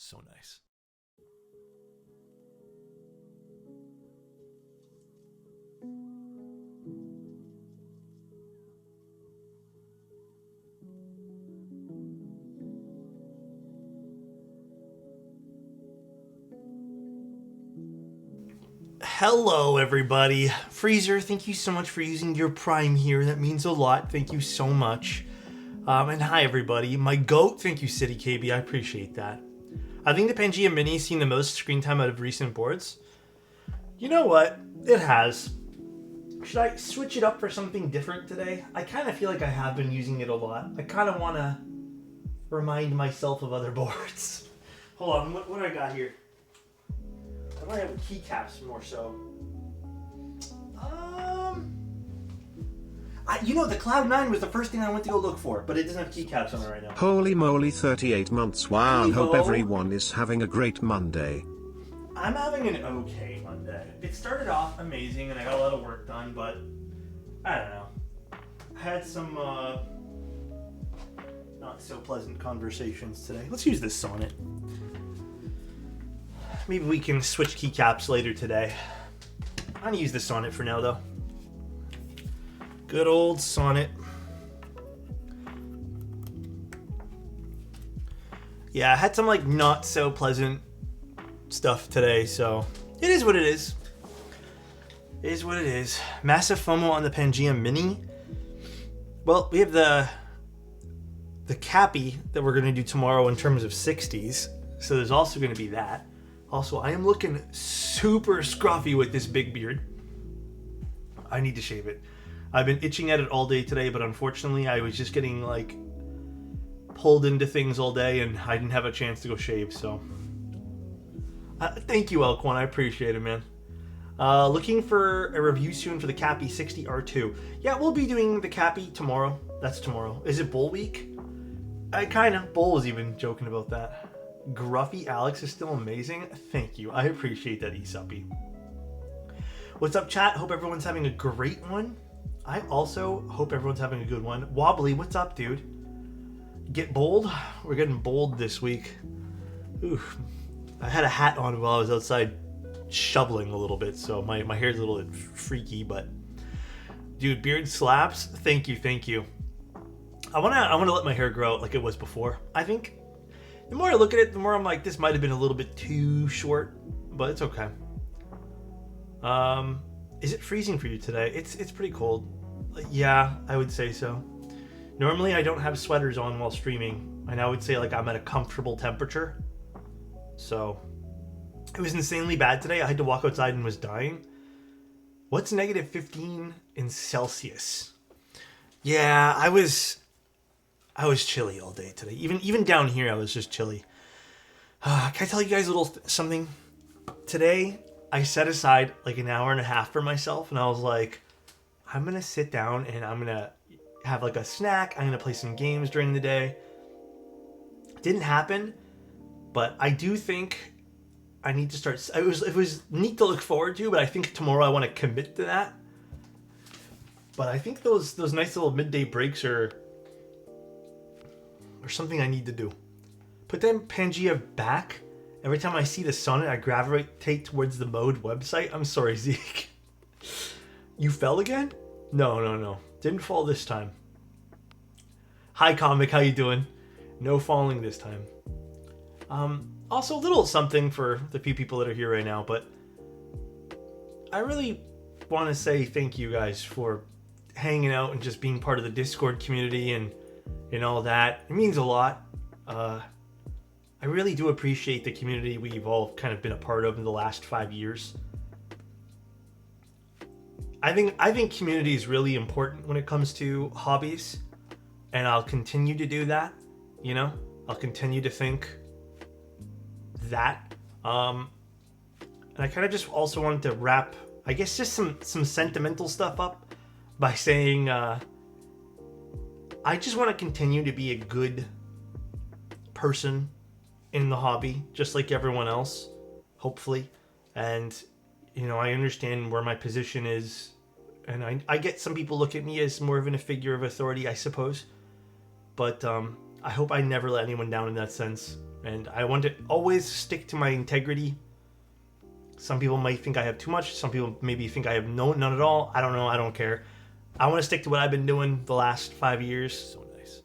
So nice. Hello, everybody. Freezer, thank you so much for using your Prime here. That means a lot. Thank you so much. And hi, everybody. My goat, thank you, City KB. I appreciate that. I think the Pangea Mini's seen the most screen time out of recent boards. You know what? It has. Should I switch it up for something different today? I kind of feel like I have been using it a lot. I kind of want to remind myself of other boards. Hold on, what do I got here? I might have keycaps more so. The Cloud9 was the first thing I went to go look for, but it doesn't have keycaps on it right now. Holy moly, 38 months. Wow, Hey, hope Bo. everyone is having a great Monday. I'm having an okay Monday. It started off amazing and I got a lot of work done, but I don't know. I had some not so pleasant conversations today. Let's use this sonnet. Maybe we can switch keycaps later today. I'm gonna use the sonnet for now, though. Good old sonnet. Yeah, I had some not so pleasant stuff today, so it is what it is. It is what it is. Massive FOMO on the Pangea Mini. Well, we have the Cappy that we're gonna do tomorrow in terms of 60s, so there's also gonna be that. Also, I am looking super scruffy with this big beard. I need to shave it. I've been itching at it all day today, but unfortunately I was just getting pulled into things all day and I didn't have a chance to go shave, so. Thank you, Elk1. I appreciate it, man. Looking for a review soon for the Cappy 60R2. Yeah, we'll be doing the Cappy tomorrow. That's tomorrow. Is it Bull Week? Bull was even joking about that. Gruffy Alex is still amazing. Thank you. I appreciate that, Esuppy. What's up, chat? Hope everyone's having a great one. I also hope everyone's having a good one. Wobbly, what's up, dude? Get bold? We're getting bold this week. Oof. I had a hat on while I was outside shoveling a little bit, so my hair's a little bit freaky, but dude, beard slaps. Thank you, thank you. I wanna let my hair grow out like it was before. I think the more I look at it, the more I'm like, this might have been a little bit too short, but it's okay. Is it freezing for you today? It's pretty cold. Yeah, I would say so. Normally I don't have sweaters on while streaming, and I would say I'm at a comfortable temperature. So it was insanely bad today. I had to walk outside and was dying. What's negative 15 in Celsius? Yeah, I was chilly all day today. Even down here, I was just chilly. Can I tell you guys a little something? Today, I set aside an hour and a half for myself, and I was like, I'm gonna sit down and I'm gonna have a snack. I'm gonna play some games during the day. Didn't happen, but I do think I need to start. It was neat to look forward to, but I think tomorrow I want to commit to that. But I think those nice little midday breaks are something I need to do. Put them Pangea back. Every time I see the sonnet, I gravitate towards the mode website. I'm sorry, Zeke. You fell again? No. Didn't fall this time. Hi, Comic. How you doing? No falling this time. Also, a little something for the few people that are here right now, but I really want to say thank you guys for hanging out and just being part of the Discord community and all that. It means a lot. I really do appreciate the community we've all kind of been a part of in the last 5 years. I think community is really important when it comes to hobbies, and I'll continue to do that. I'll continue to think that. And I kind of just also wanted to wrap, I guess, just some sentimental stuff up by saying I just want to continue to be a good person in the hobby, just like everyone else, hopefully. And I understand where my position is, and I get some people look at me as more of a figure of authority, I suppose. But I hope I never let anyone down in that sense. And I want to always stick to my integrity. Some people might think I have too much. Some people maybe think I have none at all. I don't know. I don't care. I want to stick to what I've been doing the last 5 years. So nice.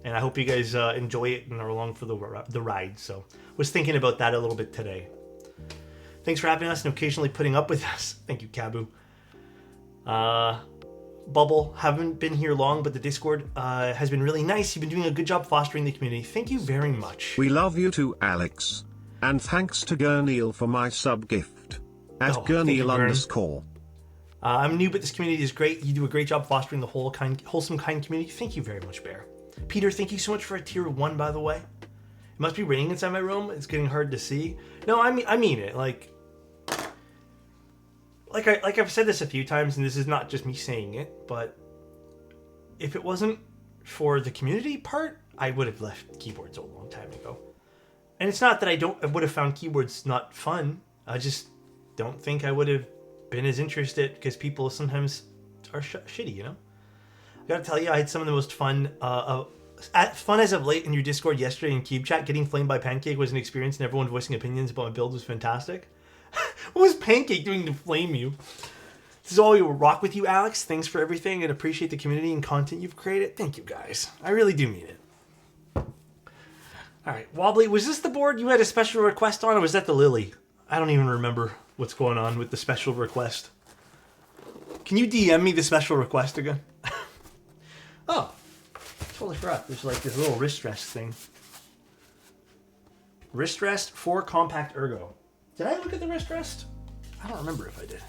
And I hope you guys enjoy it and are along for the ride. So was thinking about that a little bit today. Thanks for having us and occasionally putting up with us. Thank you, Kabu. Bubble, haven't been here long, but the Discord has been really nice. You've been doing a good job fostering the community. Thank you very much. We love you too, Alex. And thanks to Gurneil for my sub gift. At Gurneil_. I'm new, but this community is great. You do a great job fostering the wholesome, kind community. Thank you very much, Bear. Peter, thank you so much for a tier 1, by the way. It must be raining inside my room. It's getting hard to see. No, I mean it. Like I've said this a few times, and this is not just me saying it, but if it wasn't for the community part, I would have left keyboards a long time ago. And it's not that I would have found keyboards not fun. I just don't think I would have been as interested, because people sometimes are shitty, you know? I gotta tell you, I had some of the most fun as of late in your Discord yesterday in Cube Chat. Getting flamed by Pancake was an experience, and everyone voicing opinions about my build was fantastic. What was Pancake doing to flame you? This is all we will rock with you, Alex. Thanks for everything, and appreciate the community and content you've created. Thank you, guys. I really do mean it. All right, Wobbly, was this the board you had a special request on, or was that the Lily? I don't even remember what's going on with the special request. Can you DM me the special request again? Oh, totally forgot. There's like this little wrist rest thing. Wrist rest for compact Ergo. Did I look at the wrist rest? I don't remember if I did.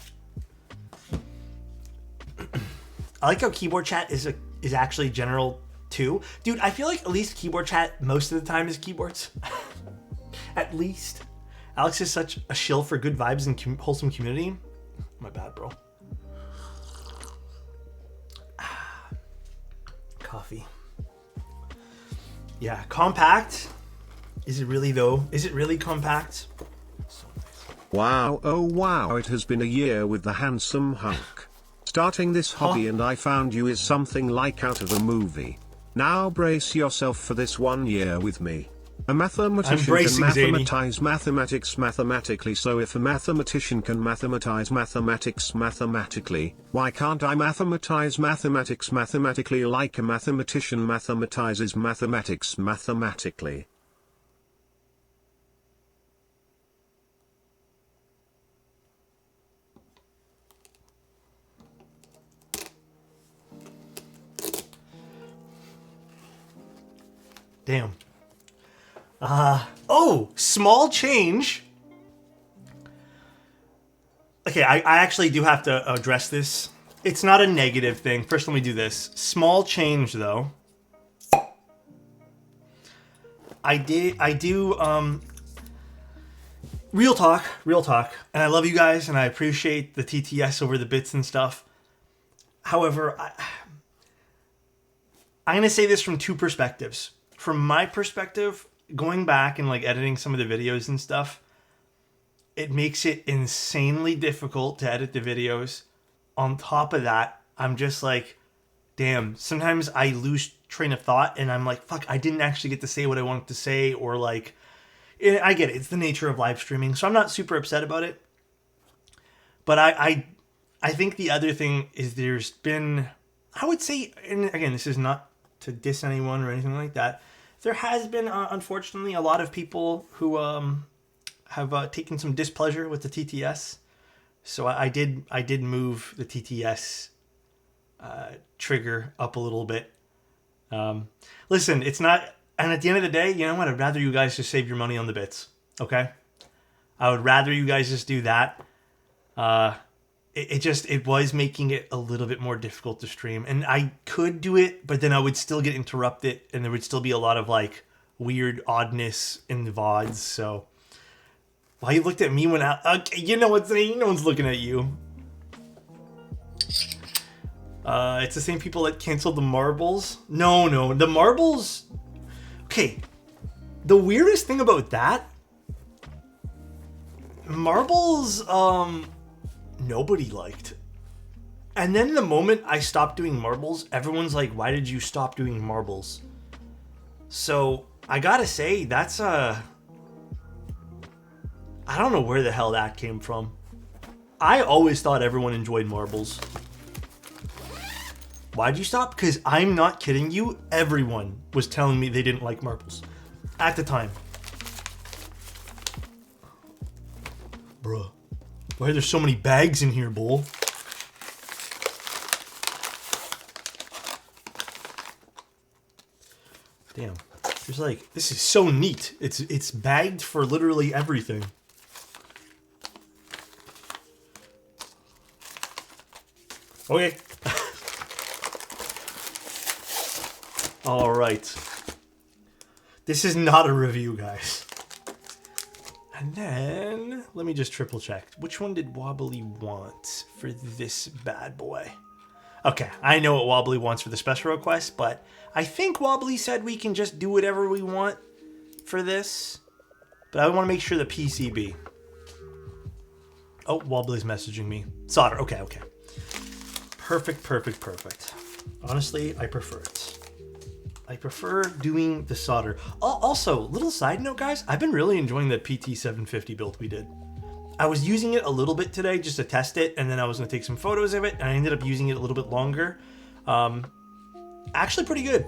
I like how keyboard chat is actually general too. Dude, I feel like at least keyboard chat most of the time is keyboards. At least. Alex is such a shill for good vibes and wholesome community. My bad, bro. Coffee. Yeah, compact. Is it really though? Is it really compact? So nice. Wow, oh wow, it has been a year with the handsome hunk. Starting this hobby and I found you is something like out of a movie. Now brace yourself for this 1 year with me. A mathematician can mathematize mathematics mathematically, so if a mathematician can mathematize mathematics mathematically, why can't I mathematize mathematics mathematically like a mathematician mathematizes mathematics mathematically? Damn. Oh, small change. Okay, I actually do have to address this. It's not a negative thing. First, let me do this. Small change, though. I do, real talk. And I love you guys, and I appreciate the TTS over the bits and stuff. However, I'm going to say this from two perspectives. From my perspective, going back and like editing some of the videos and stuff, it makes it insanely difficult to edit the videos. On top of that, I'm just like, damn, sometimes I lose train of thought and I'm like, fuck, I didn't actually get to say what I wanted to say, or like, I get it. It's the nature of live streaming, so I'm not super upset about it. But I think the other thing is there's been, I would say, and again, this is not to diss anyone or anything like that, there has been, unfortunately, a lot of people who have taken some displeasure with the TTS. So I did move the TTS trigger up a little bit. Listen, it's not, and at the end of the day, you know what? I'd rather you guys just save your money on the bits. Okay? I would rather you guys just do that. It was making it a little bit more difficult to stream, and I could do it, but then I would still get interrupted, and there would still be a lot of like weird oddness in the VODs. So, why you looked at me when okay, you know what's saying? No one's looking at you. It's the same people that canceled the marbles. No, the marbles. Okay, the weirdest thing about that, marbles, nobody liked. And then the moment I stopped doing marbles, everyone's like, why did you stop doing marbles? So I gotta say, that's I don't know where the hell that came from. I always thought everyone enjoyed marbles. Why'd you stop? Because I'm not kidding you. Everyone was telling me they didn't like marbles at the time. Bruh. Why are there so many bags in here, Bull? Damn. There's like, this is so neat. It's bagged for literally everything. Okay. All right. This is not a review, guys. And then, let me just triple check. Which one did Wobbly want for this bad boy? Okay, I know what Wobbly wants for the special request, but I think Wobbly said we can just do whatever we want for this. But I want to make sure the PCB. Oh, Wobbly's messaging me. Solder, okay. Perfect. Honestly, I prefer it. I prefer doing the solder. Also, little side note, guys, I've been really enjoying that PT750 build we did. I was using it a little bit today just to test it, and then I was going to take some photos of it, and I ended up using it a little bit longer. Actually pretty good.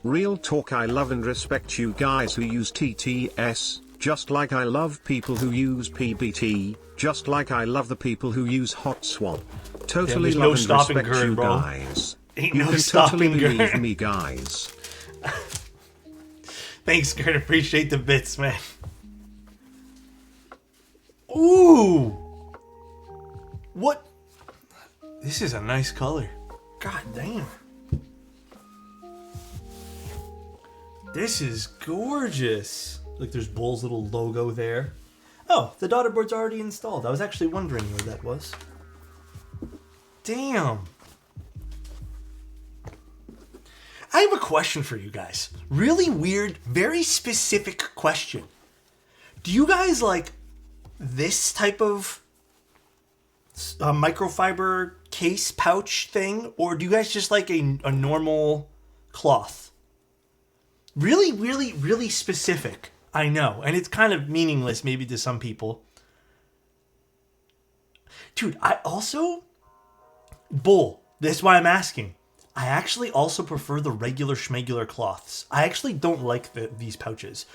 Real talk, I love and respect you guys who use TTS, just like I love people who use PBT, just like I love the people who use Hot Swap. Totally love and respect you guys. Ain't you no can stopping, totally believe Gurn. me, guys. Thanks, Gurn. Appreciate the bits, man. Ooh! What? This is a nice color. God damn. This is gorgeous. Look, there's Bull's little logo there. Oh, the daughter board's already installed. I was actually wondering where that was. Damn. I have a question for you guys. Really weird, very specific question. Do you guys like this type of microfiber case pouch thing? Or do you guys just like a normal cloth? Really specific. I know. And it's kind of meaningless maybe to some people. Dude, I also... Bull, this is why I'm asking. I actually also prefer the regular schmegular cloths. I actually don't like these pouches.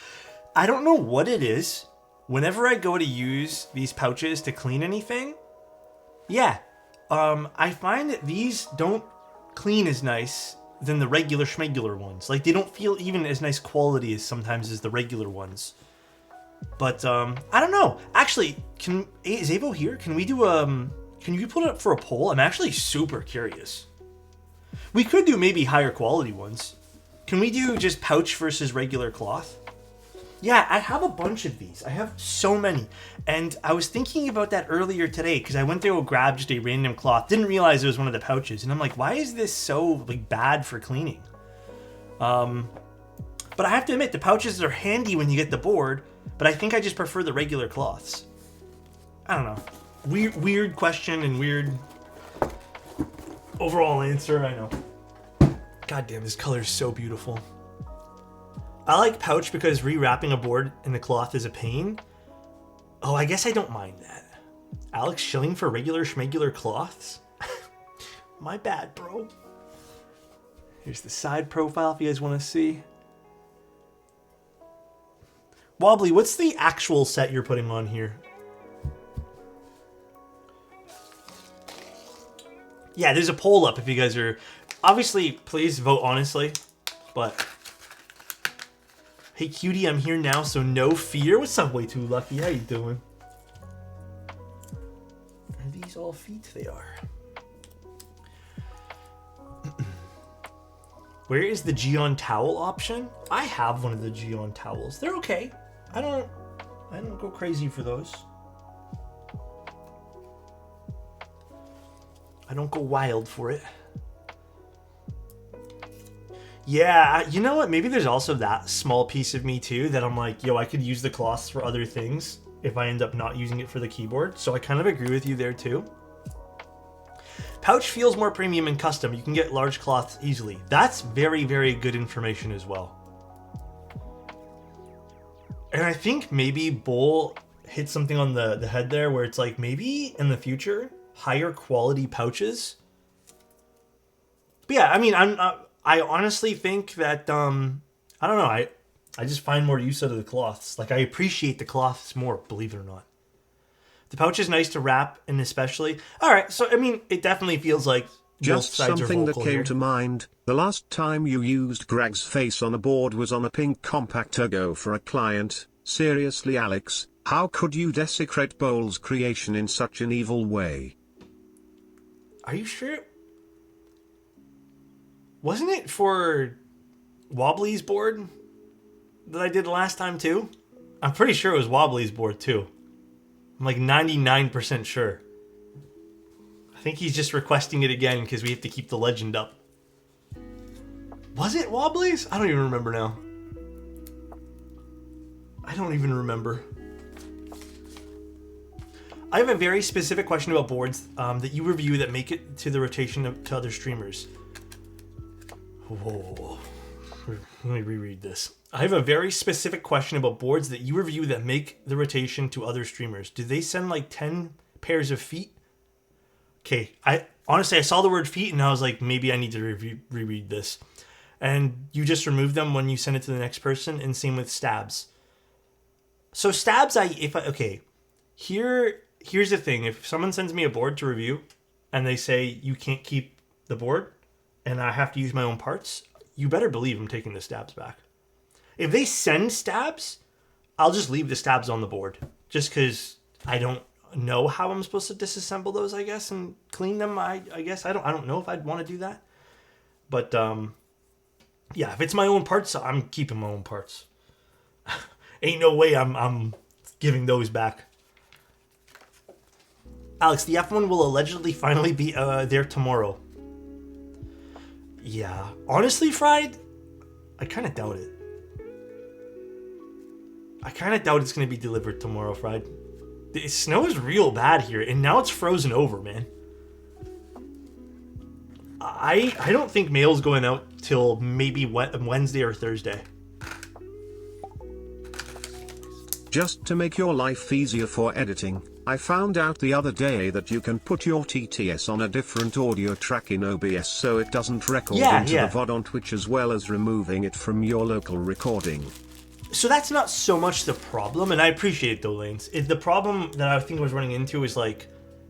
I don't know what it is. Whenever I go to use these pouches to clean anything, I find that these don't clean as nice than the regular schmegular ones. Like, they don't feel even as nice quality as sometimes as the regular ones. But, I don't know. Actually, is Avo here? Can we do, can you put it up for a poll? I'm actually super curious. We could do maybe higher quality ones. Can we do just pouch versus regular cloth? Yeah, I have a bunch of these. I have so many. And I was thinking about that earlier today because I went there and grabbed just a random cloth. Didn't realize it was one of the pouches. And I'm like, why is this so like bad for cleaning? But I have to admit, the pouches are handy when you get the board. But I think I just prefer the regular cloths. I don't know. Weird question and weird overall answer, I know. God damn, this color is so beautiful. I like pouch because rewrapping a board in the cloth is a pain. Oh, I guess I don't mind that. Alex shilling for regular schmegular cloths? My bad, bro. Here's the side profile if you guys want to see. Wobbly, what's the actual set you're putting on here? Yeah, there's a poll up if you guys are... Obviously, please vote honestly, but... Hey, cutie, I'm here now, so no fear. What's up, Way Too Lucky? How you doing? Are these all feet? They are. Where is the Geon towel option? I have one of the Geon towels. They're okay. I don't go crazy for those. I don't go wild for it. Yeah, you know what? Maybe there's also that small piece of me too that I'm like, yo, I could use the cloths for other things if I end up not using it for the keyboard. So I kind of agree with you there too. Pouch feels more premium and custom. You can get large cloths easily. That's very, very good information as well. And I think maybe Bull hit something on the head there where it's like maybe in the future, higher quality pouches. But yeah, I mean, I honestly think that, I don't know, I just find more use out of the cloths. Like, I appreciate the cloths more, believe it or not. The pouch is nice to wrap, and especially... Alright, so, I mean, it definitely feels like both Just sides are something that vocal came here. to mind. The last time you used Greg's face on a board was on a pink compact Ergo for a client. Seriously, Alex, how could you desecrate Bowl's creation in such an evil way? Are you sure? Wasn't it for Wobbly's board that I did last time too? I'm pretty sure it was Wobbly's board too. I'm like 99% sure. I think he's just requesting it again because we have to keep the legend up. Was it Wobbly's? I don't even remember now. I don't even remember. I have a very specific question about boards that you review that make it to the rotation to other streamers. Whoa. Let me reread this. I have a very specific question about boards that you review that make the rotation to other streamers. Do they send like 10 pairs of feet? Okay, honestly I saw the word feet and I was like, maybe I need to reread this. And you just remove them when you send it to the next person, and same with stabs. So stabs, here's the thing. If someone sends me a board to review and they say you can't keep the board and I have to use my own parts, you better believe I'm taking the stabs back. If they send stabs, I'll just leave the stabs on the board. Just because I don't know how I'm supposed to disassemble those, I guess, and clean them. I guess I don't know if I'd want to do that. But yeah, if it's my own parts, I'm keeping my own parts. Ain't no way I'm giving those back. Alex, the F1 will allegedly finally be there tomorrow. Yeah, honestly, Fried, I kind of doubt it. I kind of doubt it's going to be delivered tomorrow, Fried. The snow is real bad here, and now it's frozen over, man. I don't think mail's going out till maybe Wednesday or Thursday. Just to make your life easier for editing, I found out the other day that you can put your TTS on a different audio track in OBS so it doesn't record into the VOD on Twitch, as well as removing it from your local recording. So that's not so much the problem, and I appreciate it though, Lanes. The problem that I think I was running into is like,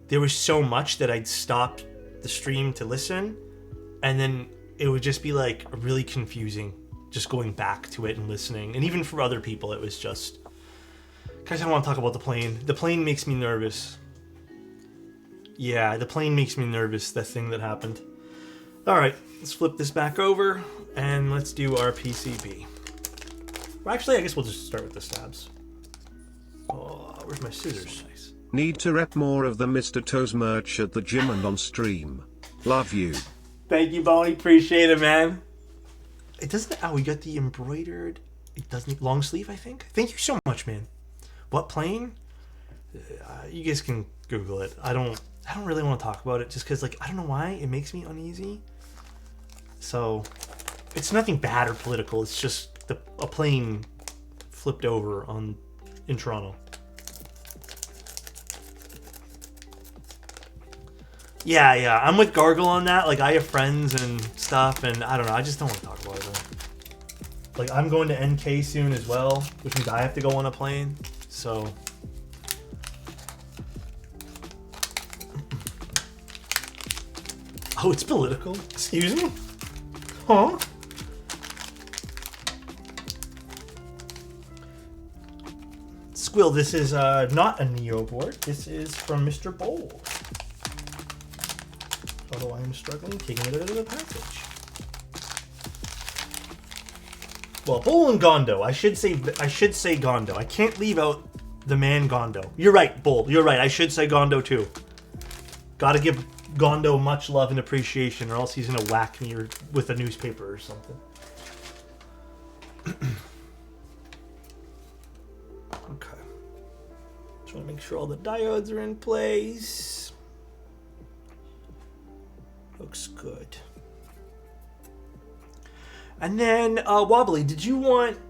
there was so much that I'd stop the stream to listen, and then it would just be like really confusing just going back to it and listening. And even for other people, it was just... Guys, I don't want to talk about the plane. The plane makes me nervous. Yeah, the plane makes me nervous, that thing that happened. Alright, let's flip this back over, and let's do our PCB. Well, actually, I guess we'll just start with the stabs. Oh, where's my scissors? Nice. Need to rep more of the Mr. Toes merch at the gym and on stream. Love you. Thank you, Bonnie. Appreciate it, man. It doesn't... Oh, we got the embroidered... It doesn't... Long sleeve, I think? Thank you so much, man. What plane? You guys can Google it. I don't really want to talk about it just because, like, I don't know why it makes me uneasy. So, it's nothing bad or political. It's just a plane flipped over in Toronto. Yeah, I'm with Gargle on that. Like, I have friends and stuff, and I don't know. I just don't want to talk about it, though. Like, I'm going to NK soon as well, which means I have to go on a plane. So, oh, it's political. Excuse me? Huh? Squill, this is not a Neo board. This is from Mr. Bowl. Although I am struggling taking it out of the package. Well, Bull and Gondo. I should say Gondo. I can't leave out the man Gondo. You're right, Bull. You're right. I should say Gondo too. Gotta give Gondo much love and appreciation, or else he's gonna whack me with a newspaper or something. Okay. Just want to make sure all the diodes are in place. Looks good. And then, Wobbly, did you want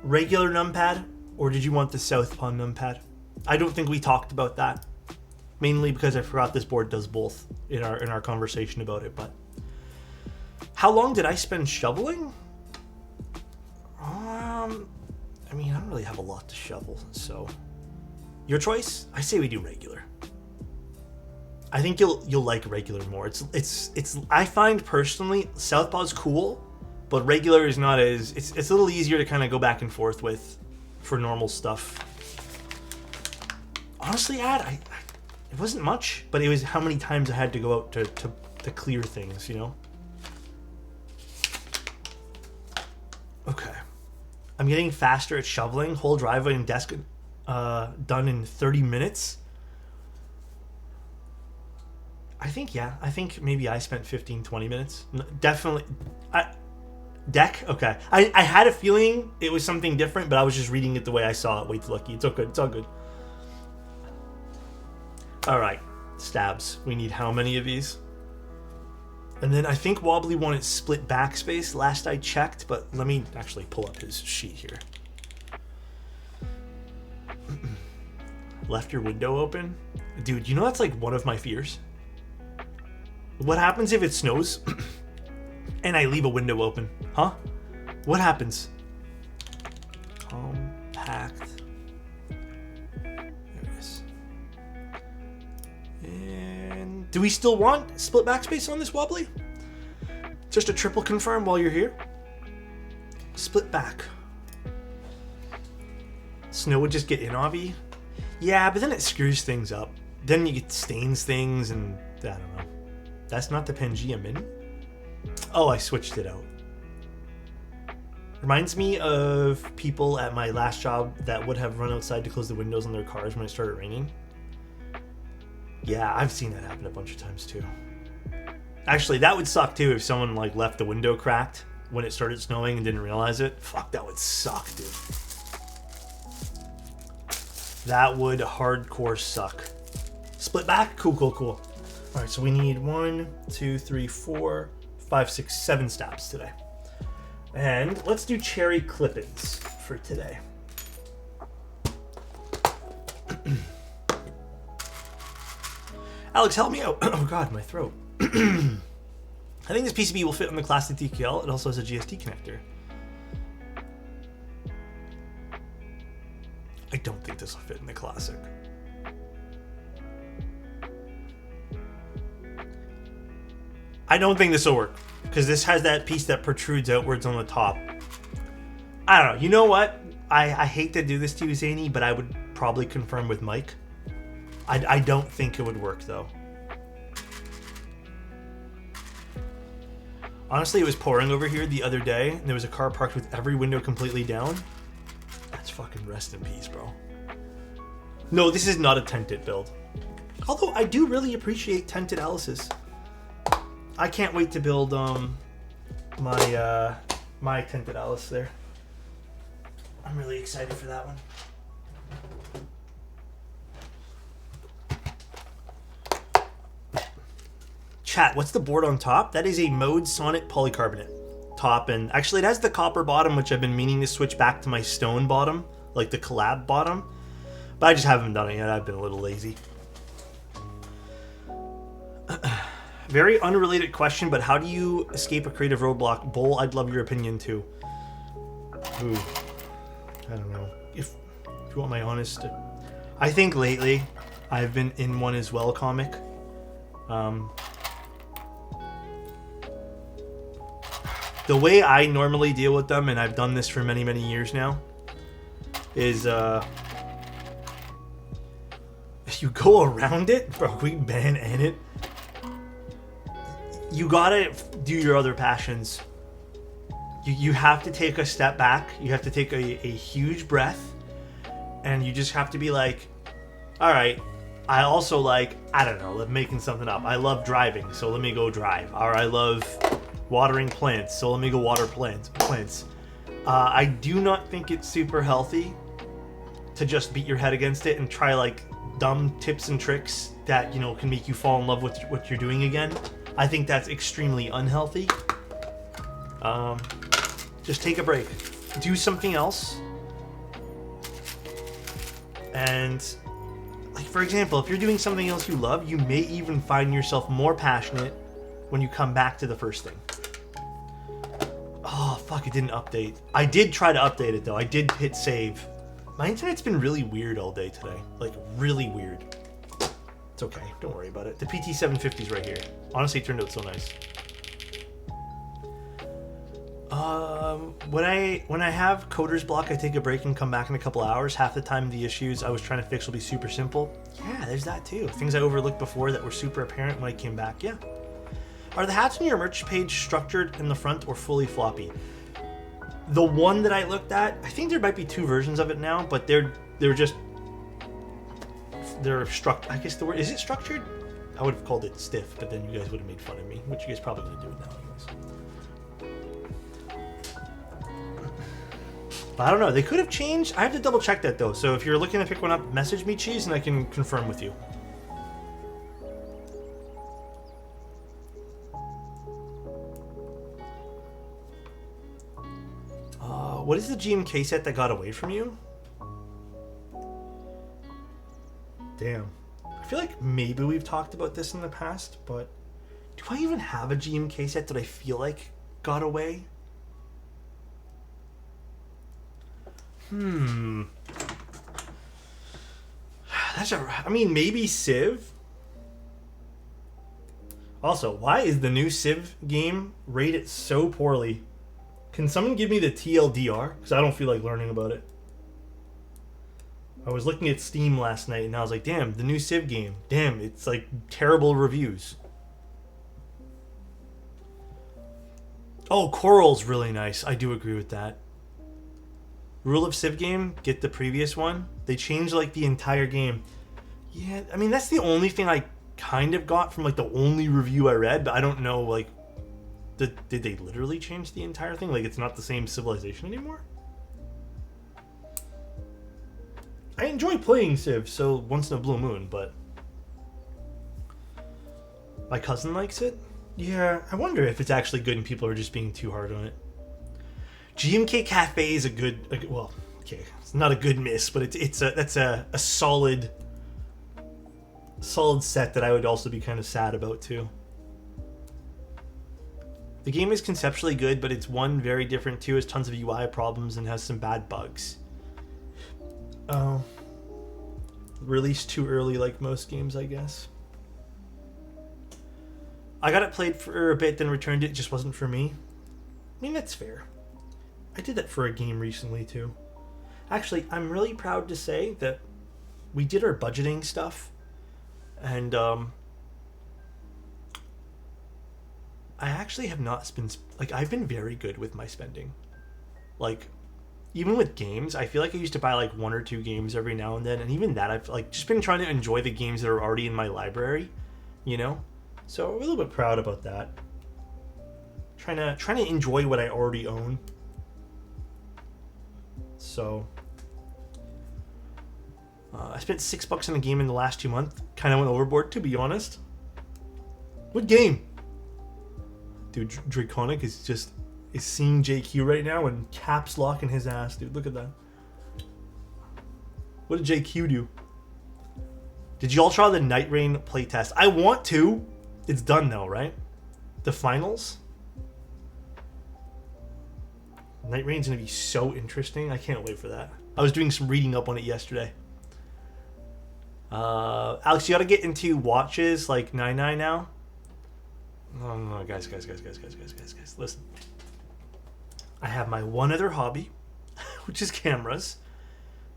regular numpad or did you want the southpaw numpad? I don't think we talked about that, mainly because I forgot this board does both in our conversation about it. But how long did I spend shoveling? I mean, I don't really have a lot to shovel, so your choice. I say we do regular. I think you'll like regular more. It's I find personally southpaw's cool, but regular is not as it's a little easier to kind of go back and forth with for normal stuff. Honestly, it wasn't much, but it was how many times I had to go out to clear things, you know. Okay, I'm getting faster at shoveling. Whole driveway and desk done in 30 minutes. I think maybe I spent 15-20 minutes. Definitely. Deck? Okay. I had a feeling it was something different, but I was just reading it the way I saw it. Way too lucky. It's all good. It's all good. Alright. Stabs. We need how many of these? And then I think Wobbly wanted split backspace last I checked, but let me actually pull up his sheet here. Left your window open? Dude, you know that's like one of my fears? What happens if it snows and I leave a window open? Huh? What happens? Compact. There it is. And do we still want split backspace on this Wobbly? Just a triple confirm while you're here. Split back. Snow would just get in obby. Yeah, but then it screws things up. Then you get stains things and I don't know. That's not the Pangea Mini? Oh, I switched it out. Reminds me of people at my last job that would have run outside to close the windows on their cars when it started raining. Yeah, I've seen that happen a bunch of times too. Actually, that would suck too if someone like left the window cracked when it started snowing and didn't realize it. Fuck, that would suck, dude. That would hardcore suck. Split back? Cool. All right, so we need 1, 2, 3, 4, 5, 6, 7 stabs today. And let's do cherry clippings for today. Alex, help me out. Oh god, my throat. I think this PCB will fit on the classic TKL. It also has a GST connector. I don't think this will fit in the classic. I don't think this will work because this has that piece that protrudes outwards on the top. I don't know. You know what? I hate to do this to you, Zany, but I would probably confirm with Mike. I don't think it would work though. Honestly, it was pouring over here the other day and there was a car parked with every window completely down. That's fucking rest in peace, bro. No, this is not a tented build. Although I do really appreciate tented Alice's. I can't wait to build my tented Alice there. I'm really excited for that one. Chat, what's the board on top? That is a Mode Sonnet polycarbonate top, and actually it has the copper bottom, which I've been meaning to switch back to my stone bottom, like the collab bottom, but I just haven't done it yet. I've been a little lazy. Very unrelated question, but how do you escape a creative roadblock? Bull, I'd love your opinion too. Ooh, I don't know. If you want my honest, I think lately I've been in one as well, comic. The way I normally deal with them, and I've done this for many, many years now, is if you go around it, bro, we ban it. You gotta do your other passions. You have to take a step back. You have to take a huge breath, and you just have to be like, all right, I also like, I don't know, making something up. I love driving, so let me go drive. Or I love watering plants, so let me go water plants. I do not think it's super healthy to just beat your head against it and try like dumb tips and tricks that, you know, can make you fall in love with what you're doing again. I think that's extremely unhealthy. Just take a break. Do something else. And like, for example, if you're doing something else you love, you may even find yourself more passionate when you come back to the first thing. Oh, fuck, it didn't update. I did try to update it, though. I did hit save. My internet's been really weird all day today. Like, really weird. It's okay. Don't worry about it. The PT750's right here. Honestly, it turned out so nice. When I have coder's block, I take a break and come back in a couple hours. Half the time, the issues I was trying to fix will be super simple. Yeah, there's that too. Things I overlooked before that were super apparent when I came back. Yeah. Are the hats on your merch page structured in the front or fully floppy? The one that I looked at, I think there might be two versions of it now, but they're structured. I guess the word, is it structured? I would have called it stiff, but then you guys would have made fun of me, which you guys probably gonna do it now anyways. I don't know. They could have changed. I have to double check that though. So if you're looking to pick one up, message me, Cheese, and I can confirm with you. What is the GMK set that got away from you? Damn. I feel like maybe we've talked about this in the past, but do I even have a GMK set that I feel like got away? I mean, maybe Civ. Also, why is the new Civ game rated so poorly? Can someone give me the TLDR? Because I don't feel like learning about it. I was looking at Steam last night and I was like, damn, the new Civ game. Damn, it's like terrible reviews. Oh, Coral's really nice. I do agree with that. Rule of Civ game, get the previous one. They changed like the entire game. Yeah, I mean, that's the only thing I kind of got from like the only review I read, but I don't know, like, did they literally change the entire thing? Like, it's not the same civilization anymore? I enjoy playing Civ, so once in a blue moon, but my cousin likes it? Yeah, I wonder if it's actually good and people are just being too hard on it. GMK Cafe is a good, well, okay, it's not a good miss, but that's a solid set that I would also be kind of sad about too. The game is conceptually good, but it's one very different too. Has tons of UI problems and has some bad bugs. Oh, released too early, like most games, I guess. I got it played for a bit, then returned it. It just wasn't for me. I mean, that's fair. I did that for a game recently too. Actually, I'm really proud to say that we did our budgeting stuff, and I actually have not been, like, I've been very good with my spending. Like, even with games, I feel like I used to buy like 1 or 2 games every now and then, and even that I've like just been trying to enjoy the games that are already in my library, you know? So I'm a little bit proud about that. Trying to enjoy what I already own. So I spent $6 on a game in the last 2 months. Kind of went overboard, to be honest. What game? Dude, Draconic is seeing JQ right now and caps locking his ass, dude. Look at that. What did JQ do? Did y'all try the Night Rain playtest? I want to. It's done though, right? The finals? Night Rain's gonna be so interesting. I can't wait for that. I was doing some reading up on it yesterday. Alex, you gotta get into watches like 99 now. No, guys, listen. I have my one other hobby, which is cameras.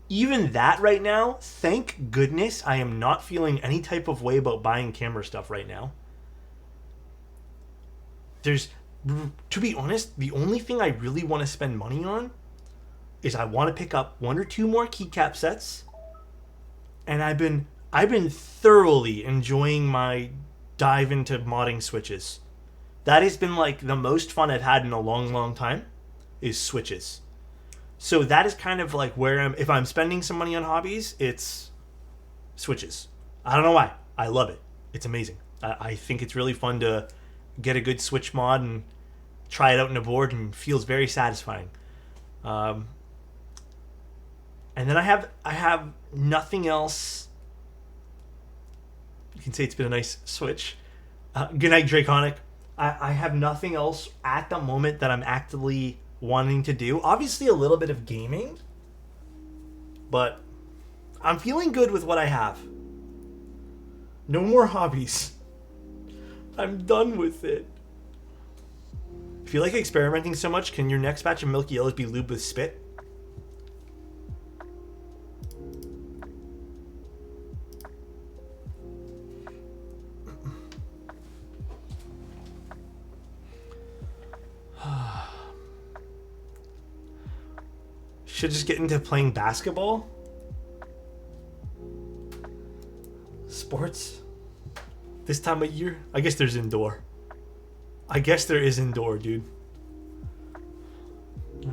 Even that right now, thank goodness I am not feeling any type of way about buying camera stuff right now. To be honest, the only thing I really want to spend money on is I want to pick up 1 or 2 more keycap sets. And I've been thoroughly enjoying my dive into modding switches. That has been like the most fun I've had in a long time, is switches. So that is kind of like where if I'm spending some money on hobbies, it's switches. I don't know why. I love it. It's amazing. I think it's really fun to get a good switch mod and try it out on a board, and feels very satisfying. And then I have nothing else. You can say it's been a nice switch. Good night, Draconic. I have nothing else at the moment that I'm actively wanting to do. Obviously, a little bit of gaming, but I'm feeling good with what I have. No more hobbies. I'm done with it. If you like experimenting so much, can your next batch of Milky Yellows be lubed with spit? Should just get into playing basketball? Sports? This time of year? I guess there's indoor. I guess there is indoor, dude.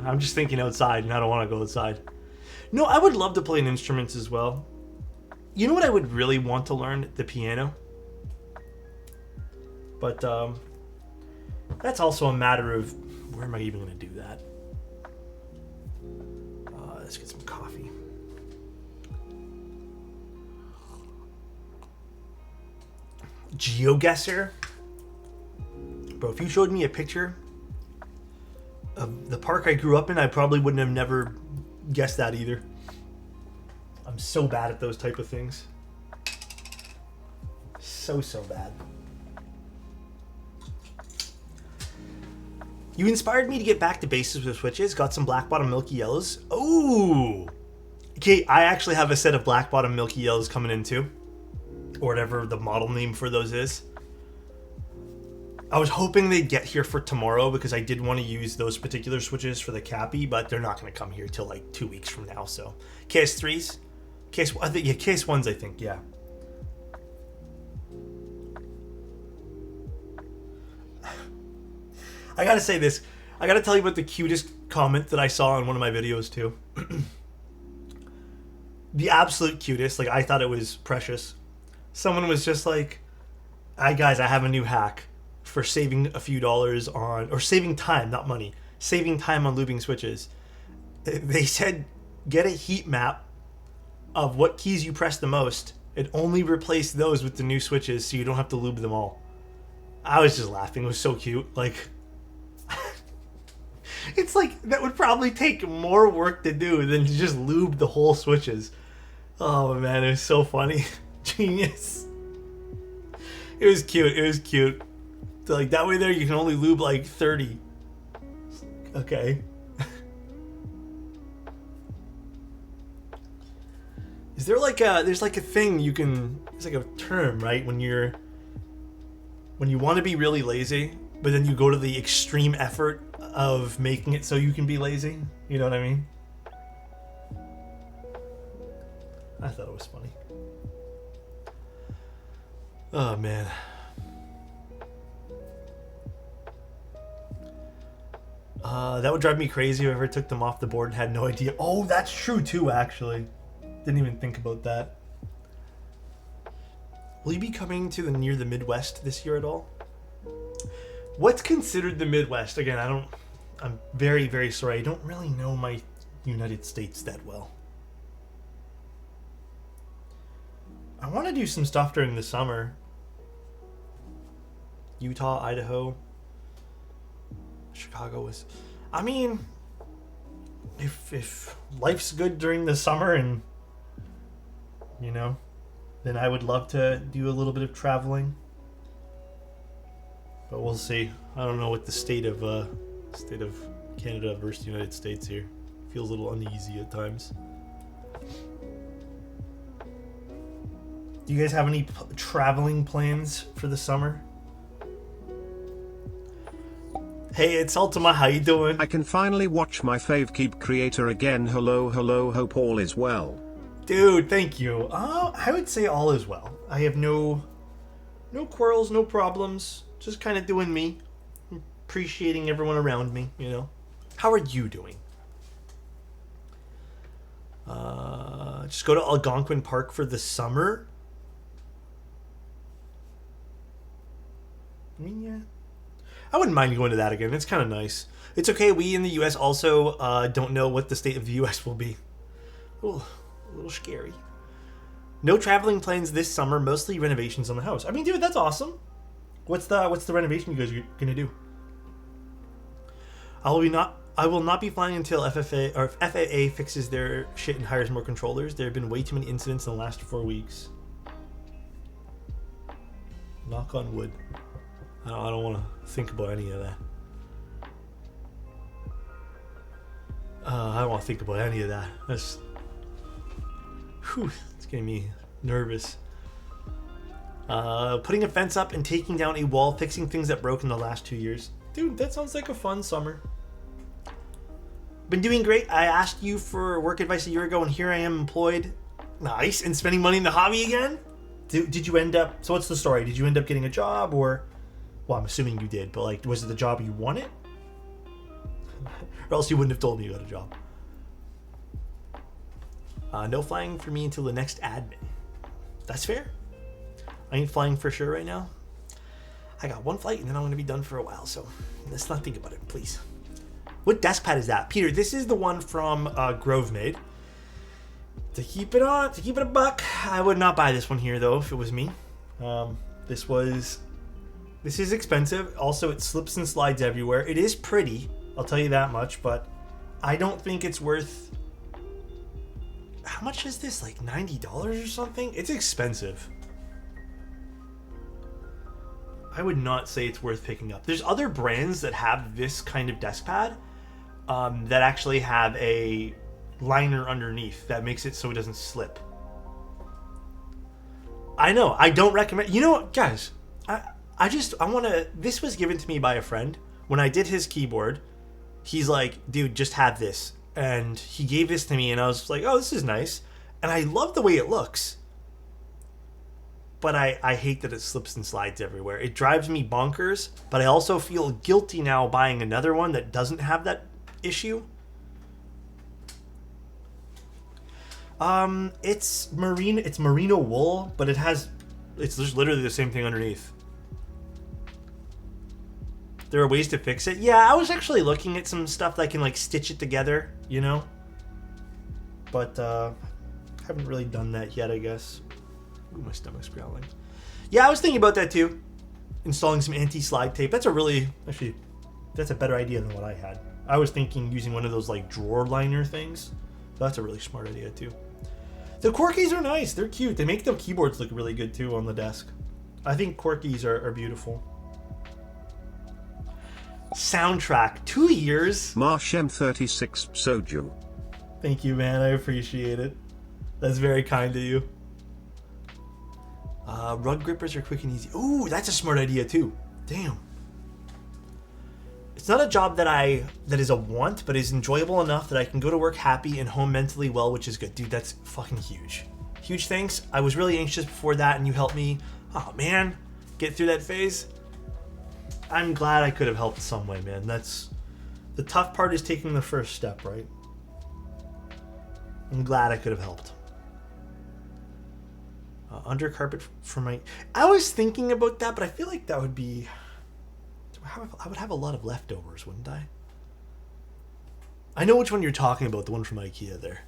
I'm just thinking outside and I don't want to go outside. No, I would love to play an instruments as well. You know what I would really want to learn? The piano. But that's also a matter of where am I even going to do that? Let's get some coffee. GeoGuessr? Bro, if you showed me a picture of the park I grew up in, I probably wouldn't have never guessed that either. I'm so bad at those type of things. So bad. You inspired me to get back to basics with switches. Got some black bottom Milky Yellows. Oh! Okay, I actually have a set of black bottom Milky Yellows coming in too. Or whatever the model name for those is. I was hoping they'd get here for tomorrow because I did want to use those particular switches for the Cappy, but they're not going to come here till like 2 weeks from now. So KS3s? KS1s I think, yeah. I gotta say this. I gotta tell you about the cutest comment that I saw on one of my videos too. The absolute cutest. Like, I thought it was precious. Someone was just like, "Hi guys, I have a new hack for saving a few dollars on, or saving time, not money, saving time on lubing switches." They said, get a heat map of what keys you press the most and only replace those with the new switches so you don't have to lube them all. I was just laughing. It was so cute. Like, it's like that would probably take more work to do than to just lube the whole switches. Oh man, it was so funny. Genius. It was cute. It was cute. So like that way there you can only lube like 30. Okay. Is there like there's like a thing you can, it's like a term, right? When you want to be really lazy, but then you go to the extreme effort of making it so you can be lazy. You know what I mean? I thought it was funny. Oh man. That would drive me crazy if I ever took them off the board and had no idea. Oh, that's true too, actually. Didn't even think about that. Will you be coming to near the Midwest this year at all? What's considered the Midwest? Again, I'm very, very sorry. I don't really know my United States that well. I want to do some stuff during the summer. Utah, Idaho, Chicago was... I mean, if life's good during the summer and, you know, then I would love to do a little bit of traveling. But we'll see. I don't know what the state of Canada versus the United States here. Feels a little uneasy at times. Do you guys have any traveling plans for the summer? Hey, it's Ultima. How you doing? I can finally watch my fave keep creator again. Hello, hello, hope all is well. Dude, thank you. I would say all is well. I have no quarrels, no problems. Just kind of doing me. Appreciating everyone around me, you know. How are you doing? Just go to Algonquin Park for the summer. I mean, yeah. I wouldn't mind going to that again. It's kind of nice. It's okay. We in the U.S. also don't know what the state of the U.S. will be. Ooh, a little scary. No traveling plans this summer, mostly renovations on the house. I mean, dude, that's awesome. What's the renovation you guys are gonna do? I will not be flying until FAA fixes their shit and hires more controllers. There have been way too many incidents in the last 4 weeks. Knock on wood. I don't want to think about any of that. I don't want to think about any of that. That's... Whew, it's getting me nervous. Putting a fence up and taking down a wall, fixing things that broke in the last 2 years. Dude, that sounds like a fun summer. Been doing great. I asked you for work advice a year ago, and here I am employed. Nice. And spending money in the hobby again? Did you end up... So what's the story? Did you end up getting a job, or... Well, I'm assuming you did, but like, was it the job you wanted? Or else you wouldn't have told me you got a job. No flying for me until the next admin. That's fair. I ain't flying for sure right now. I got one flight and then I'm going to be done for a while, so let's not think about it, please. What desk pad is that? Peter, this is the one from Grove made. To keep it a buck, I would not buy this one here though if it was me. This is expensive. Also, it slips and slides everywhere. It is pretty, I'll tell you that much, but I don't think it's worth... How much is this? Like $90 or something? It's expensive. I would not say it's worth picking up. There's other brands that have this kind of desk pad that actually have a liner underneath that makes it so it doesn't slip. I know. I don't recommend... You know what, guys? I want to... This was given to me by a friend. When I did his keyboard, he's like, dude, just have this. And he gave this to me, and I was like, oh, this is nice. And I love the way it looks. But I hate that it slips and slides everywhere. It drives me bonkers, but I also feel guilty now buying another one that doesn't have that issue. It's merino wool, but it's just literally the same thing underneath. There are ways to fix it. Yeah, I was actually looking at some stuff that can like stitch it together, you know? But haven't really done that yet, I guess. Ooh, my stomach's growling. Yeah, I was thinking about that too. Installing some anti-slide tape. That's a better idea than what I had. I was thinking using one of those like drawer liner things. So that's a really smart idea too. The Corkis are nice. They're cute. They make the keyboards look really good too on the desk. I think Corkis are beautiful. Soundtrack. 2 years. Marsh M36 Soju. Thank you, man. I appreciate it. That's very kind of you. Rug grippers are quick and easy. Ooh, that's a smart idea too. Damn. It's not a job that is a want, but is enjoyable enough that I can go to work happy and home mentally well, which is good. Dude, that's fucking huge. Huge thanks. I was really anxious before that, and you helped me. Oh man, get through that phase. I'm glad I could have helped some way, man. That's the tough part, is taking the first step, right? I'm glad I could have helped. Under carpet for my... I was thinking about that, but I feel like that would be... I would have a lot of leftovers, wouldn't I? I know which one you're talking about, the one from IKEA there.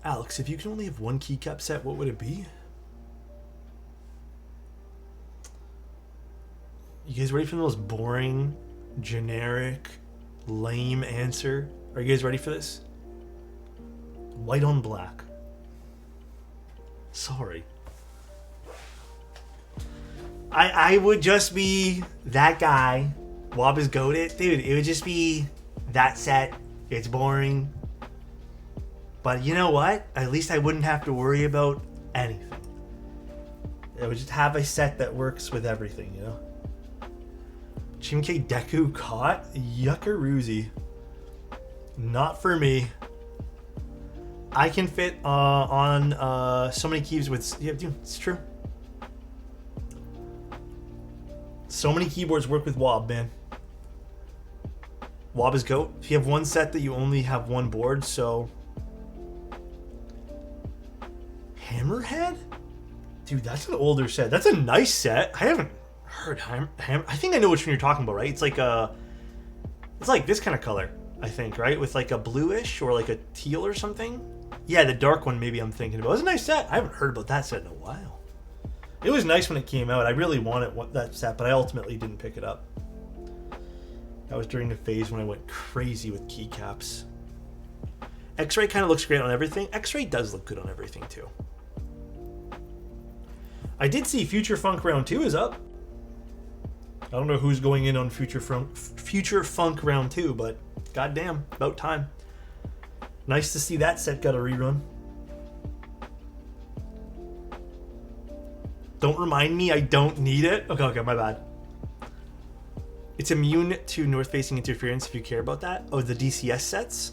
Alex, if you can only have one keycap set, what would it be? You guys ready for the most boring, generic, lame answer? Are you guys ready for this? White on black. Sorry. I would just be that guy. Wob is goated. Dude, it would just be that set. It's boring. But you know what? At least I wouldn't have to worry about anything. I would just have a set that works with everything, you know? Chimke Deku caught? Yuckaroozy. Not for me. I can fit on so many keys with... Yeah, dude, it's true. So many keyboards work with Wob, man. Wob is GOAT. If you have one set that you only have one board, so... Hammerhead? Dude, that's an older set. That's a nice set. I haven't heard I think I know which one you're talking about, right? It's like this kind of color. I think, right? With like a bluish or like a teal or something. Yeah, the dark one maybe I'm thinking about. It was a nice set. I haven't heard about that set in a while. It was nice when it came out. I really wanted that set, but I ultimately didn't pick it up. That was during the phase when I went crazy with keycaps. X-Ray kind of looks great on everything. X-Ray does look good on everything too. I did see Future Funk Round 2 is up. I don't know who's going in on Future Funk Round 2, but goddamn, about time. Nice to see that set got a rerun. Don't remind me I don't need it. Okay, my bad. It's immune to north-facing interference if you care about that. Oh, the DCS sets?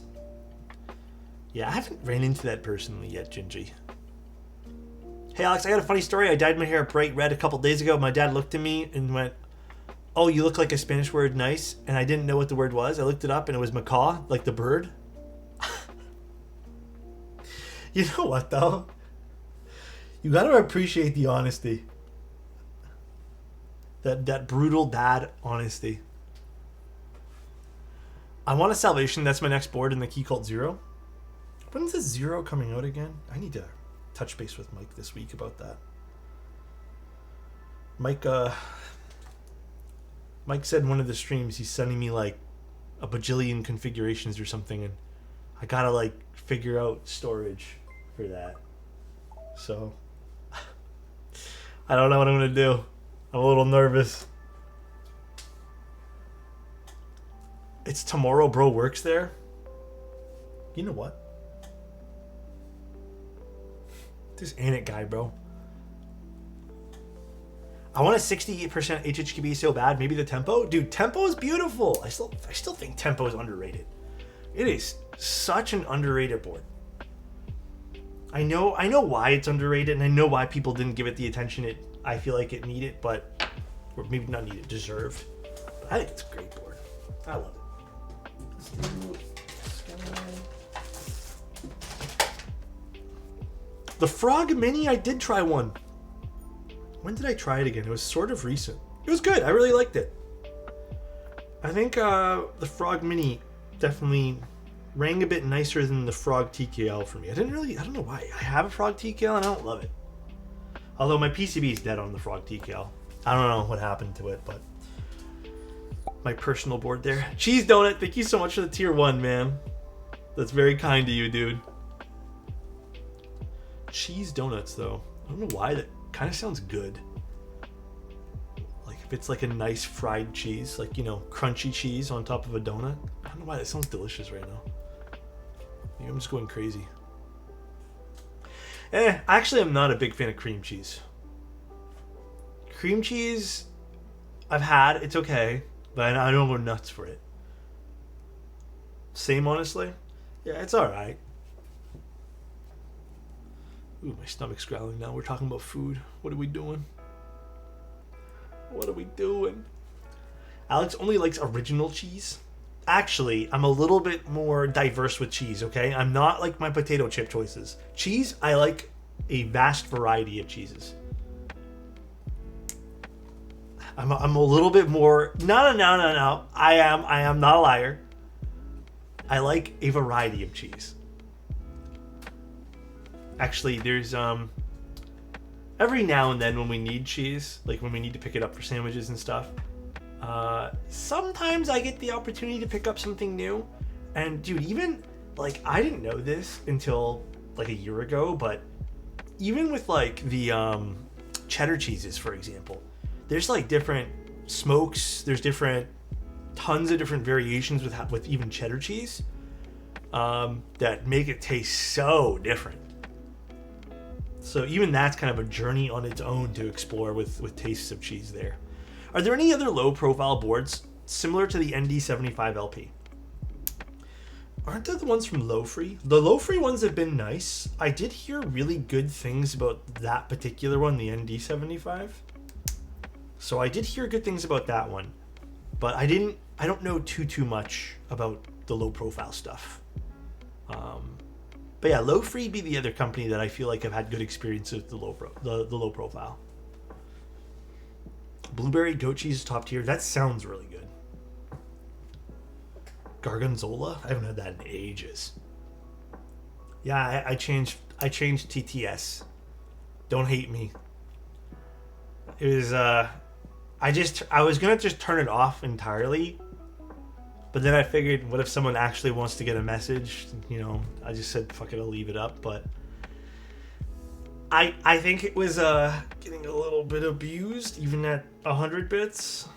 Yeah, I haven't ran into that personally yet, Gingy. Hey, Alex, I got a funny story. I dyed my hair bright red a couple days ago. My dad looked at me and went, "Oh, you look like a Spanish word, nice." And I didn't know what the word was. I looked it up and it was macaw, like the bird. You know what, though? You got to appreciate the honesty. That brutal dad honesty. I want a Salvation. That's my next board in the Key Cult Zero. When's the Zero coming out again? I need to touch base with Mike this week about that. Mike said in one of the streams he's sending me like a bajillion configurations or something, and I gotta like figure out storage for that. So I don't know what I'm gonna do. I'm a little nervous. It's tomorrow, bro. Works there. You know what? This ain't it, guy, bro. I want a 68% HHKB so bad. Maybe the tempo, dude. Tempo is beautiful. I still think tempo is underrated. It is such an underrated board. I know why it's underrated, and I know why people didn't give it the attention I feel like it needed, or maybe not needed, deserved. But I think it's a great board. I love it. The Frog Mini, I did try one. When did I try it again? It was sort of recent. It was good. I really liked it. I think the Frog Mini definitely rang a bit nicer than the Frog TKL for me. I don't know why. I have a Frog TKL and I don't love it. Although my PCB is dead on the Frog TKL. I don't know what happened to it, but my personal board there. Cheese Donut, thank you so much for the tier 1, man. That's very kind of you, dude. Cheese donuts, though. I don't know why. That kind of sounds good. Like if it's like a nice fried cheese, like, you know, crunchy cheese on top of a donut. I don't know why. That sounds delicious right now. Maybe I'm just going crazy. Actually, I'm not a big fan of cream cheese. Cream cheese, I've had. It's okay, but I don't go nuts for it. Same, honestly. Yeah, it's all right. Ooh, my stomach's growling now. We're talking about food. What are we doing? What are we doing? Alex only likes original cheese. Actually, I'm a little bit more diverse with cheese, okay? I'm not like my potato chip choices. Cheese, I like a vast variety of cheeses. I'm a little bit more... No. I am not a liar. I like a variety of cheese. Actually, there's every now and then when we need cheese, like when we need to pick it up for sandwiches and stuff, sometimes I get the opportunity to pick up something new. And dude, even like I didn't know this until like a year ago, but even with like the cheddar cheeses, for example, there's like different smokes, there's tons of different variations with even cheddar cheese that make it taste so different. So even that's kind of a journey on its own to explore with tastes of cheese there. Are there any other low profile boards similar to the ND75 LP? Aren't there the ones from Low Free? The Low Free ones have been nice. I did hear really good things about that particular one, the ND75. So I did hear good things about that one. But I don't know too much about the low profile stuff. But yeah, Low Free be the other company that I feel like I've had good experience with the low profile. Blueberry goat cheese is top tier. That sounds really good. Gargonzola? I haven't had that in ages. Yeah, I changed TTS. Don't hate me. It was I was gonna just turn it off entirely, but then I figured, what if someone actually wants to get a message? You know, I just said fuck it, I'll leave it up. But I think it was getting a little bit abused even at 100 bits.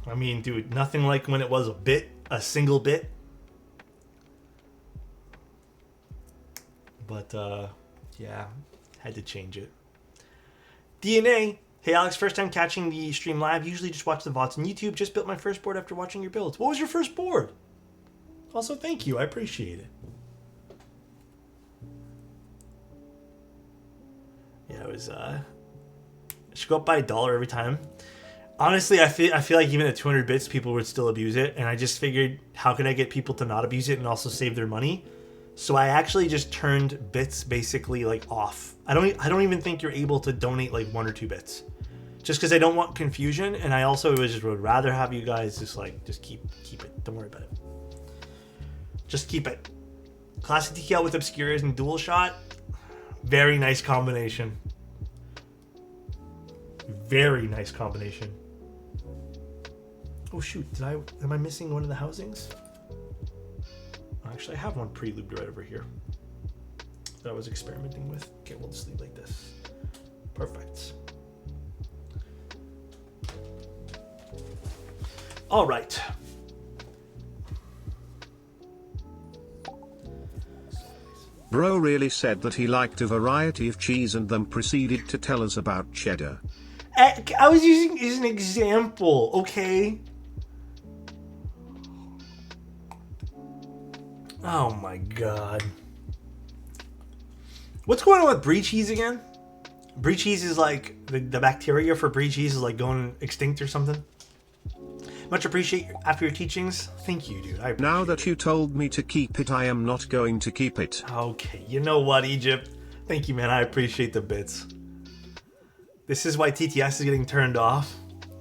I mean, dude, nothing like when it was a single bit. But yeah, had to change it. DNA. Hey Alex, first time catching the stream live. Usually just watch the VODs on YouTube. Just built my first board after watching your builds. What was your first board? Also, thank you. I appreciate it. Yeah, it was I should go up by $1 every time. Honestly, I feel like even at 200 bits, people would still abuse it, and I just figured, how can I get people to not abuse it and also save their money? So I actually just turned bits basically like off. I don't even think you're able to donate like 1 or 2 bits, just because I don't want confusion, and I also would rather have you guys just keep it. Don't worry about it. Just keep it. Classic TKL with Obscures and Dual Shot. Very nice combination. Very nice combination. Oh shoot, am I missing one of the housings? Actually, I have one pre-lubed right over here that I was experimenting with. Okay, we'll just leave like this. Perfect. All right. Bro really said that he liked a variety of cheese and then proceeded to tell us about cheddar. I was using it as an example, okay? Oh my god. What's going on with brie cheese again? Brie cheese is like, the bacteria for brie cheese is like going extinct or something? Much appreciate after your teachings. Thank you, dude. Now that you told me to keep it, I am not going to keep it. Okay, you know what, Egypt? Thank you, man. I appreciate the bits. This is why TTS is getting turned off.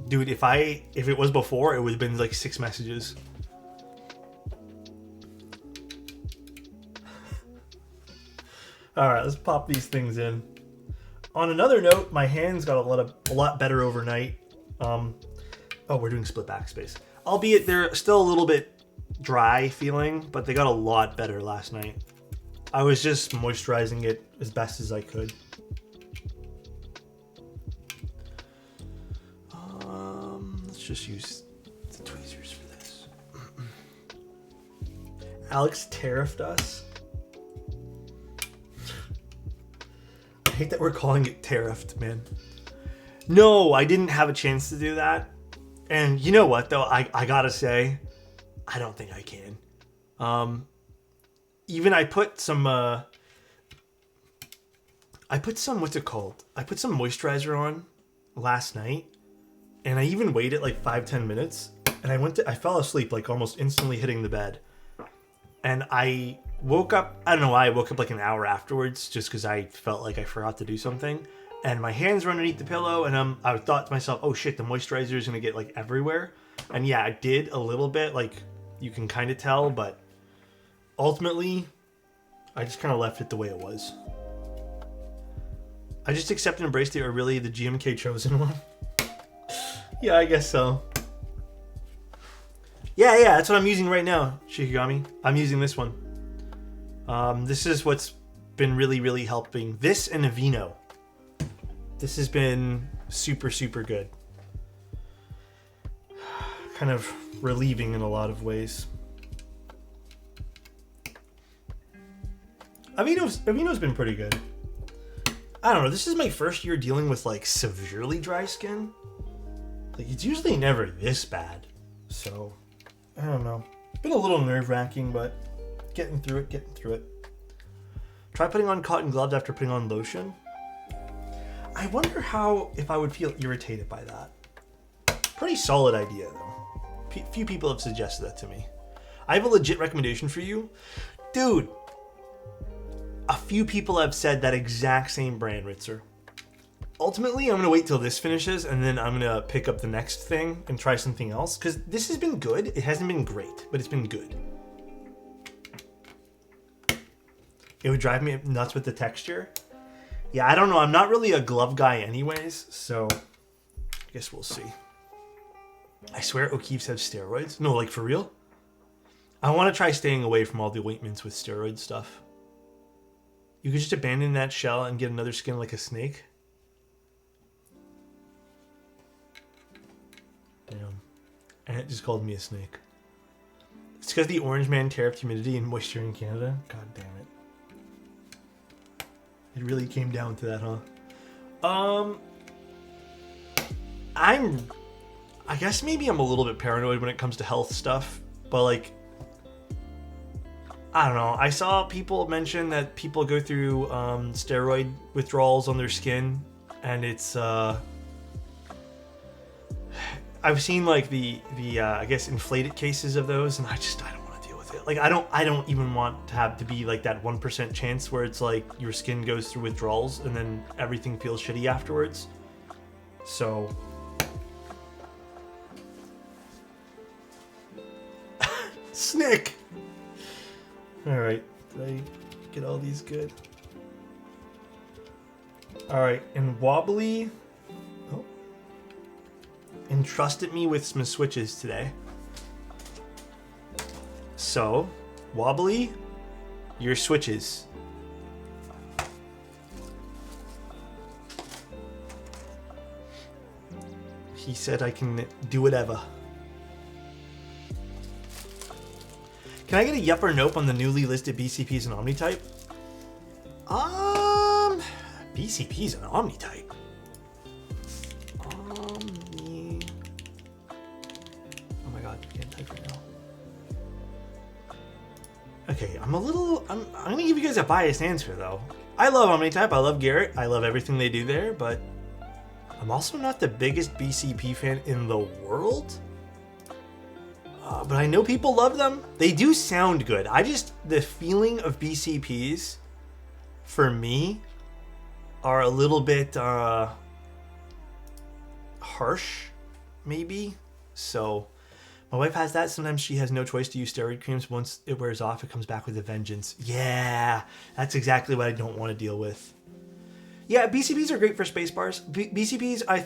Dude, if it was before, it would have been like 6 messages. Alright, let's pop these things in. On another note, my hands got a lot better overnight. Oh, we're doing split backspace. Albeit they're still a little bit dry feeling, but they got a lot better last night. I was just moisturizing it as best as I could. Let's just use the tweezers for this. Alex tariffed us. I hate that we're calling it tariffed, man. No, I didn't have a chance to do that. And you know what, though? I gotta say, I don't think I can. Even I put some, what's it called? I put some moisturizer on last night, and I even waited like 5-10 minutes, and I fell asleep like almost instantly hitting the bed. And I woke up, I don't know why, I woke up like an hour afterwards, just because I felt like I forgot to do something. And my hands were underneath the pillow, and I thought to myself, oh shit, the moisturizer is going to get like everywhere. And yeah, I did a little bit, like you can kind of tell, but ultimately, I just kind of left it the way it was. I just accept and embrace they are really the GMK chosen one. Yeah, I guess so. Yeah, that's what I'm using right now, Shikigami. I'm using this one. This is what's been really, really helping. This and Aveeno. This has been super, super good. Kind of relieving in a lot of ways. Aveeno's been pretty good. I don't know, this is my first year dealing with like severely dry skin. Like it's usually never this bad. So, I don't know. It's been a little nerve-wracking, but getting through it. Try putting on cotton gloves after putting on lotion. I wonder if I would feel irritated by that. Pretty solid idea, though. Few people have suggested that to me. I have a legit recommendation for you. Dude, a few people have said that exact same brand, Ritzer. Ultimately, I'm going to wait till this finishes, and then I'm going to pick up the next thing and try something else. Because this has been good. It hasn't been great, but it's been good. It would drive me nuts with the texture. Yeah, I don't know. I'm not really a glove guy anyways, so I guess we'll see. I swear O'Keeffe's have steroids. No, like for real? I want to try staying away from all the ointments with steroid stuff. You could just abandon that shell and get another skin like a snake. Damn. And it just called me a snake. It's because the orange man tariffed humidity and moisture in Canada. God damn it. It really came down to that, huh? I guess maybe I'm a little bit paranoid when it comes to health stuff, but like, I don't know. I saw people mention that people go through steroid withdrawals on their skin, and it's I've seen like the I guess inflated cases of those, and I don't want to deal with it. Like I don't even want to have to be like that 1% chance where it's like your skin goes through withdrawals and then everything feels shitty afterwards. So Snick. All right, did I get all these good? All right, and Wobbly entrusted me with some switches today. So, Wobbly, your switches. He said I can do whatever. Can I get a yup or nope on the newly listed BCPs and Omnitype? BCPs and Omnitype. Oh my god, I can't type right now. Okay, I'm gonna give you guys a biased answer though. I love Omnitype, I love Garrett, I love everything they do there, but I'm also not the biggest BCP fan in the world. But I know people love them. They do sound good. The feeling of BCPs, for me, are a little bit harsh, maybe. So, my wife has that. Sometimes she has no choice to use steroid creams. Once it wears off, it comes back with a vengeance. Yeah, that's exactly what I don't want to deal with. Yeah, BCPs are great for spacebars. BCPs, I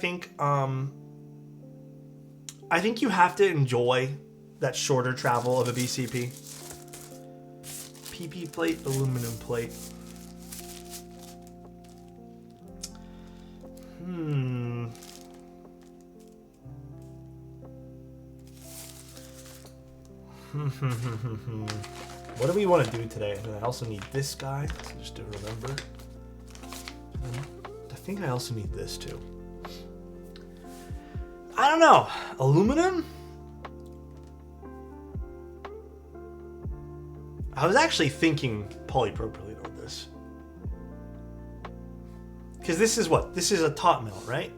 think you have to enjoy that shorter travel of a BCP. PP plate, aluminum plate. What do we want to do today? I also need this guy, so just to remember. I think I also need this too. I don't know. Aluminum? I was actually thinking polypropylene on this. Because this is what? This is a top melt, right?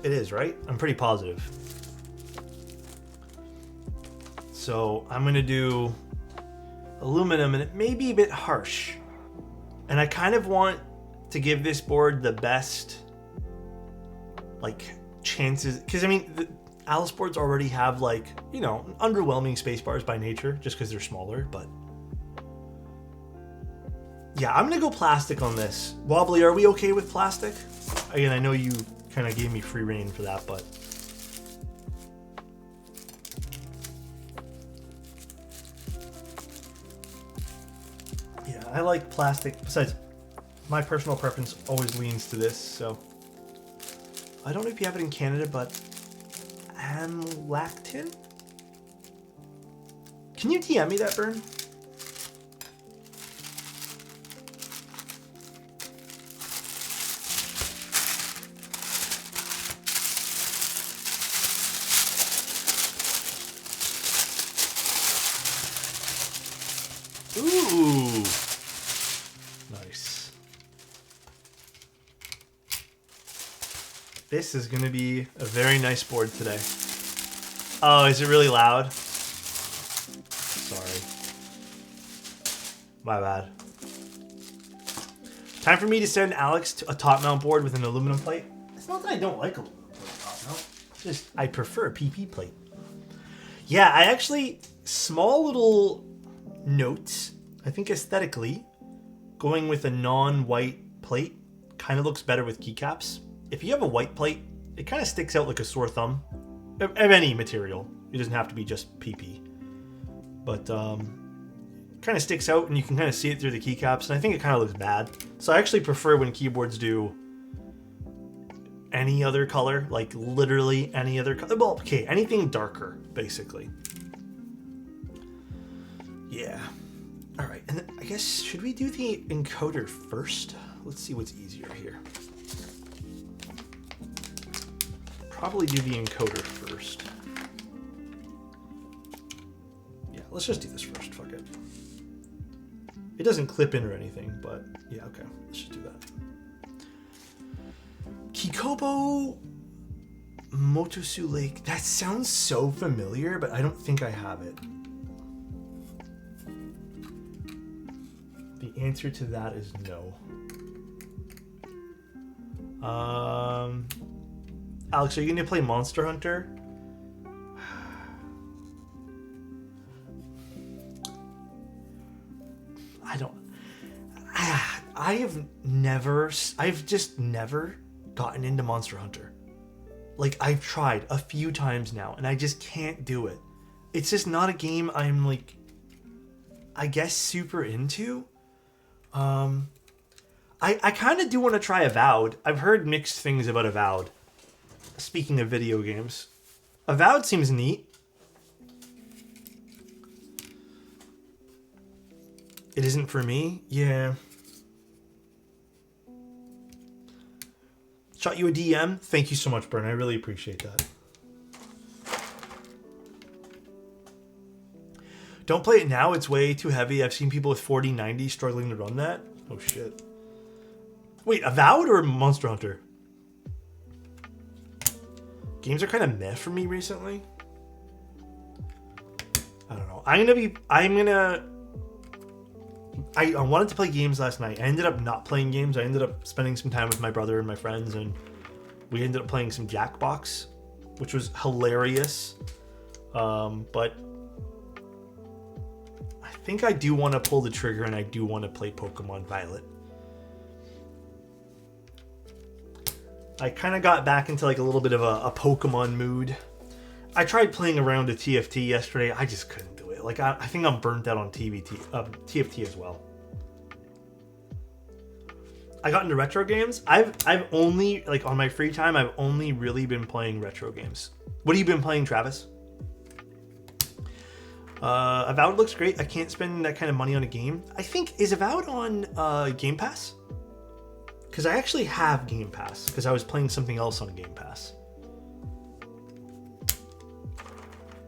It is, right? I'm pretty positive. So I'm going to do aluminum, and it may be a bit harsh. And I kind of want to give this board the best like chances. Because, I mean, Alice boards already have like, you know, underwhelming space bars by nature just because they're smaller, but yeah, I'm gonna go plastic on this. Wobbly, are we okay with plastic? Again, I know you kind of gave me free rein for that, but yeah, I like plastic. Besides, my personal preference always leans to this, so I don't know if you have it in Canada, but lactin? Can you DM me that, Burn? Ooh. Nice. This is going to be a very nice board today. Oh, is it really loud? Sorry. My bad. Time for me to send Alex to a top mount board with an aluminum plate. It's not that I don't like aluminum plate top mount. It's just I prefer a PP plate. Yeah, I actually, small little notes. I think aesthetically, going with a non-white plate kind of looks better with keycaps. If you have a white plate, it kind of sticks out like a sore thumb. Of any material. It doesn't have to be just PP. But kind of sticks out and you can kind of see it through the keycaps, and I think it kind of looks bad. So I actually prefer when keyboards do any other color, like literally any other color. Well, okay, anything darker, basically. Yeah. All right, and then I guess, should we do the encoder first? Let's see what's easier here. Probably do the encoder first. Yeah, let's just do this first, fuck it. It doesn't clip in or anything, but yeah, okay, let's just do that. Kikobo Motosu Lake. That sounds so familiar, but I don't think I have it. The answer to that is no. Alex, are you going to play Monster Hunter? I don't... I've just never gotten into Monster Hunter. Like, I've tried a few times now, and I just can't do it. It's just not a game I'm, like, I guess super into. I kind of do want to try Avowed. I've heard mixed things about Avowed. Speaking of video games, Avowed seems neat. It isn't for me? Yeah. Shot you a DM? Thank you so much, Bern. I really appreciate that. Don't play it now. It's way too heavy. I've seen people with 4090 struggling to run that. Oh, shit. Wait, Avowed or Monster Hunter? Games are kind of meh for me recently. I don't know. I wanted to play games last night. I ended up not playing games. I ended up spending some time with my brother and my friends, and we ended up playing some Jackbox, which was hilarious. But I think I do want to pull the trigger, and I do want to play Pokemon Violet. I kind of got back into like a little bit of a Pokemon mood. I tried playing around with TFT yesterday. I just couldn't do it. Like, I think I'm burnt out on TFT as well. I got into retro games. I've only, like, on my free time, I've only really been playing retro games. What have you been playing, Travis? Avowed looks great. I can't spend that kind of money on a game. I think, is Avowed on Game Pass? Because I actually have Game Pass, because I was playing something else on Game Pass.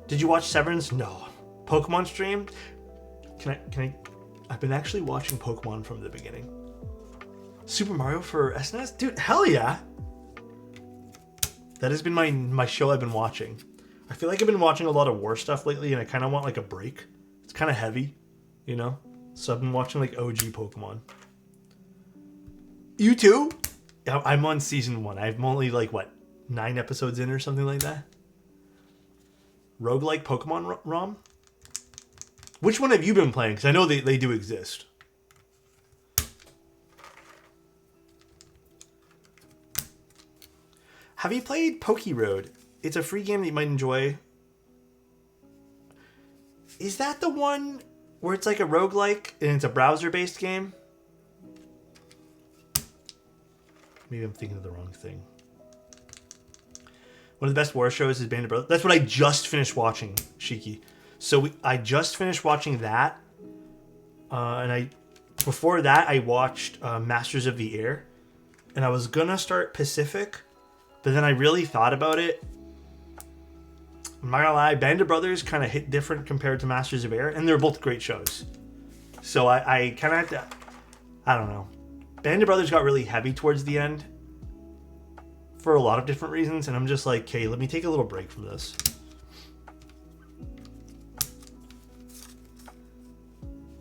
Did you watch Severance? No. Pokemon stream? Can I? I've been actually watching Pokemon from the beginning. Super Mario for SNES? Dude, hell yeah! That has been my show I've been watching. I feel like I've been watching a lot of war stuff lately, and I kind of want like a break. It's kind of heavy, you know? So I've been watching like OG Pokemon. You too? Yeah, I'm on season 1. I'm only like, what, 9 episodes in or something like that? Roguelike Pokemon ROM? Which one have you been playing? Because I know they do exist. Have you played Poke Road? It's a free game that you might enjoy. Is that the one where it's like a roguelike and it's a browser-based game? Maybe I'm thinking of the wrong thing. One of the best war shows is Band of Brothers. That's what I just finished watching, Shiki. So I just finished watching that. And before that, I watched Masters of the Air. And I was going to start Pacific. But then I really thought about it. I'm not going to lie. Band of Brothers kind of hit different compared to Masters of Air. And they're both great shows. So I kind of had to... I don't know. Band of Brothers got really heavy towards the end for a lot of different reasons, and I'm just like, okay, let me take a little break from this.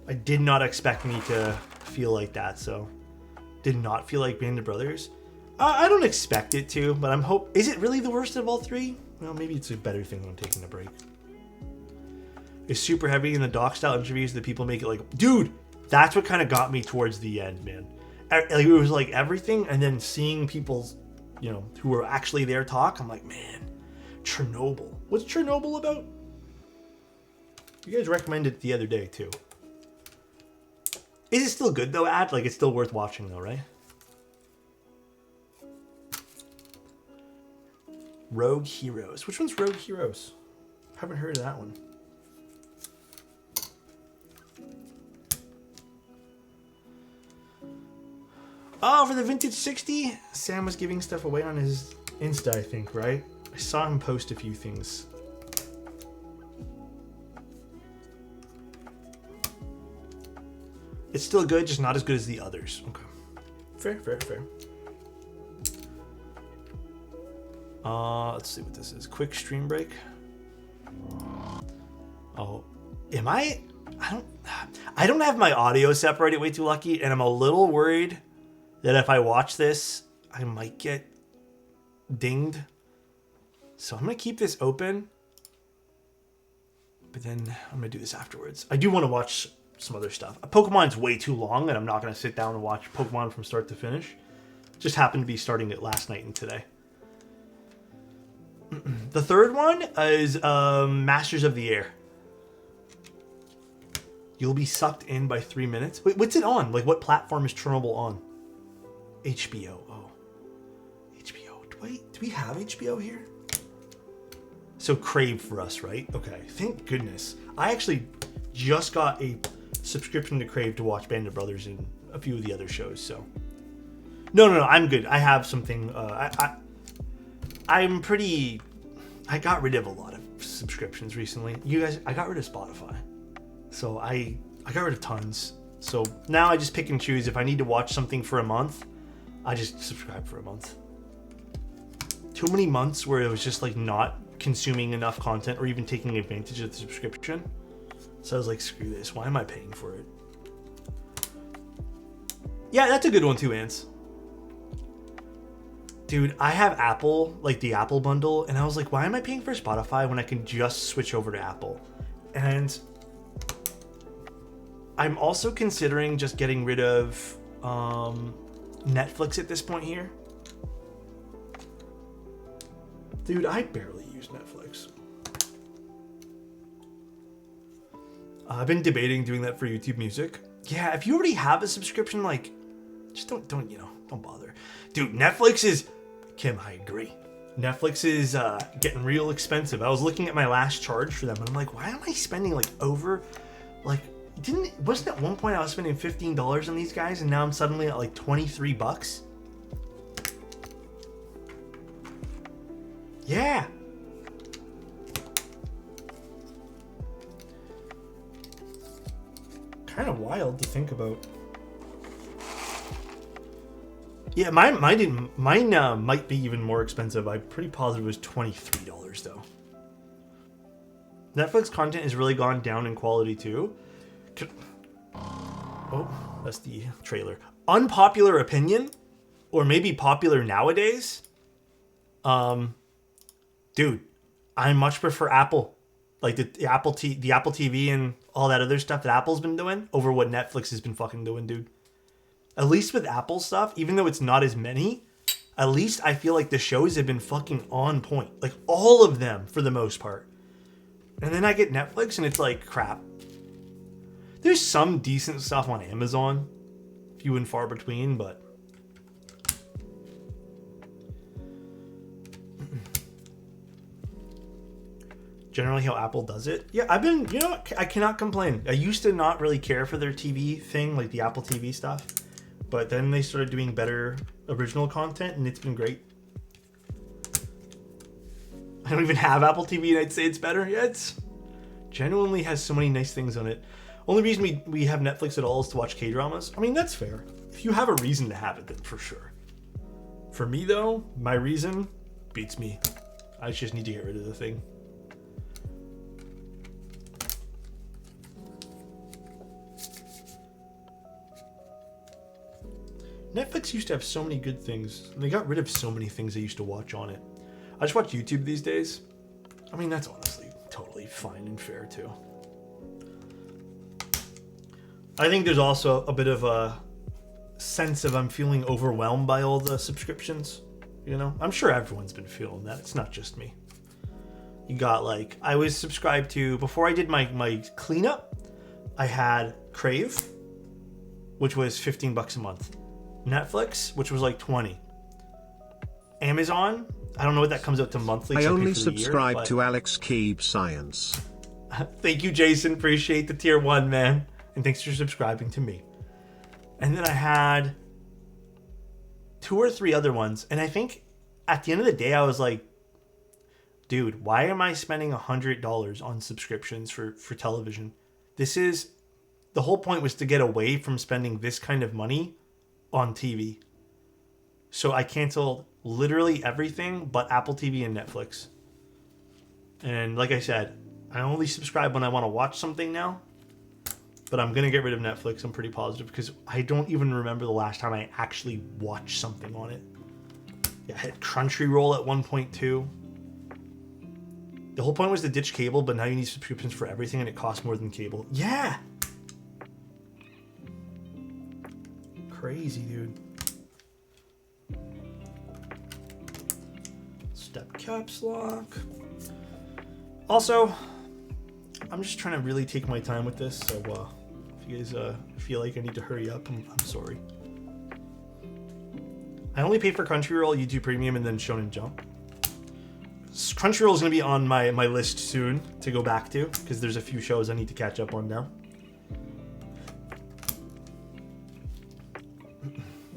I did not expect me to feel like that, so did not feel like Band of Brothers. I don't expect it to, but I'm is it really the worst of all three? Well, maybe it's a better thing than taking a break. It's super heavy in the doc style interviews that people make it like, dude, That's what kind of got me towards the end, man. It was like everything, and then seeing people, you know, who were actually there talk. I'm like, man, Chernobyl. What's Chernobyl about? You guys recommended it the other day too. Is it still good though, Ad? Like, it's still worth watching though, right? Rogue Heroes. Which one's Rogue Heroes? Haven't heard of that one. Oh, for the Vintage 60? Sam was giving stuff away on his Insta, I think, right? I saw him post a few things. It's still good, just not as good as the others. Okay. Fair, fair, fair. Let's see what this is. Quick stream break. Oh, am I don't have my audio separated way too lucky, and I'm a little worried that if I watch this, I might get dinged. So I'm gonna keep this open, but then I'm gonna do this afterwards. I do want to watch some other stuff. Pokemon's way too long, and I'm not gonna sit down and watch Pokemon from start to finish. Just happened to be starting it last night and today. The third one is Masters of the Air. You'll be sucked in by 3 minutes. Wait, what's it on? Like, what platform is Chernobyl on? HBO. Oh, HBO. Do we have HBO here? So Crave for us, right? Okay, thank goodness. I actually just got a subscription to Crave to watch Band of Brothers and a few of the other shows. So no, I'm good. I have something. I'm pretty. I got rid of a lot of subscriptions recently. You guys, I got rid of Spotify, so I got rid of tons. So now I just pick and choose. If I need to watch something for a month, I just subscribe for a month. Too many months where it was just like not consuming enough content or even taking advantage of the subscription. So I was like, screw this. Why am I paying for it? Yeah, that's a good one too, Ants. Dude, I have Apple, like the Apple bundle, and I was like, why am I paying for Spotify when I can just switch over to Apple? And I'm also considering just getting rid of Netflix at this point here. Dude, I barely use Netflix. I've been debating doing that for YouTube Music. Yeah, if you already have a subscription, like, just don't bother. Dude, Netflix is... Kim, I agree. Netflix is getting real expensive. I was looking at my last charge for them, and I'm like, why am I spending like over... Like, wasn't at one point I was spending $15 on these guys, and now I'm suddenly at like 23 bucks? Yeah. Kind of wild to think about. Yeah, mine might be even more expensive. I'm pretty positive it was $23 though. Netflix content has really gone down in quality too. Oh, that's the trailer. Unpopular opinion, or maybe popular nowadays. Dude, I much prefer Apple, like the Apple TV and all that other stuff that Apple's been doing over what Netflix has been fucking doing, dude. At least with Apple stuff, even though it's not as many, at least I feel like the shows have been fucking on point. Like, all of them, for the most part. And then I get Netflix, and it's like, crap. There's some decent stuff on Amazon. Few and far between, but... Generally how Apple does it. Yeah, I've been... You know what? I cannot complain. I used to not really care for their TV thing, like the Apple TV stuff. But then they started doing better original content, and it's been great. I don't even have Apple TV, and I'd say it's better. Yeah, it's genuinely has so many nice things on it. Only reason we have Netflix at all is to watch K-dramas. I mean, that's fair. If you have a reason to have it, then for sure. For me, though, my reason beats me. I just need to get rid of the thing. Netflix used to have so many good things. And they got rid of so many things I used to watch on it. I just watch YouTube these days. I mean, that's honestly totally fine and fair, too. I think there's also a bit of a sense of I'm feeling overwhelmed by all the subscriptions. You know, I'm sure everyone's been feeling that. It's not just me. You got like, I was subscribed to, before I did my cleanup, I had Crave, which was $15 a month. Netflix, which was like 20. Amazon, I don't know what that comes out to monthly. I only subscribe to Alex Keeb Science. Thank you, Jason. Appreciate the tier 1, man. And thanks for subscribing to me. And then I had 2 or 3 other ones. And I think at the end of the day, I was like, dude, why am I spending $100 on subscriptions for television? The whole point was to get away from spending this kind of money on TV. So I canceled literally everything but Apple TV and Netflix. And like I said, I only subscribe when I want to watch something now. But I'm going to get rid of Netflix, I'm pretty positive, because I don't even remember the last time I actually watched something on it. Yeah, I had Crunchyroll at 1.2. The whole point was to ditch cable, but now you need subscriptions for everything and it costs more than cable. Yeah! Crazy, dude. Step caps lock. Also, I'm just trying to really take my time with this, so if you guys feel like I need to hurry up, I'm sorry. I only pay for Crunchyroll, YouTube Premium, and then Shonen Jump. Crunchyroll is going to be on my list soon to go back to, because there's a few shows I need to catch up on now.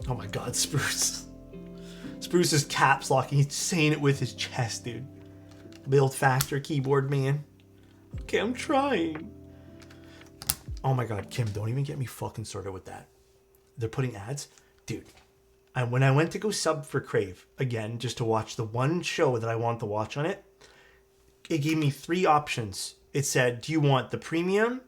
Oh my god, Spruce. Spruce is caps locking. He's saying it with his chest, dude. Build faster, keyboard man. Okay, I'm trying. Oh my god, Kim, don't even get me fucking started with that. They're putting ads? Dude, when I went to go sub for Crave, again, just to watch the one show that I want to watch on it, it gave me 3 options. It said, do you want the premium,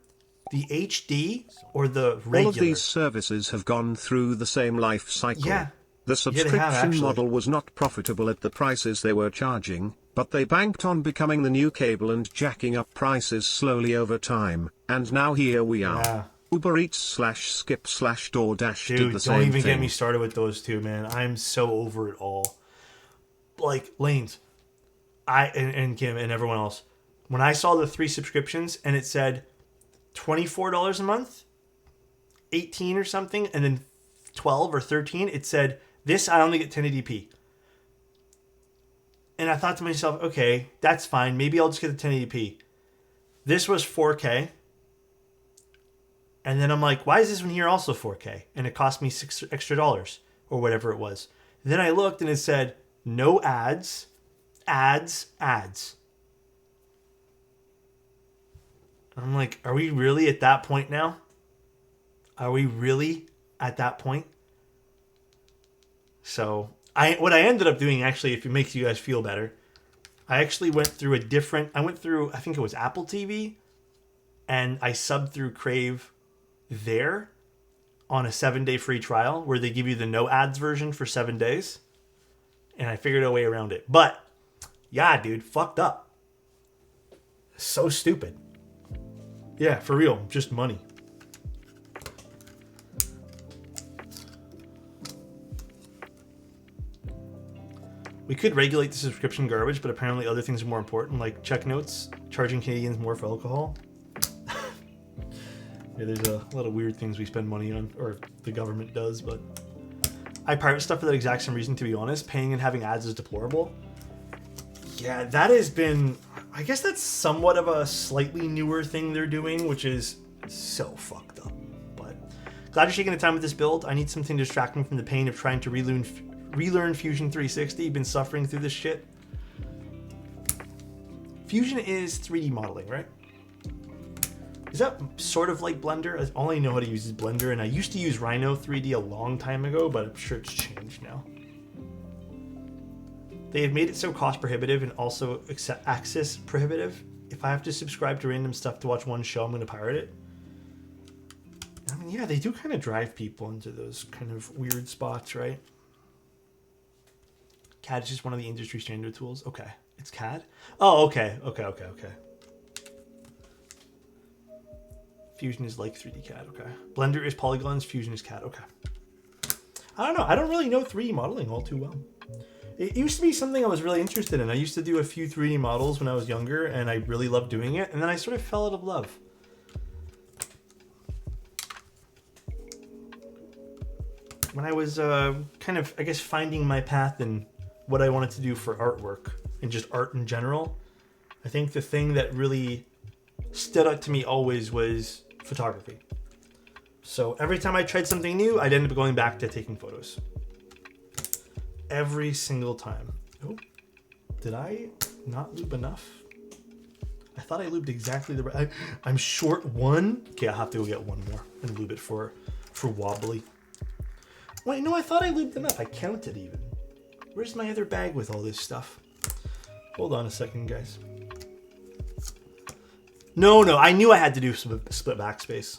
the HD, or the regular? All of these services have gone through the same life cycle. Yeah. The subscription model was not profitable at the prices they were charging, but they banked on becoming the new cable and jacking up prices slowly over time, and now here we are. Yeah. Uber Eats /Skip /DoorDash did the same thing. thing. Don't even get me started with those two, man. I'm so over it all. Like, Lanes, and Kim and everyone else, when I saw the 3 subscriptions and it said $24 a month, 18 or something, and then 12 or 13, it said, this I only get 1080p. And I thought to myself, okay, that's fine. Maybe I'll just get the 1080p. This was 4K. And then I'm like, why is this one here also 4K? And it cost me $6 extra or whatever it was. Then I looked and it said, no ads, ads. I'm like, are we really at that point now? Are we really at that point? So what I ended up doing, actually, if it makes you guys feel better, I actually went through I think it was Apple TV, and I subbed through Crave there on a 7-day free trial where they give you the no ads version for 7 days. And I figured a way around it. But yeah, dude, fucked up. So stupid. Yeah, for real, just money. We could regulate the subscription garbage, but apparently other things are more important, like check notes, charging Canadians more for alcohol. Yeah, there's a lot of weird things we spend money on, or the government does, but I pirate stuff for that exact same reason, to be honest. Paying and having ads is deplorable. Yeah, that has been, I guess that's somewhat of a slightly newer thing they're doing, which is so fucked up. But glad you're taking the time with this build. I need something to distract me from the pain of trying to relearn Fusion 360. Been suffering through this shit. Fusion is 3D modeling, right? Is that sort of like Blender? All I know how to use is Blender, and I used to use Rhino 3D a long time ago, but I'm sure it's changed now. They have made it so cost prohibitive and also access prohibitive. If I have to subscribe to random stuff to watch one show, I'm going to pirate it. I mean, yeah, they do kind of drive people into those kind of weird spots, right? CAD is just one of the industry standard tools. Okay, it's CAD? Oh, okay. Fusion is like 3D CAD. Okay. Blender is polygons. Fusion is CAD. Okay. I don't know. I don't really know 3D modeling all too well. It used to be something I was really interested in. I used to do a few 3D models when I was younger, and I really loved doing it. And then I sort of fell out of love. When I was kind of, I guess, finding my path in what I wanted to do for artwork and just art in general, I think the thing that really stood out to me always was photography. So every time I tried something new, I'd end up going back to taking photos. Every single time. Oh, did I not lube enough? I thought I lubed exactly the right. I'm short one. Okay, I'll have to go get one more and lube it for wobbly. Wait, no, I thought I lubed enough. I counted even. Where's my other bag with all this stuff? Hold on a second, guys. No, I knew I had to do some split backspace.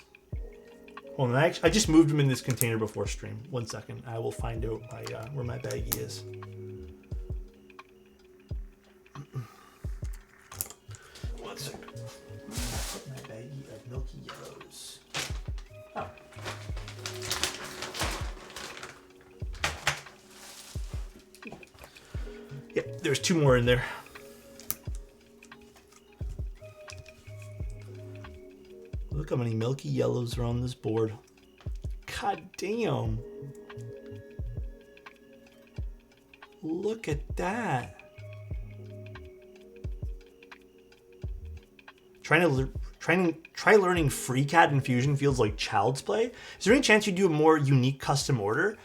Hold on, I just moved them in this container before stream. 1 second, I will find out where my baggie is. One second. Put my baggie of milky yellows. Oh. Yep, there's 2 more in there. Look how many milky yellows are on this board. God damn. Look at that. Try learning FreeCAD and Fusion feels like child's play. Is there any chance you do a more unique custom order?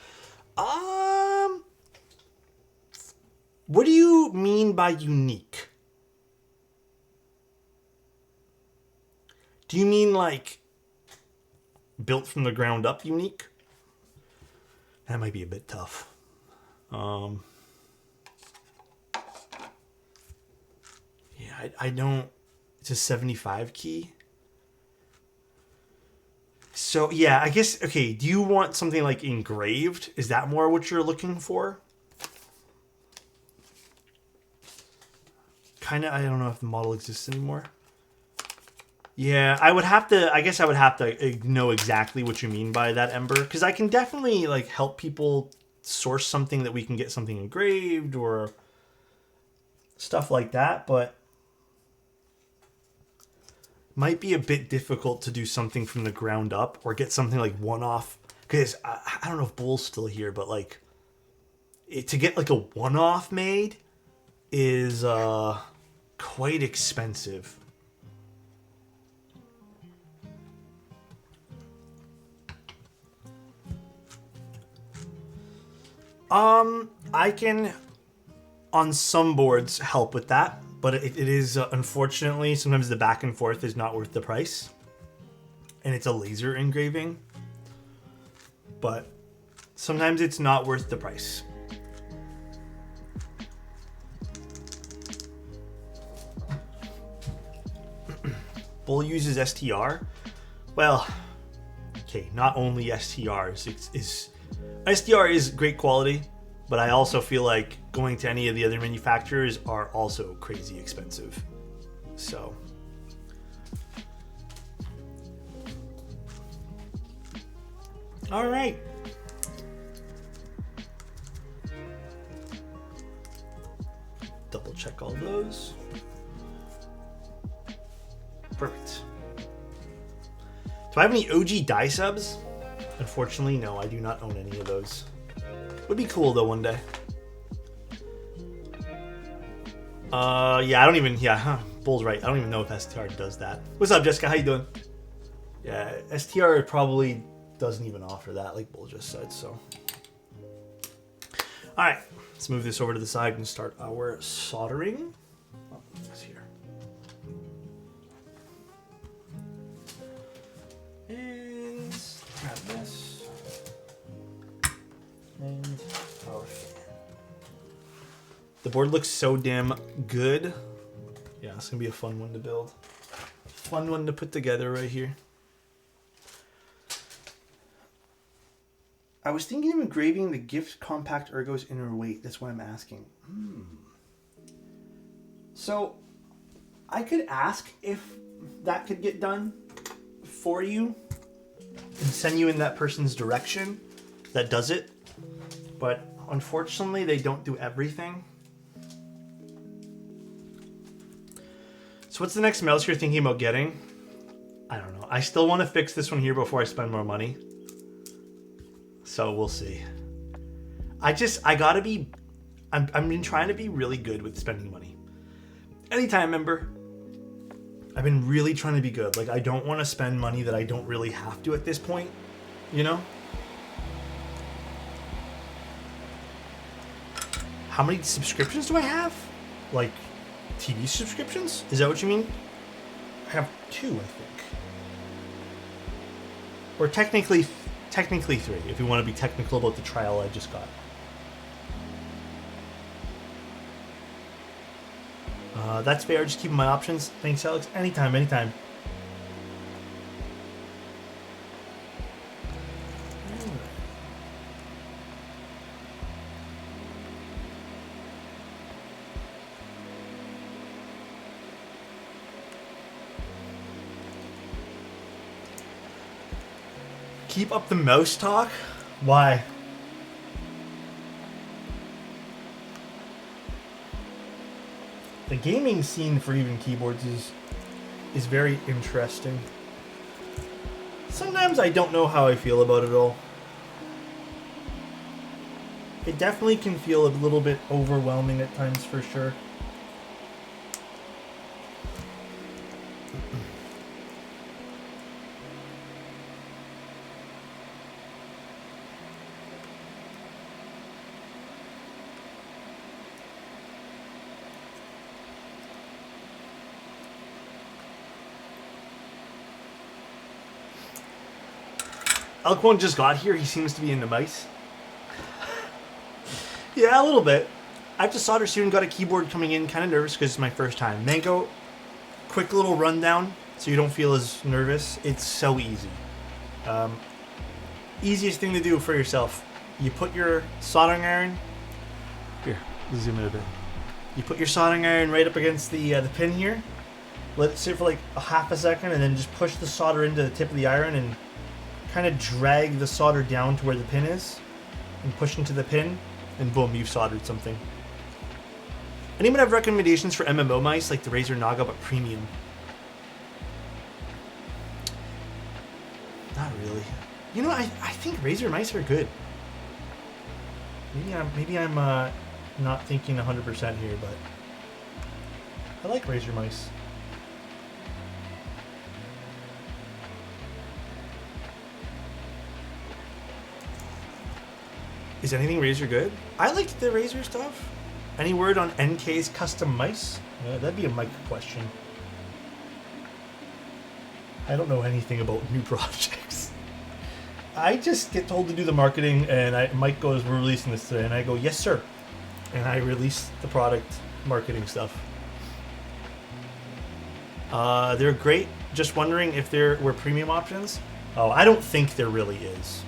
What do you mean by unique? Do you mean like built from the ground up unique? That might be a bit tough. Yeah, I don't. It's a 75 key. So yeah, I guess, okay, do you want something like engraved? Is that more what you're looking for? Kind of, I don't know if the model exists anymore. Yeah, I guess I would have to know exactly what you mean by that, Ember, because I can definitely like help people source something that we can get something engraved or stuff like that, but might be a bit difficult to do something from the ground up or get something like one-off, because I don't know if Bull's still here, but like to get like a one-off made is quite expensive. I can, on some boards, help with that, but it is, unfortunately, sometimes the back and forth is not worth the price. And it's a laser engraving. But sometimes it's not worth the price. Bull uses STR. Well, okay, not only STRs. STR is great quality, but I also feel like going to any of the other manufacturers are also crazy expensive. So, all right. Double check all those. Perfect. Do I have any OG die subs? Unfortunately, no, I do not own any of those. Would be cool though one day. Yeah, Bull's right. I don't even know if STR does that. What's up, Jessica? How you doing? Yeah, STR probably doesn't even offer that, like Bull just said, so. All right, let's move this over to the side and start our soldering. Oh, it's here. And grab this. And our fan. The board looks so damn good. Yeah, it's gonna be a fun one to build. Fun one to put together right here. I was thinking of engraving the gift compact Ergo's inner weight. That's why I'm asking. So I could ask if that could get done for you and send you in that person's direction that does it. But unfortunately, they don't do everything. So what's the next mouse you're thinking about getting? I don't know. I still want to fix this one here before I spend more money. So we'll see. I've been trying to be really good with spending money. Anytime, member. I've been really trying to be good. Like, I don't want to spend money that I don't really have to at this point, you know? How many subscriptions do I have? Like, TV subscriptions? Is that what you mean? I have 2, I think. Or technically 3, if you want to be technical about the trial I just got. That's fair. Just keeping my options. Thanks, Alex. Anytime, anytime. Keep up the mouse talk? Why? The gaming scene for even keyboards is very interesting. Sometimes I don't know how I feel about it all. It definitely can feel a little bit overwhelming at times, for sure. Alquan just got here. He seems to be into mice. Yeah, a little bit. I have to solder soon. Got a keyboard coming in. Kind of nervous because it's my first time. Mango, quick little rundown so you don't feel as nervous. It's so easy. Easiest thing to do for yourself. You put your soldering iron. Here, zoom in a bit. You put your soldering iron right up against the pin here. Let it sit for like a half a second, and then just push the solder into the tip of the iron and kind of drag the solder down to where the pin is and push into the pin, and boom, you've soldered something. Anyone have recommendations for MMO mice like the Razer Naga but premium? Not really. You know, I think Razer mice are good. Maybe I'm not thinking 100% here, but I like Razer mice. Is anything Razer good? I liked the Razer stuff. Any word on NK's custom mice? Yeah, that'd be a Mike question. I don't know anything about new projects. I just get told to do the marketing, and Mike goes, "We're releasing this today," and I go, "Yes, sir," and I release the product marketing stuff. They're great. Just wondering if there were premium options. Oh, I don't think there really is.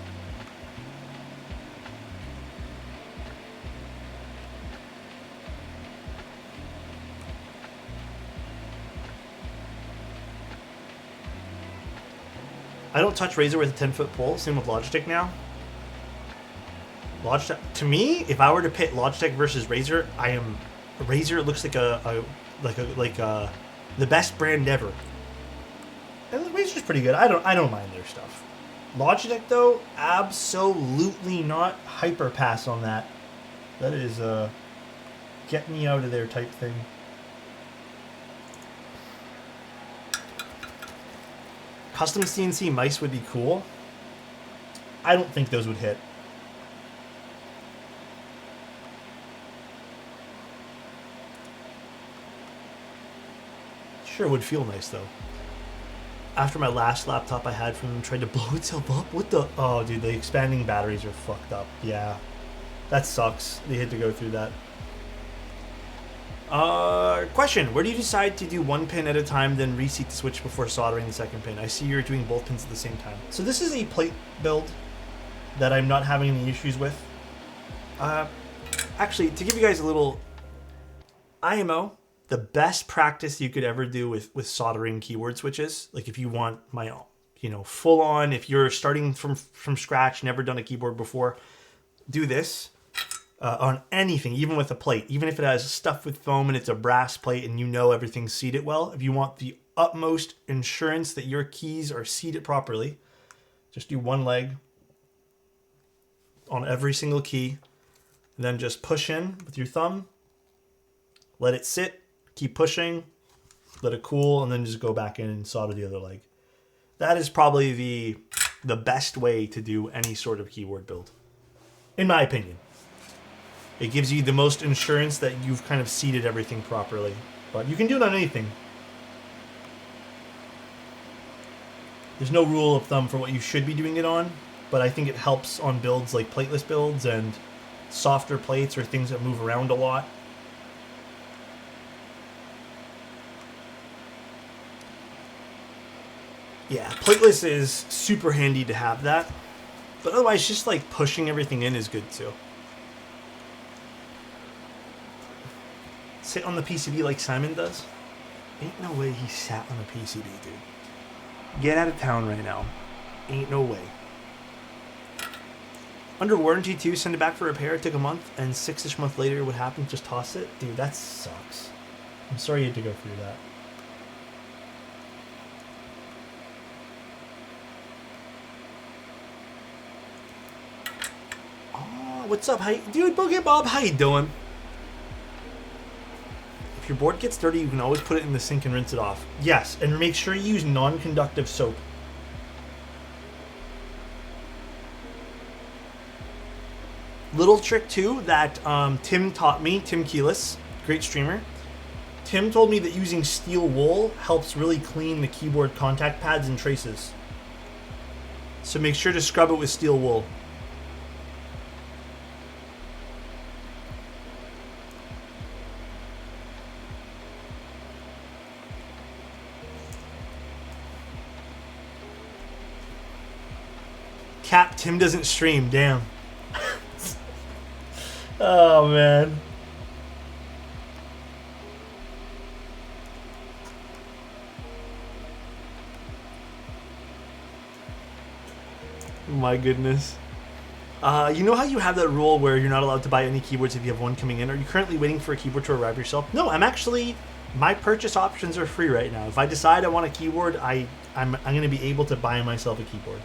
I don't touch Razer with a 10-foot pole. Same with Logitech now. Logitech, to me, if I were to pit Logitech versus Razer, Razer looks like the best brand ever. And Razer's pretty good. I don't mind their stuff. Logitech though, absolutely not. Hyper pass on that. That is get me out of there type thing. Custom CNC mice would be cool. I don't think those would hit. Sure would feel nice though. After my last laptop I had from them tried to blow itself up. What the? Oh, dude, the expanding batteries are fucked up. Yeah, that sucks. They had to go through that. Question. Where do you decide to do one pin at a time, then reseat the switch before soldering the second pin? I see you're doing both pins at the same time. So this is a plate build that I'm not having any issues with. Actually, to give you guys a little IMO, the best practice you could ever do with soldering keyboard switches, like if you want my you know, full on, if you're starting from scratch, never done a keyboard before, do this on anything, even with a plate, even if it has stuff with foam and it's a brass plate and you know everything's seated well. If you want the utmost insurance that your keys are seated properly, just do one leg on every single key, and then just push in with your thumb, let it sit, keep pushing, let it cool, and then just go back in and solder the other leg. That is probably the best way to do any sort of keyboard build, in my opinion. It gives you the most assurance that you've kind of seated everything properly. But you can do it on anything. There's no rule of thumb for what you should be doing it on, but I think it helps on builds like plateless builds and softer plates or things that move around a lot. Yeah, plateless is super handy to have that, but otherwise just like pushing everything in is good too. Sit on the PCB like Simon does? Ain't no way he sat on a PCB, dude. Get out of town right now. Ain't no way. Under warranty too, send it back for repair. It took a month, and 6-ish months later, what happened? Just toss it? Dude, that sucks. I'm sorry you had to go through that. Oh, what's up? Dude, Boogie Bob, how you doing? If your board gets dirty, you can always put it in the sink and rinse it off. Yes, and make sure you use non-conductive soap. Little trick too that Tim taught me, Tim Keelis, great streamer. Tim told me that using steel wool helps really clean the keyboard contact pads and traces. So make sure to scrub it with steel wool. Cap, Tim doesn't stream, damn. Oh, man. My goodness. You know how you have that rule where you're not allowed to buy any keyboards if you have one coming in? Are you currently waiting for a keyboard to arrive yourself? No, I'm actually... My purchase options are free right now. If I decide I want a keyboard, I'm going to be able to buy myself a keyboard.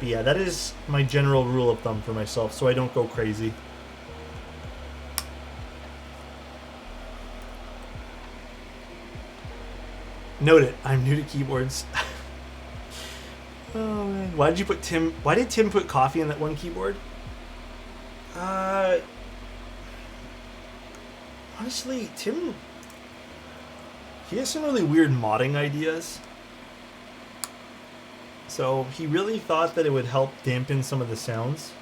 But yeah, that is my general rule of thumb for myself, so I don't go crazy. Note it, I'm new to keyboards. Oh man, why did Tim put coffee in that one keyboard? Honestly, Tim, he has some really weird modding ideas. So he really thought that it would help dampen some of the sounds.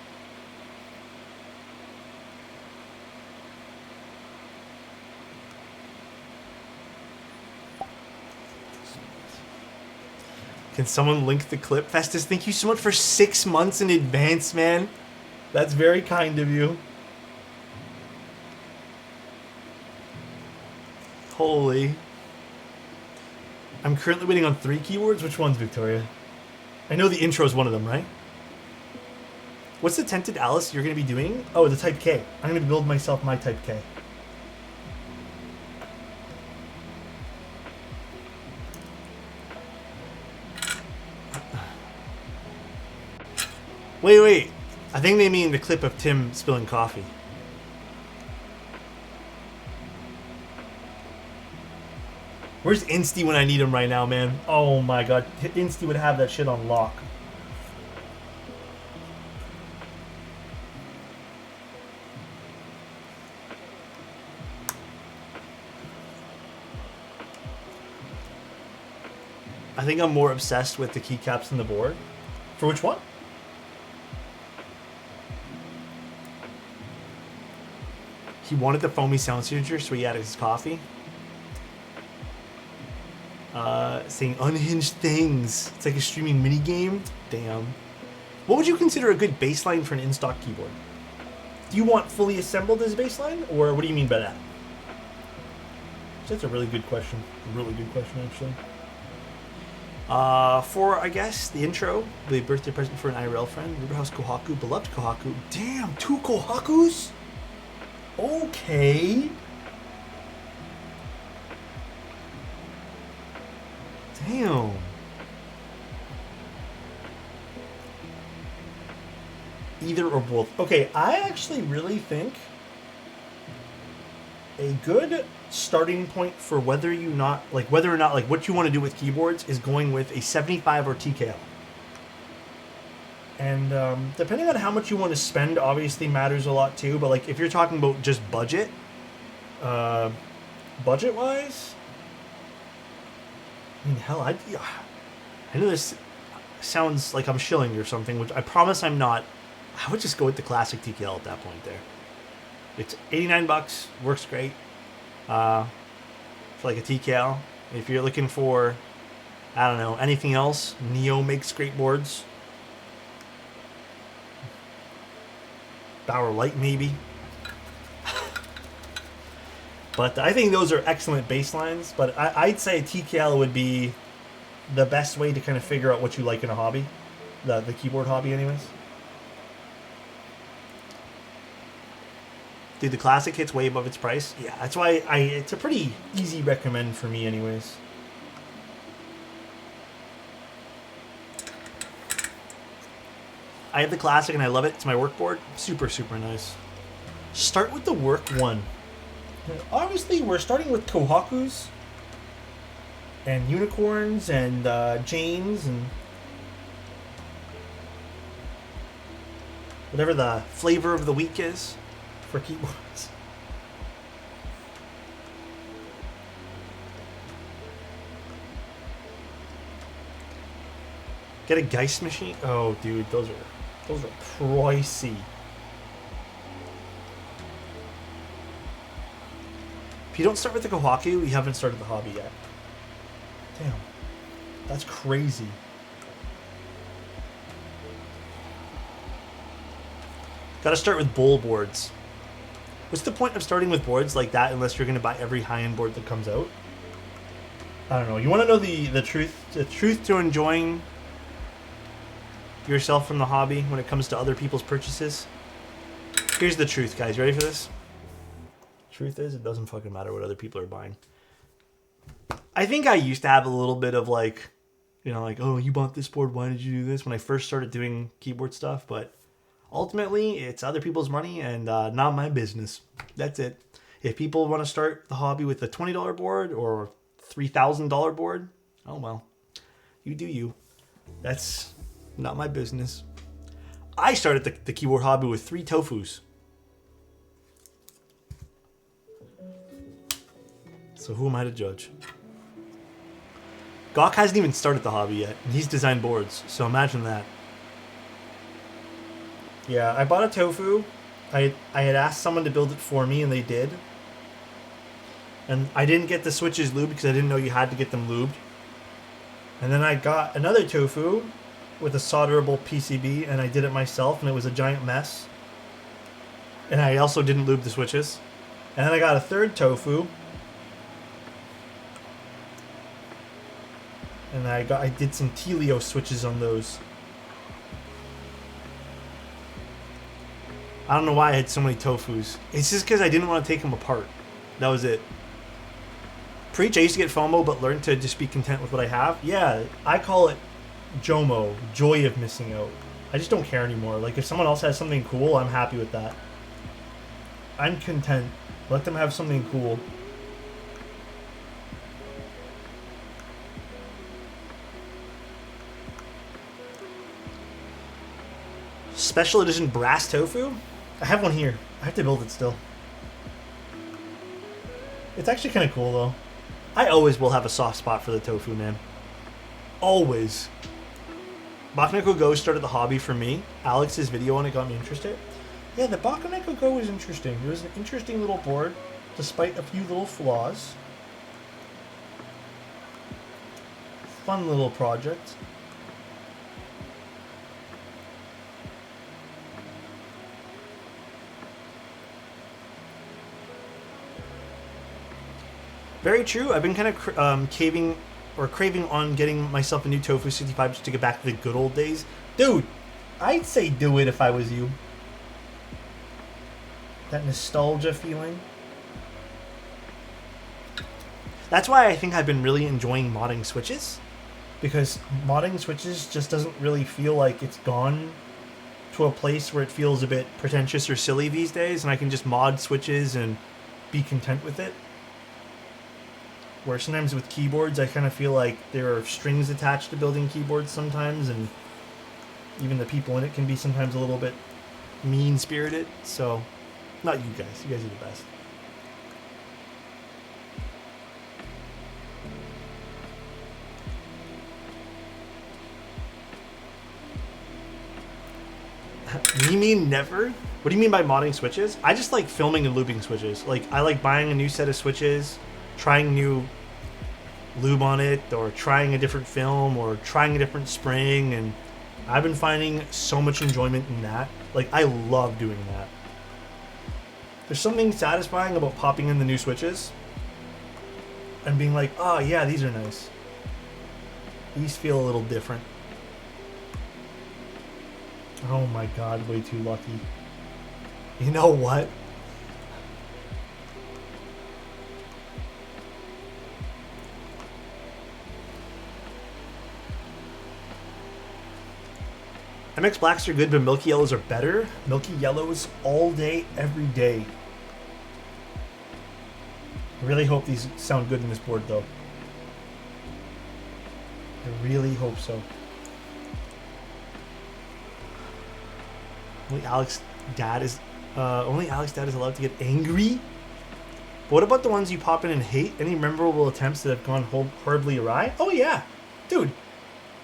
Can someone link the clip? Festus, thank you so much for 6 months in advance, man. That's very kind of you. Holy. I'm currently waiting on 3 keyboards. Which ones, Victoria? I know the intro is one of them, right? What's the Tented Alice you're going to be doing? Oh, the Type K. I'm going to build myself my Type K. Wait. I think they mean the clip of Tim spilling coffee. Where's Insty when I need him right now, man? Oh my god. Insty would have that shit on lock. I think I'm more obsessed with the keycaps on the board. For which one? He wanted the foamy sound signature, so he added his coffee. Saying unhinged things. It's like a streaming mini game. Damn. What would you consider a good baseline for an in-stock keyboard? Do you want fully assembled as baseline, or what do you mean by that? That's a really good question. A really good question, actually. For, I guess, the intro, the birthday present for an IRL friend, Riverhouse Kohaku, beloved Kohaku. Damn, 2 Kohakus? Okay. Damn. Either or both. Okay, I actually really think a good starting point for whether or not what you want to do with keyboards is going with a 75 or TKL. And depending on how much you want to spend, obviously matters a lot too. But like if you're talking about just budget wise, I mean, hell, I know this sounds like I'm shilling or something, which I promise I'm not. I would just go with the classic TKL at that point there. It's $89, works great for like a TKL. If you're looking for, I don't know, anything else, Neo makes great boards. Bauer Light maybe. But I think those are excellent baselines. But I'd say a TKL would be the best way to kind of figure out what you like in a hobby. The keyboard hobby anyways. Dude, the classic hits way above its price. Yeah, that's why it's a pretty easy recommend for me anyways. I have the classic and I love it. It's my work board. Super, super nice. Start with the work one. Obviously, we're starting with Kohakus and unicorns and Janes and whatever the flavor of the week is for keyboards. Get a Geist machine? Oh, dude, those are pricey. If you don't start with the Kohaku, you haven't started the hobby yet. Damn. That's crazy. Gotta start with bowl boards. What's the point of starting with boards like that unless you're gonna buy every high-end board that comes out? I don't know. You wanna know the truth to enjoying yourself from the hobby when it comes to other people's purchases? Here's the truth, guys. Ready for this? Truth is, it doesn't fucking matter what other people are buying. I think I used to have a little bit of like, you know, like, oh, you bought this board, why did you do this? When I first started doing keyboard stuff, but ultimately, it's other people's money and not my business. That's it. If people want to start the hobby with a $20 board or $3,000 board, oh well, you do you. That's not my business. I started the keyboard hobby with 3 tofus. So who am I to judge? Gawk hasn't even started the hobby yet, and he's designed boards, so imagine that. Yeah, I bought a tofu. I had asked someone to build it for me, and they did. And I didn't get the switches lubed because I didn't know you had to get them lubed. And then I got another tofu with a solderable PCB, and I did it myself, and it was a giant mess. And I also didn't lube the switches. And then I got a third tofu. And I did some Telio switches on those. I don't know why I had so many tofus. It's just because I didn't want to take them apart. That was it. Preach, I used to get FOMO, but learned to just be content with what I have. Yeah, I call it JOMO, joy of missing out. I just don't care anymore. Like, if someone else has something cool, I'm happy with that. I'm content. Let them have something cool. Special edition brass tofu? I have one here. I have to build it still. It's actually kind of cool though. I always will have a soft spot for the tofu, man. Always. Bakaneko Go started the hobby for me. Alex's video on it got me interested. Yeah, the Bakaneko Go was interesting. It was an interesting little board, despite a few little flaws. Fun little project. Very true. I've been kind of or craving on getting myself a new Tofu 65 just to get back to the good old days, dude, I'd say do it if I was you. That nostalgia feeling. That's why I think I've been really enjoying modding Switches, because modding Switches just doesn't really feel like it's gone to a place where it feels a bit pretentious or silly these days, and I can just mod Switches and be content with it. Where sometimes with keyboards, I kind of feel like there are strings attached to building keyboards sometimes, and even the people in it can be sometimes a little bit mean-spirited. So, not you guys. You guys are the best. You mean never? What do you mean by modding Switches? I just like filming and looping Switches. Like, I like buying a new set of Switches, trying new lube on it, or trying a different film, or trying a different spring, and I've been finding so much enjoyment in that. Like, I love doing that. There's something satisfying about popping in the new Switches and being like, oh yeah, these are nice. These feel a little different. Oh my god, way too lucky. You know what? MX Blacks are good, but Milky Yellows are better. Milky Yellows all day, every day. I really hope these sound good in this board, though. I really hope so. Only Alex Dad is allowed to get angry. But what about the ones you pop in and hate? Any memorable attempts that have gone horribly awry? Oh yeah, dude.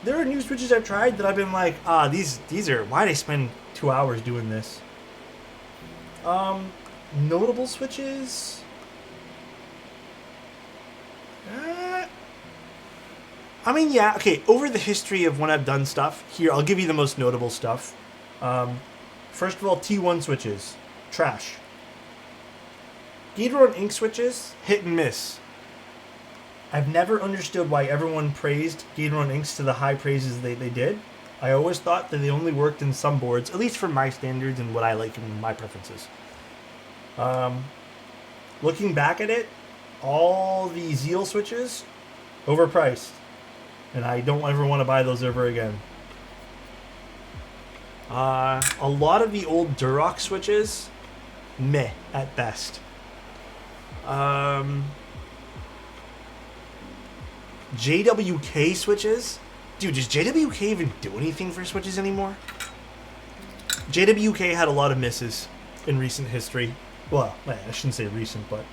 There are new Switches I've tried that I've been like, these are, why'd I spend 2 hours doing this? Notable Switches. I mean, yeah, okay. Over the history of when I've done stuff, here I'll give you the most notable stuff. First of all, T1 Switches, trash. Gator on Ink Switches, hit and miss. I've never understood why everyone praised Gator on Inks to the high praises they did. I always thought that they only worked in some boards, at least for my standards and what I like and my preferences. Looking back at it, all the Zeal Switches, overpriced. And I don't ever want to buy those ever again. A lot of the old Durock Switches, meh at best. JWK Switches? Dude, does JWK even do anything for Switches anymore? JWK had a lot of misses in recent history. Well, I shouldn't say recent, but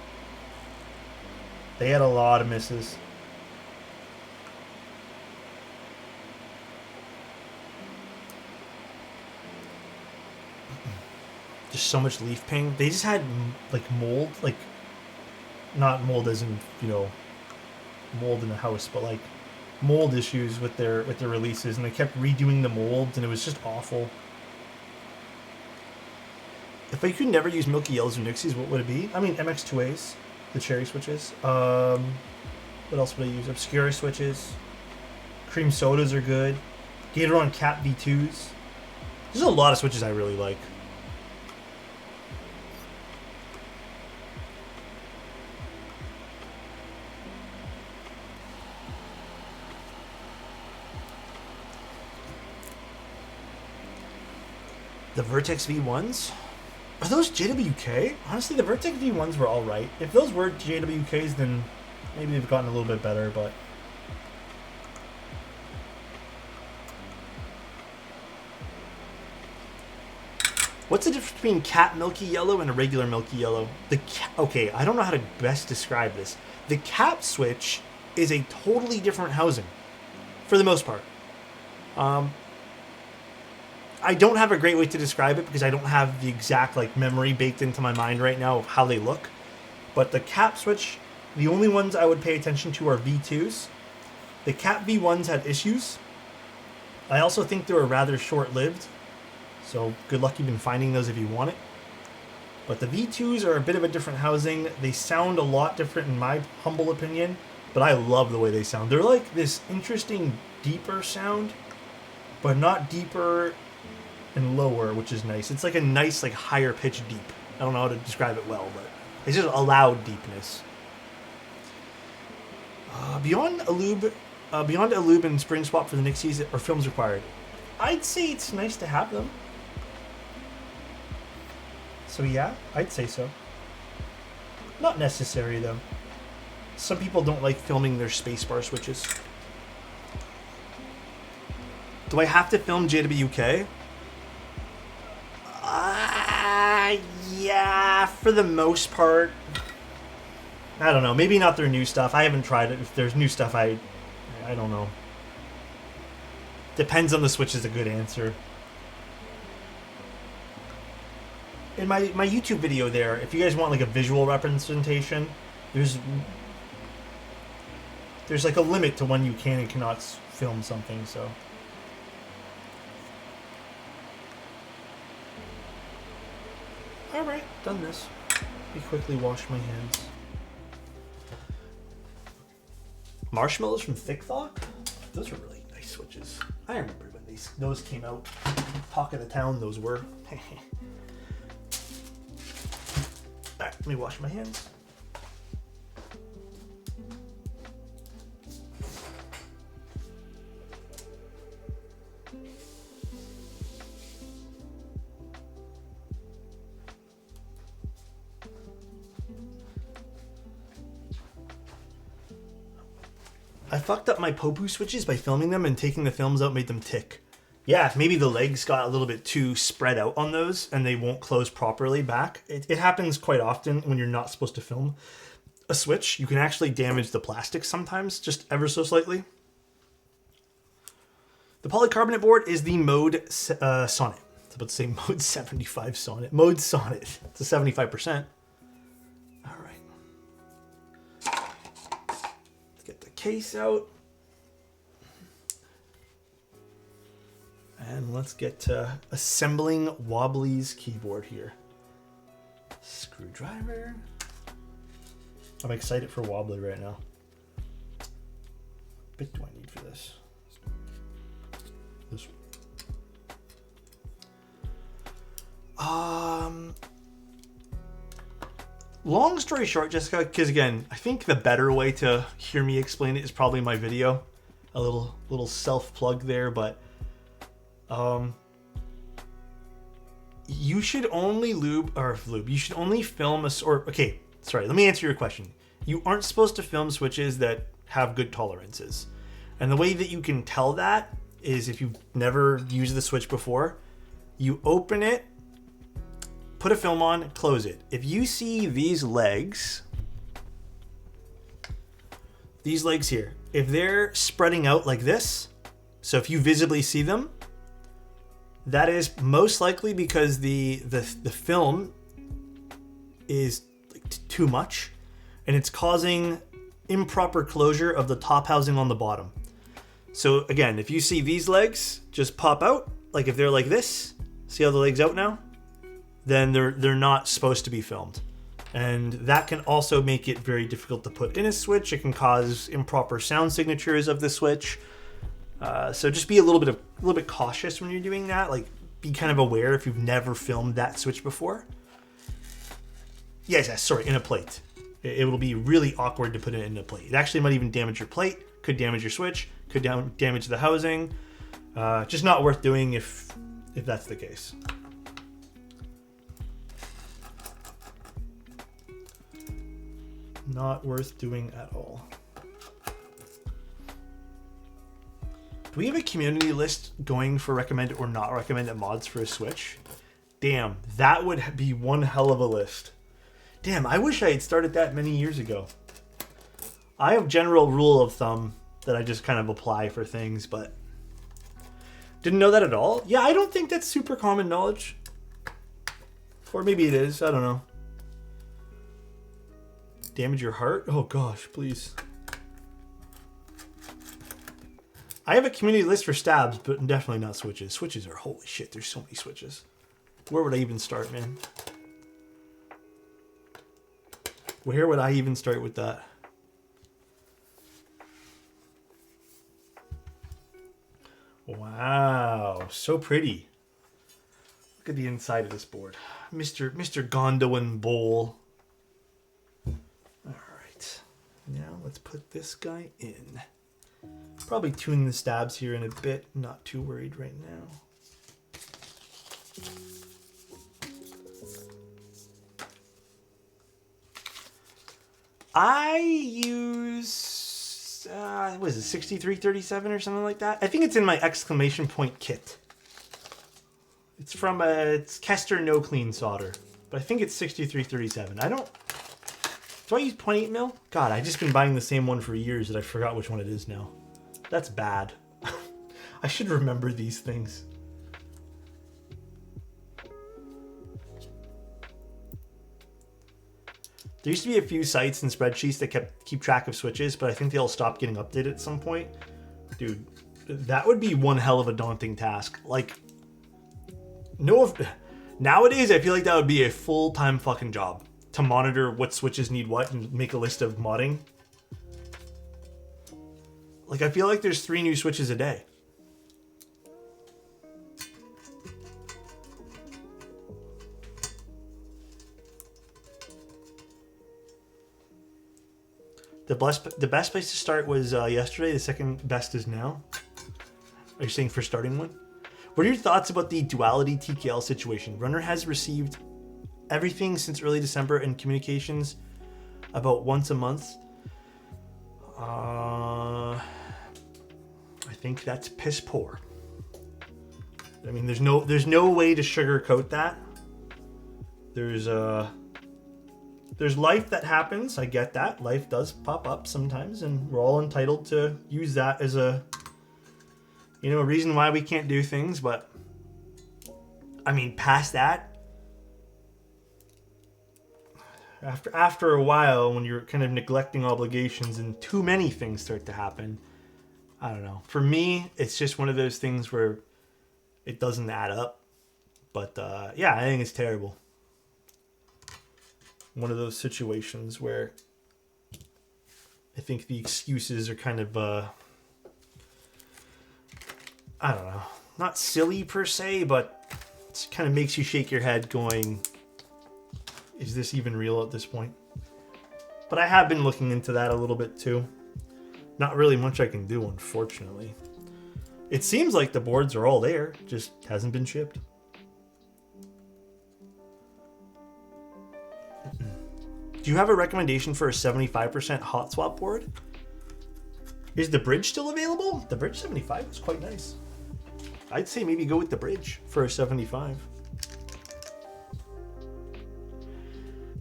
they had a lot of misses. Just so much leaf ping. They just had like mold, like not mold as in, you know, mold in the house, but like mold issues with their releases, and they kept redoing the molds, and it was just awful. If I could never use Milky Yellows or Nixies, what would it be? I mean, MX2As, the cherry switches. What else would I use? Obscura switches. Cream sodas are good. Gatoron Cap V2s. There's a lot of switches I really like. The Vertex V1s? Are those JWK? Honestly, the Vertex V1s were alright. If those were JWKs, then maybe they've gotten a little bit better, but... What's the difference between Cat Milky Yellow and a regular Milky Yellow? Okay, I don't know how to best describe this. The Cap switch is a totally different housing, for the most part. I don't have a great way to describe it because I don't have the exact like memory baked into my mind right now of how they look. But the Cap switch, the only ones I would pay attention to are V2s. The Cap V1s had issues. I also think they were rather short-lived. So good luck even finding those if you want it. But the V2s are a bit of a different housing. They sound a lot different in my humble opinion. but I love the way they sound. They're like this interesting, deeper sound, but not deeper and lower, which is nice. It's like a nice, like higher pitch deep. I don't know how to describe it well, but it's just a loud deepness. Beyond a lube and spring swap for the Nixies or films required. I'd say it's nice to have them. So yeah, I'd say so. Not necessary though. Some people don't like filming their spacebar switches. Do I have to film JWK? Yeah, for the most part. I don't know. Maybe not their new stuff. I haven't tried it. If there's new stuff, I don't know. Depends on the Switch is a good answer. In my YouTube video there, if you guys want like a visual representation, there's like a limit to when you can and cannot film something, so. Alright, done this. Let me quickly wash my hands. Marshmallows from Thick Thought? Those are really nice switches. I remember when those came out. Talk of the town those were. Alright, let me wash my hands. I fucked up my Popu switches by filming them, and taking the films out made them tick. Yeah, maybe the legs got a little bit too spread out on those and they won't close properly back. It happens quite often when you're not supposed to film a switch. You can actually damage the plastic sometimes, just ever so slightly. The polycarbonate board is the Mode Sonnet. I was about to say Mode 75 Sonnet. Mode Sonnet. It's a 75%. Case out, and let's get to assembling Wobbly's keyboard here. Screwdriver. I'm excited for Wobbly right now. What bit do I need for this? This one. Long story short, Jessica, because again, I think the better way to hear me explain it is probably my video. A little self-plug there, but you should only you should only film okay, sorry, let me answer your question. You aren't supposed to film switches that have good tolerances. And the way that you can tell that is if you've never used the switch before, you open it, put a film on, close it. If you see these legs here, if they're spreading out like this, so if you visibly see them, that is most likely because the film is too much and it's causing improper closure of the top housing on the bottom. So again, if you see these legs just pop out, like if they're like this, see how the leg's out now? Then they're not supposed to be filmed. And that can also make it very difficult to put in a switch. It can cause improper sound signatures of the switch. So just be a little bit cautious when you're doing that. Like, be kind of aware if you've never filmed that switch before. Yes, sorry, in a plate. It will be really awkward to put it in a plate. It actually might even damage your plate, could damage your switch, could damage the housing. Just not worth doing if that's the case. Not worth doing at all. Do we have a community list going for recommended or not recommended mods for a Switch? Damn, that would be one hell of a list. Damn, I wish I had started that many years ago. I have general rule of thumb that I just kind of apply for things, but didn't know that at all. Yeah, I don't think that's super common knowledge. Or maybe it is, I don't know. Damage your heart? Oh gosh, please. I have a community list for stabs, but definitely not switches. Switches are holy shit, there's so many switches. Where would I even start, man? Where would I even start with that? Wow, so pretty. Look at the inside of this board. Mr. Gondolin Bowl. Alright. Now let's put this guy in. Probably tune the stabs here in a bit. Not too worried right now. I use, what is it, 6337 or something like that? I think it's in my exclamation point kit. It's from it's Kester No Clean Solder, but I think it's 6337. Do I use 0.8 mil? God, I've just been buying the same one for years that I forgot which one it is now. That's bad. I should remember these things. There used to be a few sites and spreadsheets that keep track of switches, but I think they all stopped getting updated at some point. Dude, that would be one hell of a daunting task. Like, nowadays I feel like that would be a full-time fucking job to monitor what switches need what and make a list of modding. Like, I feel like there's 3 new switches a day. The best place to start was yesterday. The second best is now. Are you saying for starting one? What are your thoughts about the duality TKL situation? Runner has received everything since early December and communications about once a month. I think that's piss poor. I mean, there's no way to sugarcoat that. There's life that happens. I get that. Life does pop up sometimes, and we're all entitled to use that as a reason why we can't do things. But I mean, past that, after a while, when you're kind of neglecting obligations and too many things start to happen, I don't know. For me, it's just one of those things where it doesn't add up. But yeah, I think it's terrible. One of those situations where I think the excuses are kind of, I don't know, not silly per se, but it kind of makes you shake your head going, is this even real at this point? But I have been looking into that a little bit too. Not really much I can do, unfortunately. It seems like the boards are all there, just hasn't been shipped. Do you have a recommendation for a 75% hot swap board? Is the bridge still available? The bridge 75 is quite nice. I'd say maybe go with the bridge for a 75.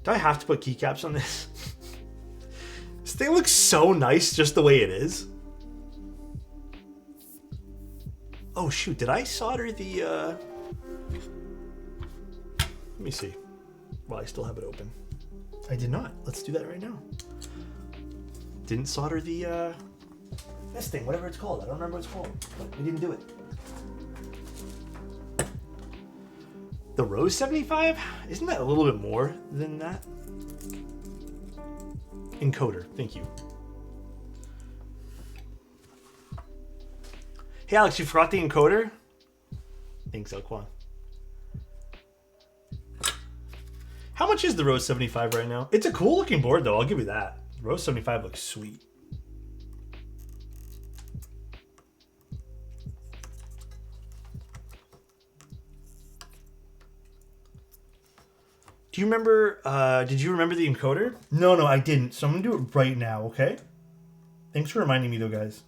Do I have to put keycaps on this? This thing looks so nice just the way it is. Oh shoot, did I solder the... Let me see. Well, I still have it open. I did not. Let's do that right now. Didn't solder the, this thing, whatever it's called. I don't remember what it's called. But we didn't do it. The Rose 75? Isn't that a little bit more than that? Encoder. Thank you. Hey, Alex, you forgot the encoder? Thanks, Elquan. How much is the Rose 75 right now? It's a cool looking board though, I'll give you that. Rose 75 looks sweet. Do you remember, did you remember the encoder? No, I didn't. So I'm gonna do it right now, okay? Thanks for reminding me though, guys.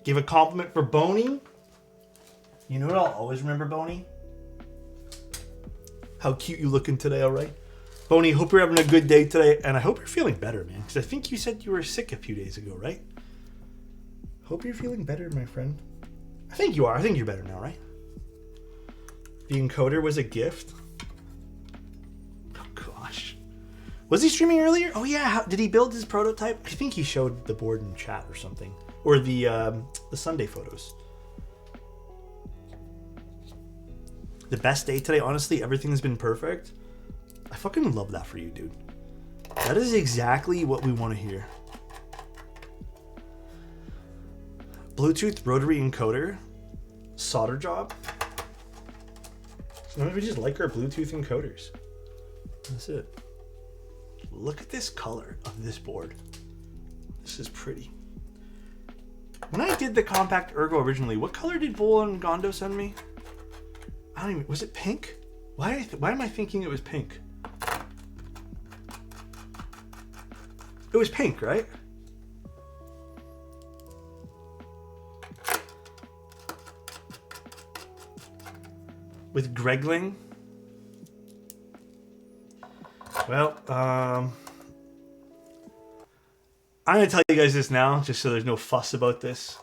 Give a compliment for Boney. You know what I'll always remember, Boney? How cute you looking today, all right? Boney, hope you're having a good day today, and I hope you're feeling better, man, because I think you said you were sick a few days ago, right? Hope you're feeling better, my friend. I think you are. I think you're better now, right? The encoder was a gift. Oh, gosh. Was he streaming earlier? Oh, yeah. Did he build his prototype? I think he showed the board in chat or something. Or the Sunday photos. The best day today, honestly, everything's been perfect. I fucking love that for you, dude. That is exactly what we want to hear. Bluetooth rotary encoder. Solder job. Sometimes we just like our Bluetooth encoders. That's it. Look at this color of this board. This is pretty. When I did the compact Ergo originally, what color did Bull and Gondo send me? I don't even, was it pink? Why am I thinking it was pink? It was pink, right? With Gregling. Well, I'm going to tell you guys this now, just so there's no fuss about this.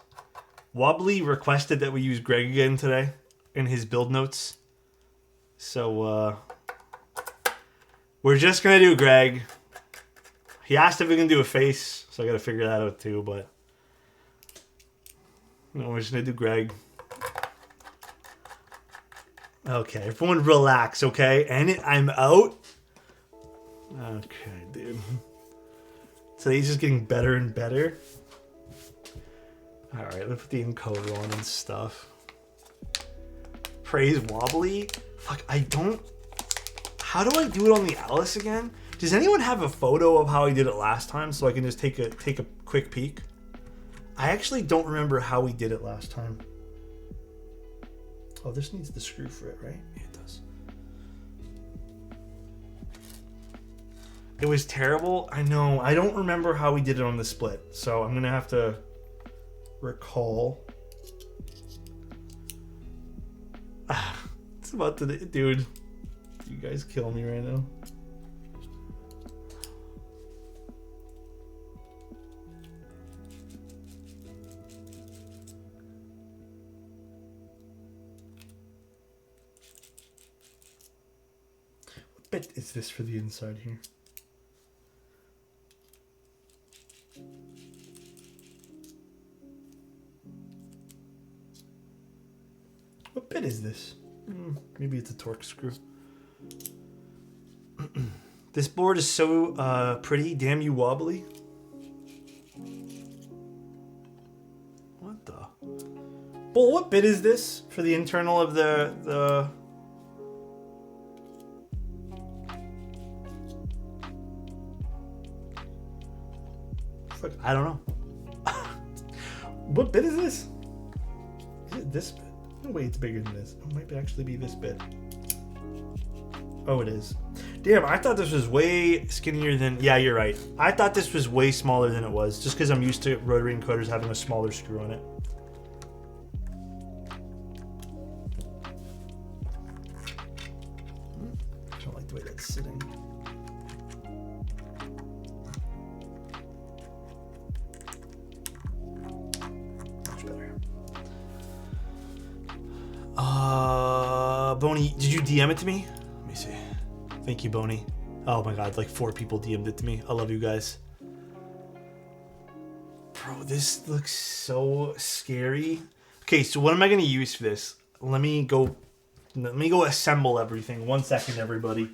Wobbly requested that we use Greg again today in his build notes. So, we're just going to do Greg. He asked if we can do a face, so I got to figure that out too, but... No, we're just going to do Greg. Okay, everyone relax, okay? And I'm out. Okay, dude. Today's just getting better and better. Alright, let's put the encoder on and stuff. Praise Wobbly. Fuck, I don't... How do I do it on the Alice again? Does anyone have a photo of how I did it last time so I can just take a quick peek? I actually don't remember how we did it last time. Oh, this needs the screw for it, right? Yeah, it does. It was terrible. I know. I don't remember how we did it on the split, so I'm going to have to recall. It's about to... Dude, you guys kill me right now. What bit is this for the inside here? What bit is this? Maybe it's a torque screw. This board is so pretty. Damn you, Wobbly. What the? Well, what bit is this for the internal of the... Fuck, I don't know. What bit is this? Is it this bit? No way it's bigger than this. It might actually be this bit. Oh, it is. Damn, I thought this was way skinnier than... Yeah, you're right. I thought this was way smaller than it was, just because I'm used to rotary encoders having a smaller screw on it. I don't like the way that's sitting. Much better. Boney, did you DM it to me? Let me see. Thank you, Boney. Oh my god, like 4 people DM'd it to me. I love you guys. Bro, this looks so scary. Okay, so what am I gonna use for this? Let me go assemble everything. 1 second, everybody.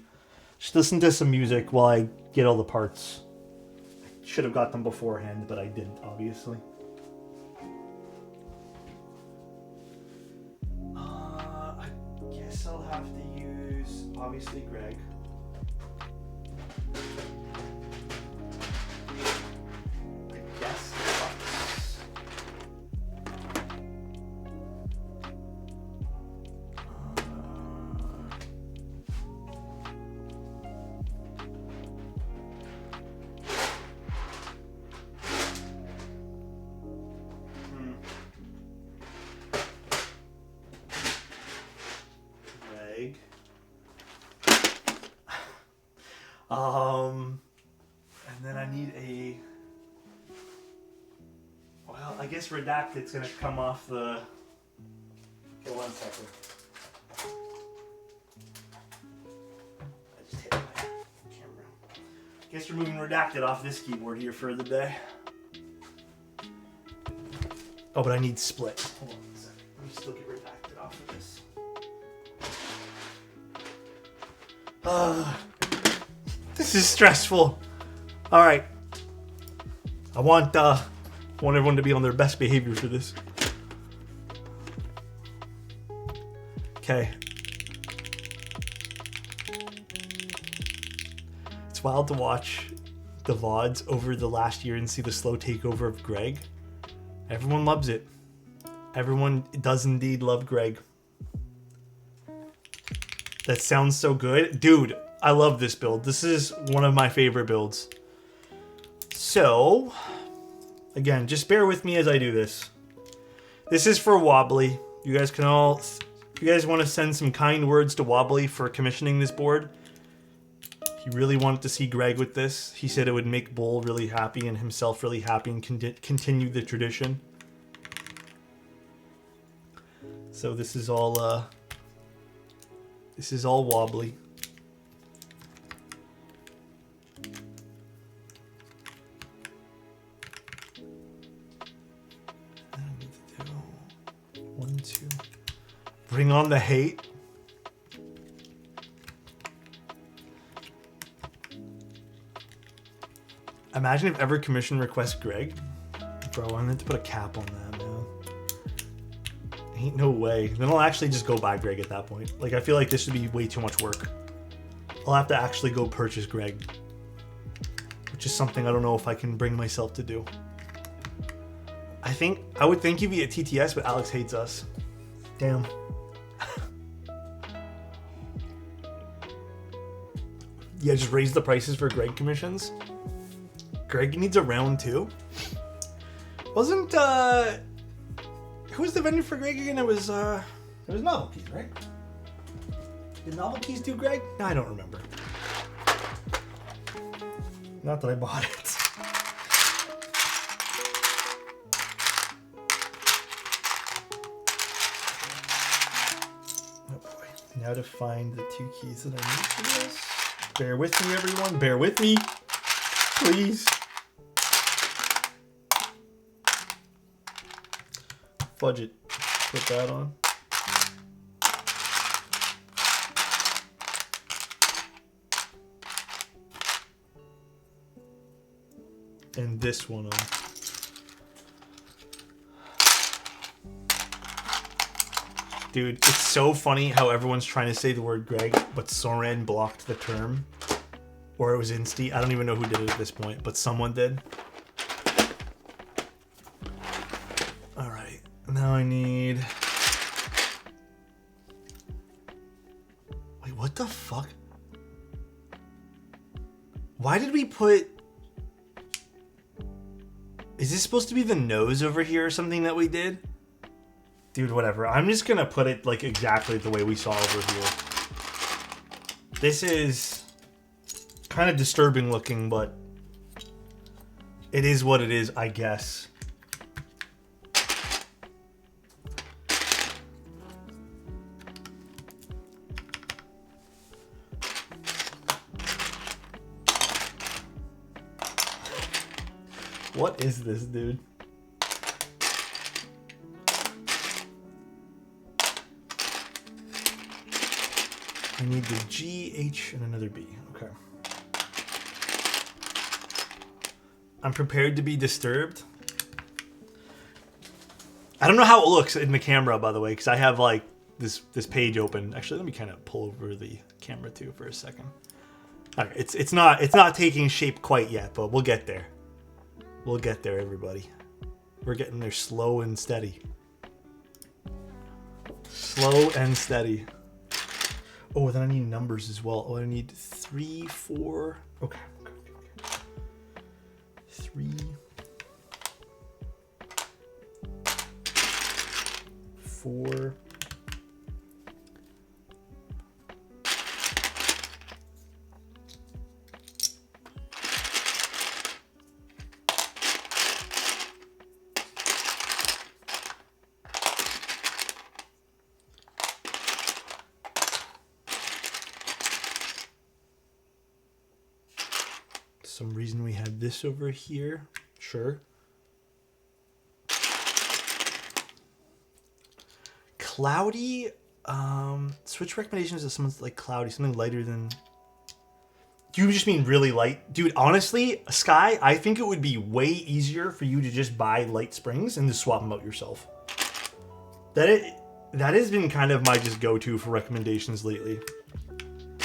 Just listen to some music while I get all the parts. I should have got them beforehand, but I didn't, obviously. I'll have to use, obviously, Greg. I guess Lux. And then I need a... Well, I guess Redacted's gonna come off the... Okay, 1 second. I just hit my camera. Guess we're moving Redacted off this keyboard here for the day. Oh, but I need Split. Hold on 1 second. Let me still get Redacted off of this. This is stressful. All right. I want everyone to be on their best behavior for this. Okay. It's wild to watch the VODs over the last year and see the slow takeover of Greg. Everyone loves it. Everyone does indeed love Greg. That sounds so good. Dude, I love this build. This is one of my favorite builds. So, again, just bear with me as I do this. This is for Wobbly. You guys can all... If you guys want to send some kind words to Wobbly for commissioning this board, he really wanted to see Greg with this. He said it would make Bull really happy and himself really happy and continue the tradition. So this is all Wobbly. I need to do 1, 2. Bring on the hate. Imagine if ever commission requests Greg. Bro, I need to put a cap on that, man. Ain't no way. Then I'll actually just go buy Greg at that point. Like, I feel like this would be way too much work. I'll have to actually go purchase Greg. Which is something I don't know if I can bring myself to do. I would think you'd be at TTS, but Alex hates us. Damn. Yeah, just raise the prices for Greg commissions. Greg needs a round 2. Wasn't who was the vendor for Greg again? It was Novel Keys, right? Did Novel Keys do Greg? No, I don't remember. Not that I bought it. Oh boy. Now to find the 2 keys that I need for this. Bear with me, everyone. Bear with me. Please. Fudge it. Put that on. And this one on. Dude, it's so funny how everyone's trying to say the word Greg, but Soren blocked the term. Or it was Insti. I don't even know who did it at this point, but someone did. Alright, now I need... Wait, what the fuck? Why did we put... Is this supposed to be the nose over here or something that we did? Dude, whatever. I'm just gonna put it like exactly the way we saw over here. This is kind of disturbing looking, but it is what it is, I guess. What is this, dude? I need the G, H, and another B. Okay. I'm prepared to be disturbed. I don't know how it looks in the camera, by the way, because I have like this page open. Actually, let me kind of pull over the camera too for a second. Okay, it's not taking shape quite yet, but we'll get there. We'll get there, everybody. We're getting there slow and steady. Slow and steady. Oh, then I need numbers as well. Oh, I need 3, 4. Okay. 3, 4. Some reason we had this over here. Sure. Cloudy. Switch recommendations to someone's like cloudy, something lighter than Do you just mean really light? Dude, honestly, Sky, I think it would be way easier for you to just buy light springs and just swap them out yourself. That has been kind of my just go-to for recommendations lately.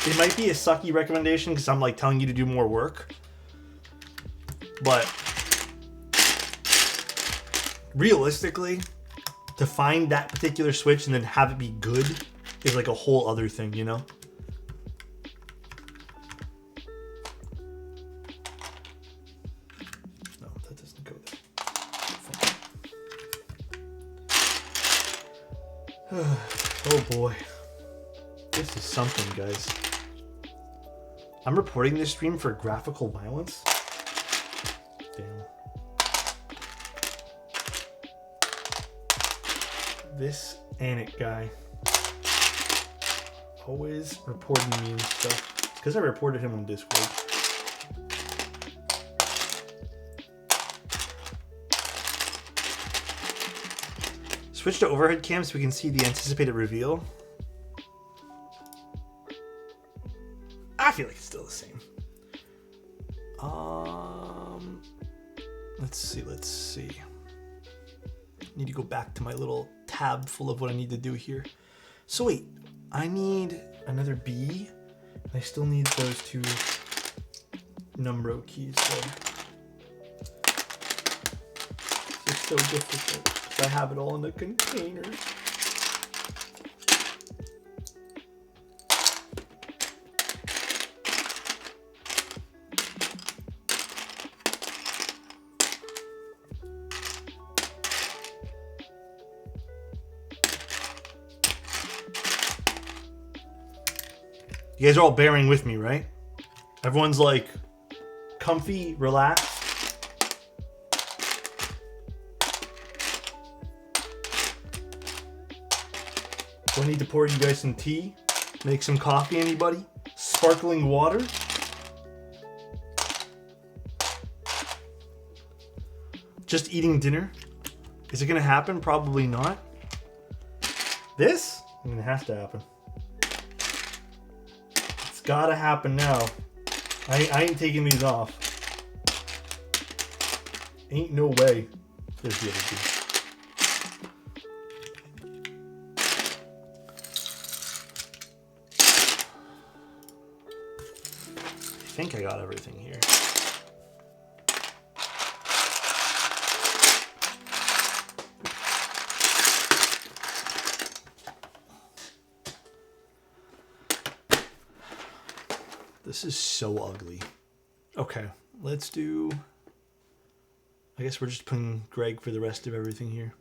It might be a sucky recommendation because I'm like telling you to do more work. But realistically, to find that particular switch and then have it be good is like a whole other thing, you know? No, that doesn't go there. Oh boy. This is something, guys. I'm reporting this stream for graphical violence. Damn. This Anik guy. Always reporting me and stuff. It's because I reported him on Discord. Switch to overhead cam so we can see the anticipated reveal. I feel like it's still the same. Let's see. Need to go back to my little tab full of what I need to do here. So wait, I need another B. And I still need those two Numbro keys. So it's so difficult because I have it all in the container. You guys are all bearing with me, right? Everyone's like comfy, relaxed. Do I need to pour you guys some tea? Make some coffee, anybody? Sparkling water? Just eating dinner? Is it gonna happen? Probably not. This? I mean, it has to happen. Gotta happen now. I ain't taking these off. Ain't no way. There's the other two. I think I got everything here. This is so ugly. Okay, let's do... I guess we're just putting Greg for the rest of everything here.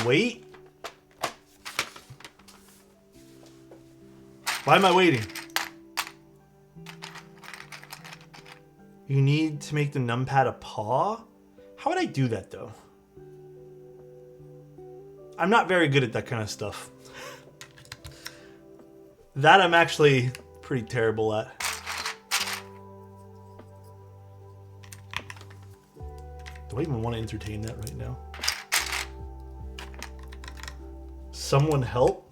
Wait. Why am I waiting? You need to make the numpad a paw? How would I do that, though? I'm not very good at that kind of stuff. That I'm actually pretty terrible at. Do I even want to entertain that right now? Someone help?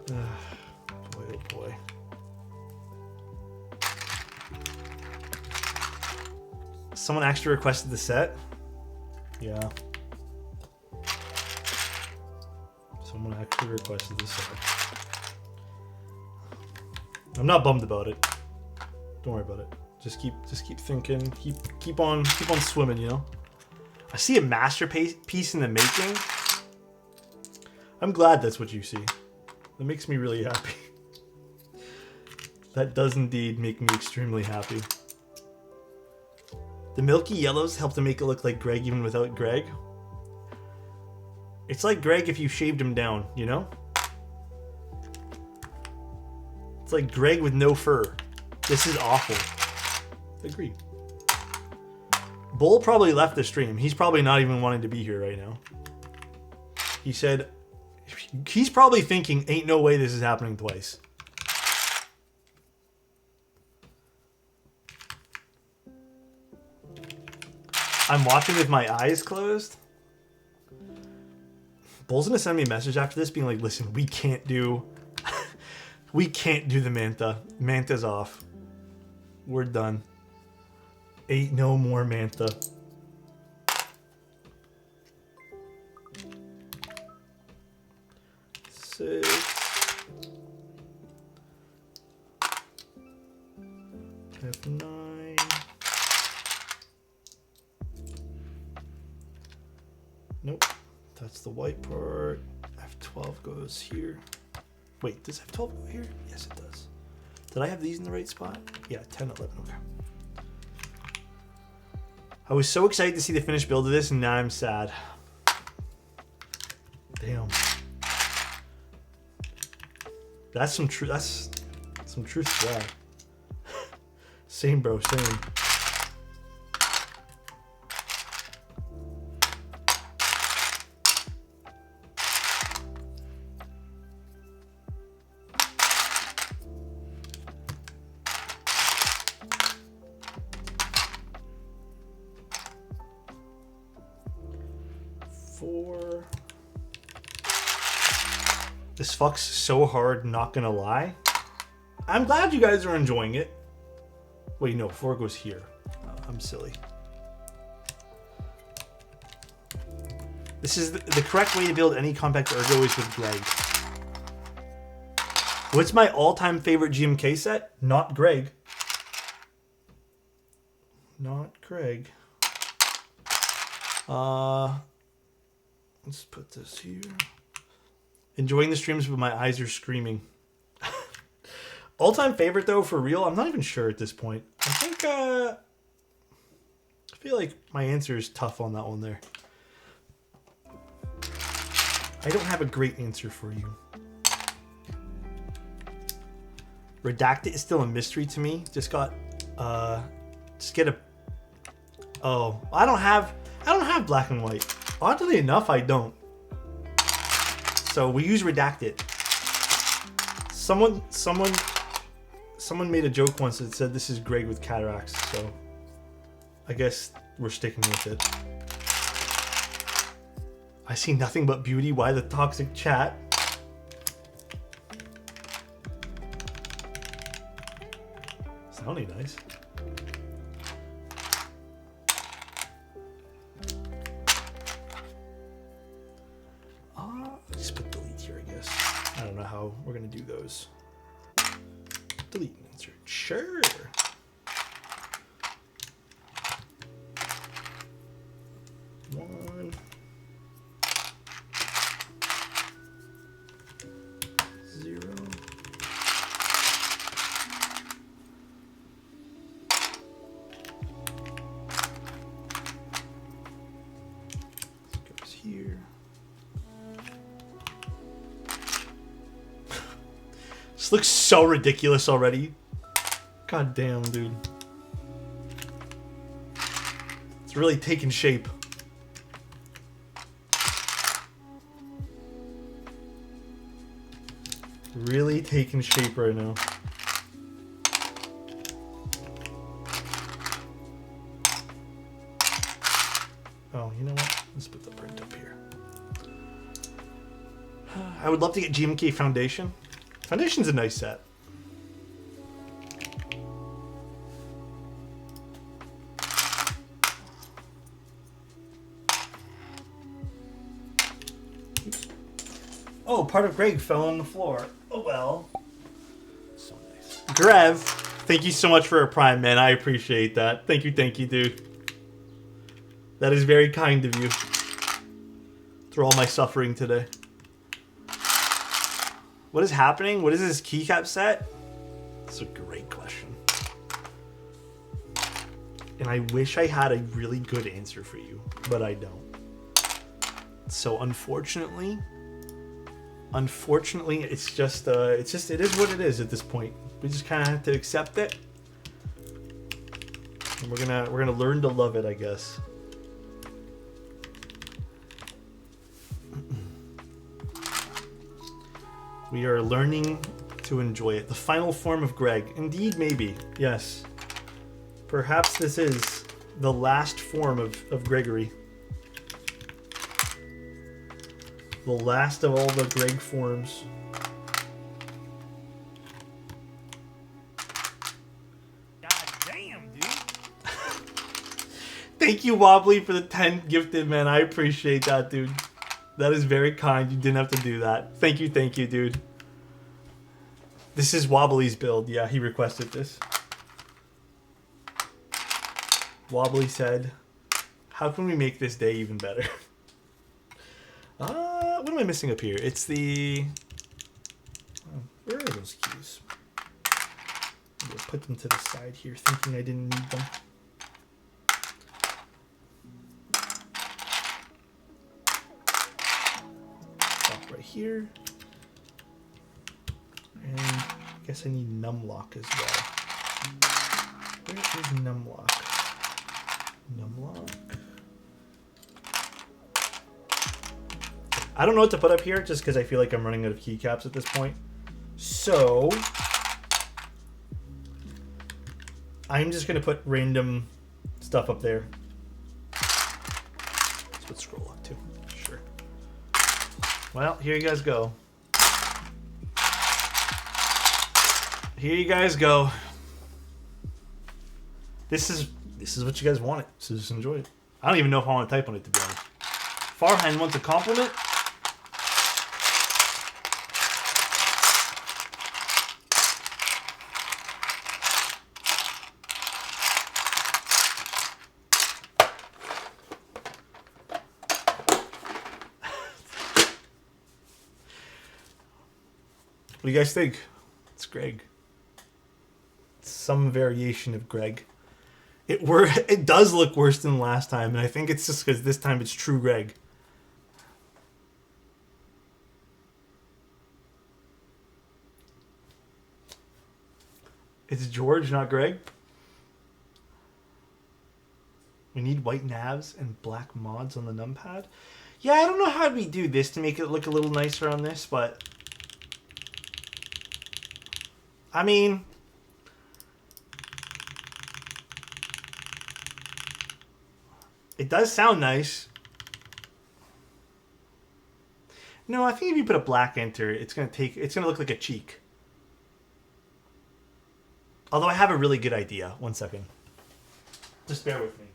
Boy, oh boy. Someone actually requested the set? Yeah. Someone actually requested the set. I'm not bummed about it. Don't worry about it. Just keep thinking. Keep on swimming, you know? I see a masterpiece in the making. I'm glad that's what you see. That makes me really happy. That does indeed make me extremely happy. The milky yellows help to make it look like Greg even without Greg. It's like Greg if you shaved him down, you know? It's like Greg with no fur. This is awful. Agreed. Bull probably left the stream. He's probably not even wanting to be here right now. He said... He's probably thinking, ain't no way this is happening twice. I'm watching with my eyes closed. Bull's gonna send me a message after this being like, listen, we can't do the Manta. Manta's off. We're done. Ain't no more Manta. Six. F9. Nope. That's the white part. F12 goes here. Wait, does F12 go here? Yes, it does. Did I have these in the right spot? Yeah, 10, 11, okay. I was so excited to see the finished build of this, and now I'm sad. Damn. That's some truth. That's some truth to that. Same, bro, same. Four. This fucks so hard, not gonna lie. I'm glad you guys are enjoying it. Wait, no, 4 goes here. I'm silly. This is the correct way to build any compact Ergo is with Greg. What's my all-time favorite GMK set? Not Greg. Not Greg. Let's put this here. Enjoying the streams, but my eyes are screaming. All-time favorite, though, for real? I'm not even sure at this point. I think, I feel like my answer is tough on that one there. I don't have a great answer for you. Redacted is still a mystery to me. Just get a... Oh, I don't have black and white. Oddly enough, I don't. So we use Redacted. Someone made a joke once that said this is Greg with cataracts, so I guess we're sticking with it. I see nothing but beauty. Why the toxic chat? Sounding nice. Just put delete here, I guess. I don't know how we're gonna do those. Delete and insert. Sure. One. 0. This goes here. This looks so ridiculous already. God damn, dude. It's really taking shape. Really taking shape right now. Oh, you know what? Let's put the print up here. I would love to get GMK Foundation. Foundation's a nice set. Oops. Oh, part of Greg fell on the floor. Oh well. So nice. Grev, thank you so much for a Prime, man. I appreciate that. Thank you, dude. That is very kind of you. Through all my suffering today. What is happening? What is this keycap set? That's a great question. And I wish I had a really good answer for you, but I don't. So unfortunately, it's just it is what it is at this point. We just kind of have to accept it. And we're gonna learn to love it, I guess. We are learning to enjoy it. The final form of Greg. Indeed, maybe. Yes. Perhaps this is the last form of Gregory. The last of all the Greg forms. God damn, dude. Thank you, Wobbly, for the 10 gifted, man. I appreciate that, dude. That is very kind. You didn't have to do that. Thank you, dude. This is Wobbly's build. Yeah, he requested this. Wobbly said, how can we make this day even better? What am I missing up here? It's the... Oh, where are those keys? I'm going to put them to the side here, thinking I didn't need them. Stop right here. And I guess I need numlock as well. Where is numlock? Numlock. I don't know what to put up here just because I feel like I'm running out of keycaps at this point. So I'm just going to put random stuff up there. Let's put scroll up too. Sure. Well, here you guys go. Here you guys go. This is what you guys wanted, so just enjoy it. I don't even know if I want to type on it, to be honest. Farhan wants a compliment. What do you guys think? It's Greg. It's some variation of Greg. It does look worse than last time, and I think it's just because this time it's true Greg. It's George, not Greg. We need white navs and black mods on the numpad. Yeah, I don't know how we do this to make it look a little nicer on this, but... I mean... It does sound nice. No, I think if you put a black enter, it's gonna look like a cheek. Although I have a really good idea. 1 second. Just bear with me.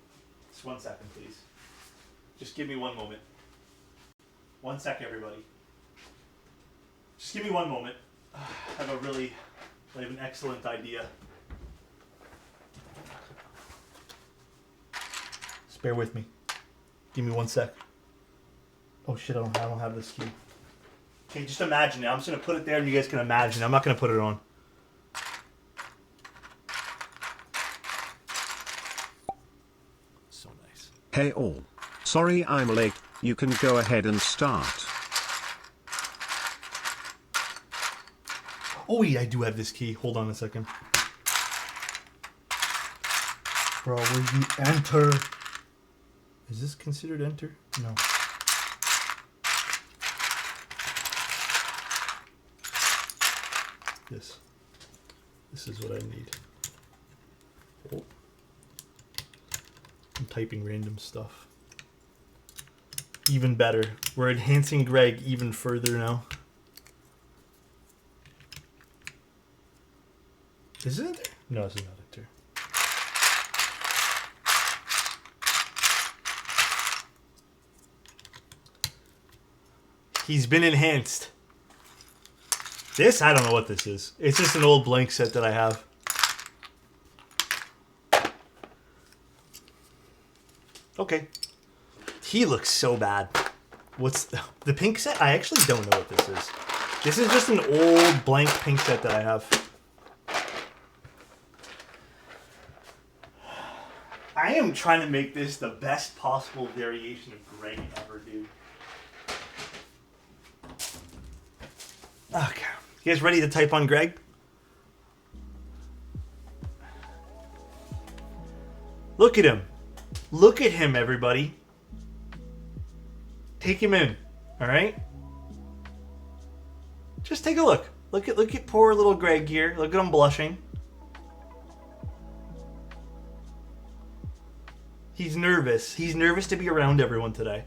Just 1 second, please. Just give me 1 moment. 1 second, everybody. Just give me 1 moment. I have an excellent idea. Just bear with me. Give me 1 sec. Oh shit, I don't have this key. Okay, just imagine it. I'm just gonna put it there and you guys can imagine it. I'm not gonna put it on. So nice. Hey all. Sorry I'm late, you can go ahead and start. Oh yeah, I do have this key. Hold on a second. Bro, where's the enter? Is this considered enter? No. This is what I need. Oh. I'm typing random stuff. Even better. We're enhancing Greg even further now. Is it enter? No, this is not enter. He's been enhanced. This, I don't know what this is. It's just an old blank set that I have. Okay. He looks so bad. What's the pink set? I actually don't know what this is. This is just an old blank pink set that I have. I am trying to make this the best possible variation of Greg ever, dude. Okay. You guys ready to type on Greg? Look at him. Look at him, everybody. Take him in. All right? Just take a look. Look at poor little Greg here. Look at him blushing. He's nervous. He's nervous to be around everyone today.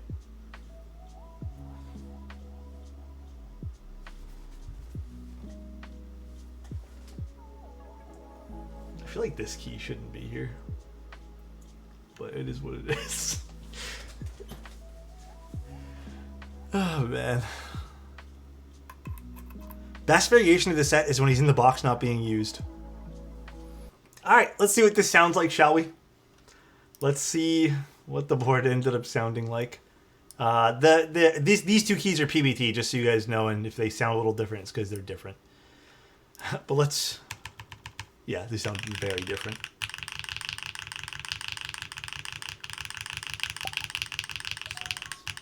feel like this key shouldn't be here, but it is what it is. Oh man. Best variation of the set is when he's in the box not being used. Alright, let's see what this sounds like, shall we? Let's see what the board ended up sounding like. These two keys are PBT, just so you guys know, and if they sound a little different, it's because they're different. But let's... Yeah, they sound very different.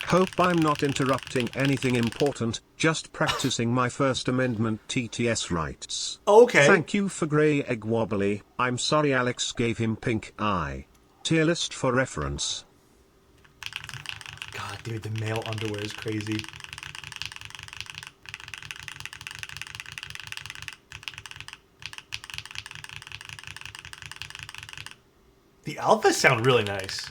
Hope I'm not interrupting anything important, just practicing my First Amendment TTS rights. Okay. Thank you for Grey Egg Wobbly. I'm sorry Alex gave him pink eye. Tier list for reference. God, dude, the male underwear is crazy. The alphas sound really nice.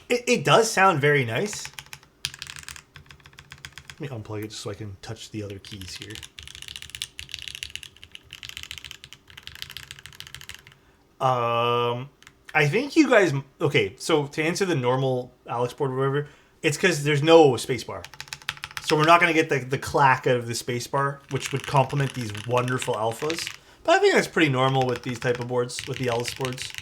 It does sound very nice. Let me unplug it just so I can touch the other keys here. I think you guys... Okay, so to answer the normal Alex board or whatever, it's because there's no spacebar. So we're not going to get the clack out of the spacebar, which would complement these wonderful alphas. But I think that's pretty normal with these type of boards, with the Alice boards.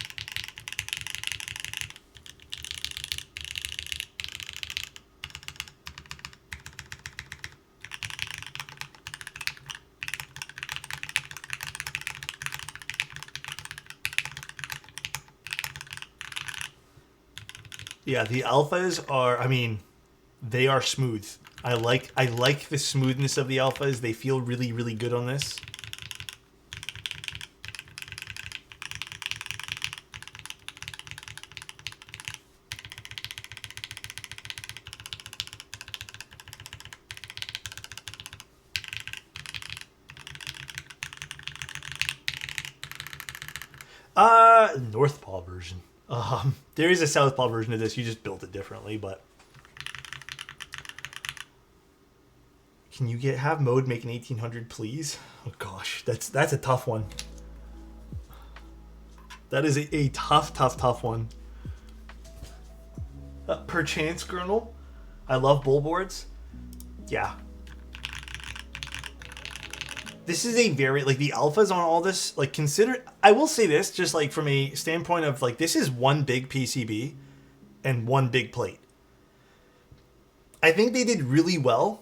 Yeah, the alphas are, I mean, they are smooth. I like the smoothness of the alphas. They feel really, really good on this. Northpaw version. There is a Southpaw version of this. You just built it differently, but can you have mode make an 1800, please? Oh gosh, that's a tough one. That is a tough one. Perchance, Gurnal. I love bull boards. Yeah. This is a very, like, the alphas on all this, like, consider, I will say this, just, like, from a standpoint of, like, this is one big PCB and one big plate. I think they did really well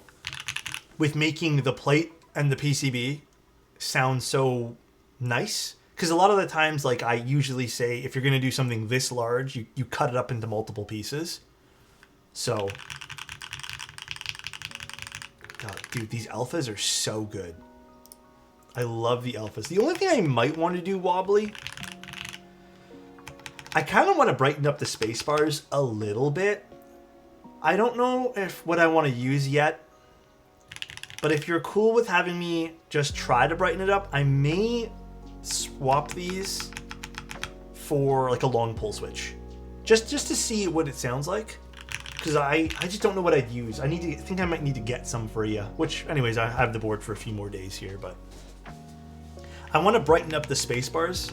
with making the plate and the PCB sound so nice. Because a lot of the times, like, I usually say, if you're going to do something this large, you cut it up into multiple pieces. So, God, dude, these alphas are so good. I love the alphas. The only thing I might want to do wobbly, I kind of want to brighten up the space bars a little bit. I don't know if what I want to use yet, but if you're cool with having me just try to brighten it up, I may swap these for like a long pull switch, just to see what it sounds like. Because I just don't know what I'd use. I think I might need to get some for you. Which, anyways, I have the board for a few more days here, but I want to brighten up the space bars.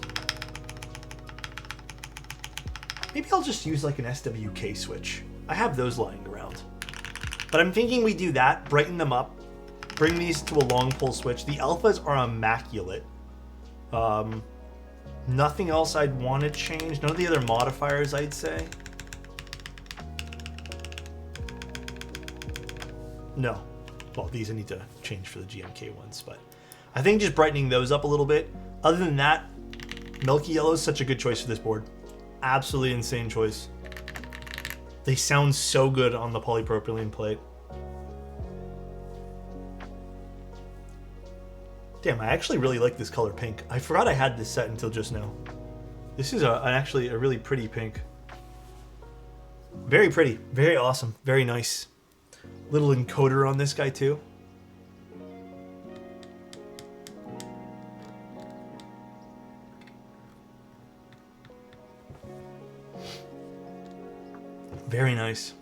Maybe I'll just use like an SWK switch. I have those lying around. But I'm thinking we do that, brighten them up, bring these to a long pull switch. The alphas are immaculate. Nothing else I'd want to change. None of the other modifiers, I'd say. No. Well, these I need to change for the GMK ones, but I think just brightening those up a little bit. Other than that, Milky Yellow is such a good choice for this board. Absolutely insane choice. They sound so good on the polypropylene plate. Damn, I actually really like this color pink. I forgot I had this set until just now. This is actually a really pretty pink. Very pretty. Very awesome. Very nice. Little encoder on this guy too. Very nice.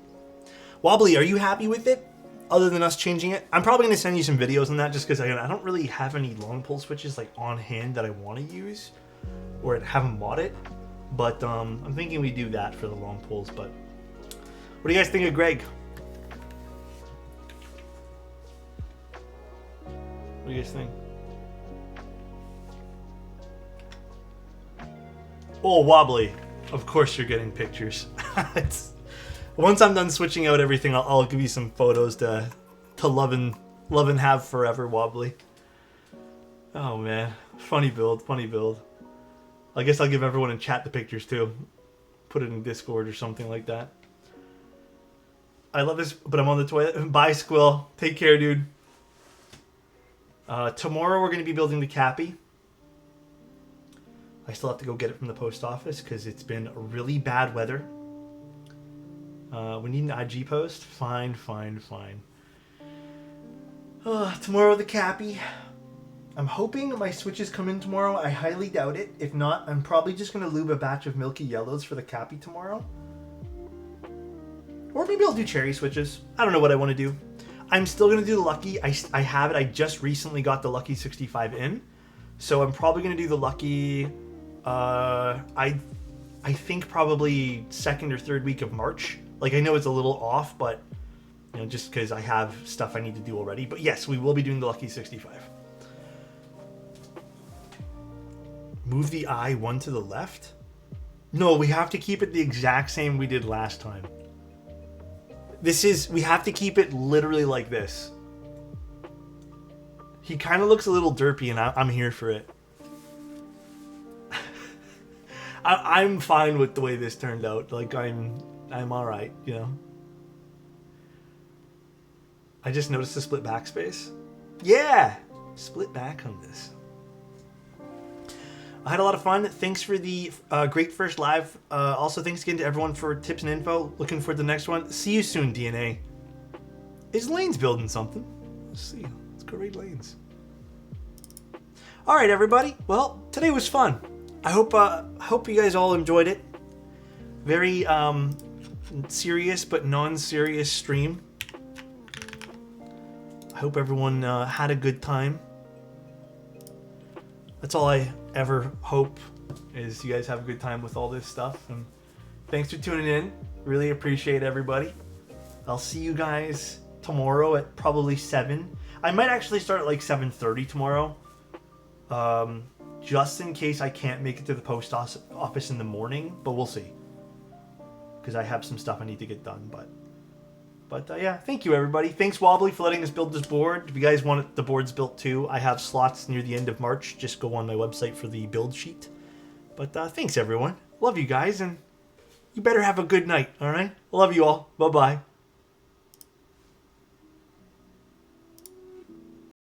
Wobbly, are you happy with it? Other than us changing it? I'm probably going to send you some videos on that just because I don't really have any long pull switches like on hand that I want to use or haven't bought it. But I'm thinking we do that for the long pulls. But what do you guys think of Greg? What do you guys think? Oh, Wobbly. Of course you're getting pictures. Once I'm done switching out everything, I'll give you some photos to love and have forever, Wobbly. Oh man, funny build, funny build. I guess I'll give everyone in chat the pictures too. Put it in Discord or something like that. I love this, but I'm on the toilet. Bye, Squill. Take care, dude. Tomorrow we're going to be building the Cappy. I still have to go get it from the post office because it's been really bad weather. We need an IG post. Fine. Tomorrow the Cappy. I'm hoping my switches come in tomorrow. I highly doubt it. If not, I'm probably just going to lube a batch of milky yellows for the Cappy tomorrow. Or maybe I'll do cherry switches. I don't know what I want to do. I'm still going to do the Lucky. I have it. I just recently got the Lucky 65 in. So I'm probably going to do the Lucky... I think probably second or third week of March. Like, I know it's a little off, but, you know, just because I have stuff I need to do already. But yes, we will be doing the Lucky 65. Move the eye one to the left? No, we have to keep it the exact same we did last time. We have to keep it literally like this. He kind of looks a little derpy, and I'm here for it. I'm fine with the way this turned out. Like, I'm alright, you know. I just noticed the split backspace. Yeah! Split back on this. I had a lot of fun. Thanks for the great first live. Also, thanks again to everyone for tips and info. Looking forward to the next one. See you soon, DNA. Is Lane's building something? Let's see. Let's go raid Lane's. Alright, everybody. Well, today was fun. I hope you guys all enjoyed it. Very serious but non-serious stream. I hope everyone had a good time. That's all I ever hope, is you guys have a good time with all this stuff. And thanks for tuning in. Really appreciate everybody. I'll see you guys tomorrow at probably 7. I might actually start at like 7:30 tomorrow. Just in case I can't make it to the post office in the morning, but we'll see. Because I have some stuff I need to get done, But yeah, thank you everybody. Thanks Wobbly for letting us build this board. If you guys want the boards built too, I have slots near the end of March. Just go on my website for the build sheet. But thanks everyone. Love you guys, and you better have a good night, alright? Love you all. Bye-bye.